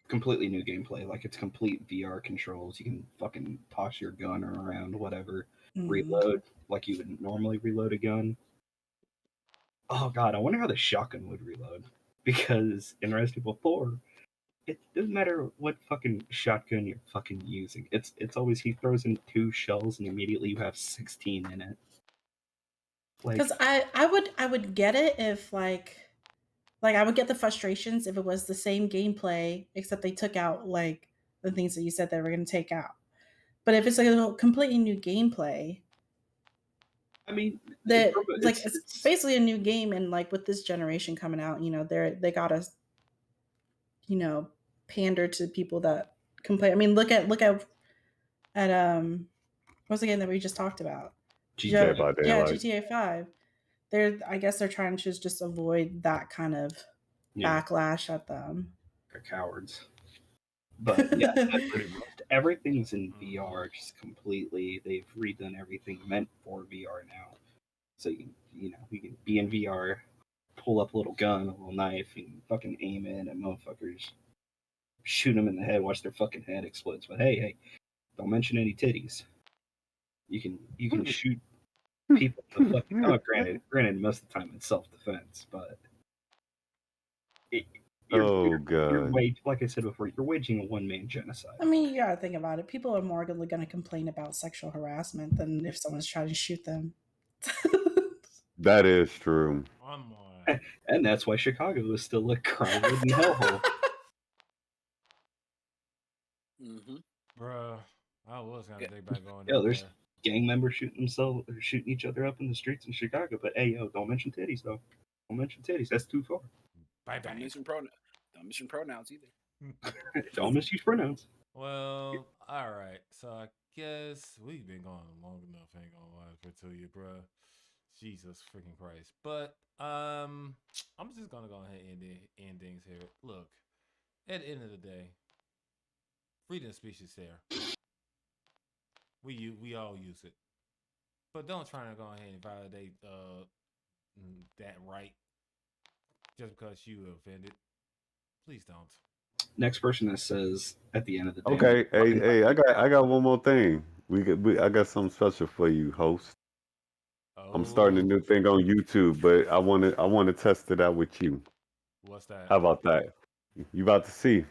Speaker 2: completely new gameplay. Like, it's complete VR controls. You can fucking toss your gun around, whatever. Reload like you would normally reload a gun. Oh god, I wonder how the shotgun would reload. Because in Resident Evil 4, it doesn't matter what fucking shotgun you're fucking using. It's always he throws in 2 shells and immediately you have 16 in it.
Speaker 6: Because I would get it if like I would get the frustrations if it was the same gameplay except they took out like the things that you said they were going to take out. But if it's like a completely new gameplay,
Speaker 2: I mean,
Speaker 6: it's basically a new game, and like with this generation coming out, they gotta, pander to people that complain. I mean, look at at what's the game that we just talked about?
Speaker 5: GTA by
Speaker 6: Yeah,
Speaker 5: Daylight.
Speaker 6: GTA 5. I guess they're trying to just avoid that kind of backlash at them.
Speaker 2: They're cowards. But yeah, everything's in VR just completely. They've redone everything meant for VR now. So you can be in VR, pull up a little gun, a little knife, and fucking aim in at motherfuckers, shoot them in the head, watch their fucking head explodes. But hey, don't mention any titties. You can shoot people in the fucking. Oh, granted, most of the time it's self defense, but you're
Speaker 5: God.
Speaker 2: like I said before, you're waging a one man genocide.
Speaker 6: I mean, you gotta think about it. People are more going to complain about sexual harassment than if someone's trying to shoot them.
Speaker 5: That is true.
Speaker 2: And that's why Chicago is still a crime-ridden hellhole.
Speaker 1: Bruh, I was gonna think about going.
Speaker 2: Yo, there's gang members shooting themselves or shooting each other up in the streets in Chicago. But hey, yo, don't mention titties though. Don't mention titties. That's too far.
Speaker 3: Don't mention pronouns either.
Speaker 2: Don't misuse pronouns.
Speaker 1: Well, all right. So I guess we've been going long enough. Ain't gonna lie to you, bro. Jesus freaking Christ. But I'm just gonna go ahead and end things here. Look, at the end of the day, freedom of speech is there. We all use it, but don't try to go ahead and validate that right just because you offended. Please don't.
Speaker 2: Next person that says at the end of the day.
Speaker 5: Okay, hey, I got one more thing. I got something special for you, host. I'm starting a new thing on YouTube, but I want to test it out with you.
Speaker 1: What's that?
Speaker 5: How about that? You about to see.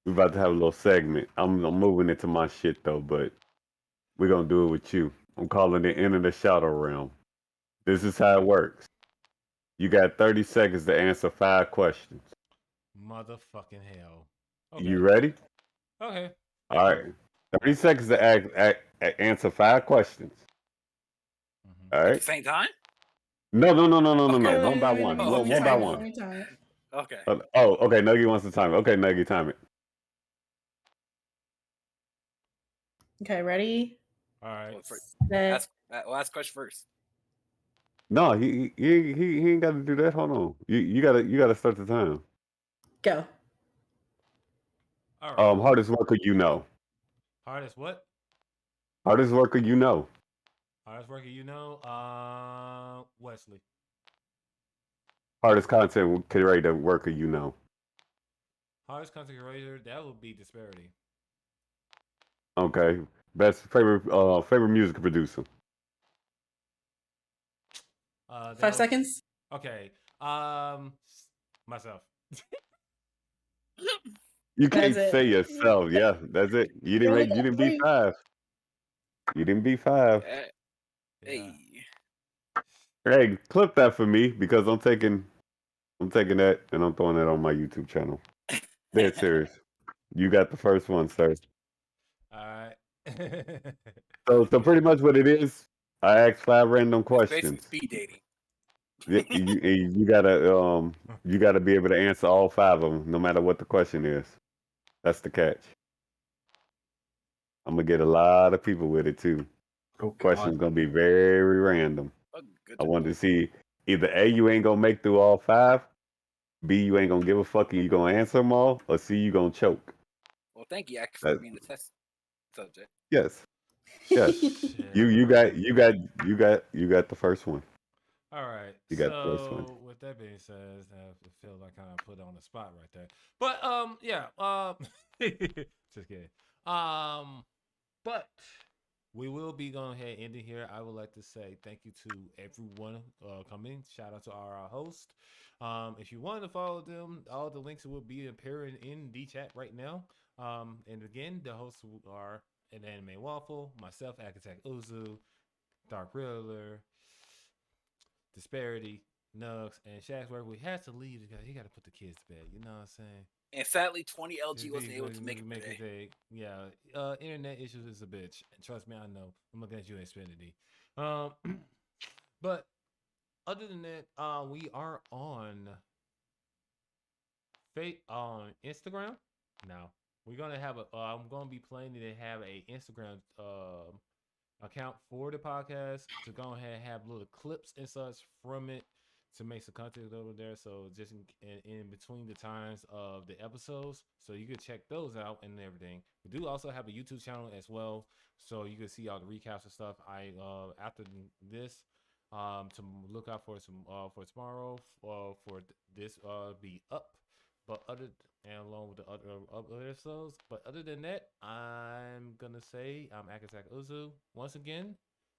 Speaker 5: We about to have a little segment. I'm moving into my shit though, but we're gonna do it with you. I'm calling it Enter the Shadow Realm. This is how it works. You got 30 seconds to answer 5 questions.
Speaker 1: Motherfucking hell. Okay.
Speaker 5: You ready?
Speaker 1: Okay.
Speaker 5: All right. 30 seconds to answer 5 questions. All right.
Speaker 3: At the same time?
Speaker 5: No.
Speaker 3: Okay.
Speaker 5: One by one. One by one.
Speaker 3: Okay.
Speaker 5: Okay. Nuggy wants to time it. Okay, Nuggy, time it.
Speaker 6: Okay, ready?
Speaker 1: All right.
Speaker 3: Last question first.
Speaker 5: No, he ain't got to do that. Hold on. You gotta start the time.
Speaker 6: Go.
Speaker 1: All right.
Speaker 5: Hardest worker you know.
Speaker 1: Hardest what?
Speaker 5: Hardest worker you know.
Speaker 1: Hardest worker you know? Wesley.
Speaker 5: Hardest content creator worker you know.
Speaker 1: Hardest content creator, that would be Disbearity.
Speaker 5: Okay. Best favorite music producer.
Speaker 6: 5 seconds.
Speaker 1: Okay. Myself.
Speaker 5: You can't say yourself. Yeah, that's it. You didn't beat 5. You didn't beat 5.
Speaker 3: Hey.
Speaker 5: Hey, clip that for me because I'm taking that and I'm throwing that on my YouTube channel. Dead serious. You got the first one, sir.
Speaker 1: All right.
Speaker 5: So pretty much what it is, I asked 5 random questions.
Speaker 3: Speed dating.
Speaker 5: You gotta be able to answer all 5 of them, no matter what the question is. That's the catch. I'm gonna get a lot of people with it too. Questions gonna be very random. I wanted to see either A, you ain't gonna make through all 5, B, you ain't gonna give a fuck and you gonna answer them all, or C, you gonna choke.
Speaker 3: Well, thank you, for being the test subject.
Speaker 5: Yes. You got the first one.
Speaker 1: All right.
Speaker 5: You got the first one.
Speaker 1: So with that being said, I feel like I kind of put on the spot right there. But yeah. Just kidding. But we will be going ahead and ending here. I would like to say thank you to everyone coming. Shout out to our host. If you want to follow them, all the links will be appearing in the chat right now. And again, the hosts are an Anime Waffle, myself, Akitak Uzu, Dark Riddler, Disbearity, Nugs, and Shagsworth. We had to leave because he got to put the kids to bed. You know what I'm saying?
Speaker 3: And sadly, 20 LG wasn't able to make it today.
Speaker 1: Yeah, internet issues is a bitch. And trust me, I know. I'm looking at you, Xfinity. But other than that, we are on Instagram now. we're gonna have a. I'm gonna be planning to have a Instagram account for the podcast to go ahead and have little clips and such from it to make some content over there. So just in between the times of the episodes, so you could check those out and everything. We do also have a YouTube channel as well, so you can see all the recaps and stuff. After this, to look out for some for tomorrow for this be up. But and along with the other episodes. But other than that, I'm gonna say I'm Akitak Uzu. Once again,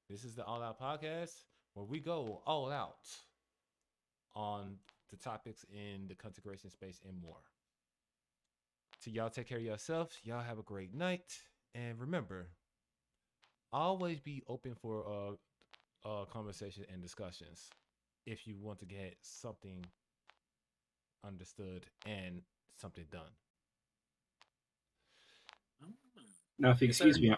Speaker 1: this is the All Out Podcast where we go all out on the topics in the content creation space and more. So y'all take care of yourselves. Y'all have a great night. And remember, always be open for conversation and discussions if you want to get something understood and something done.
Speaker 2: Now, if you excuse me,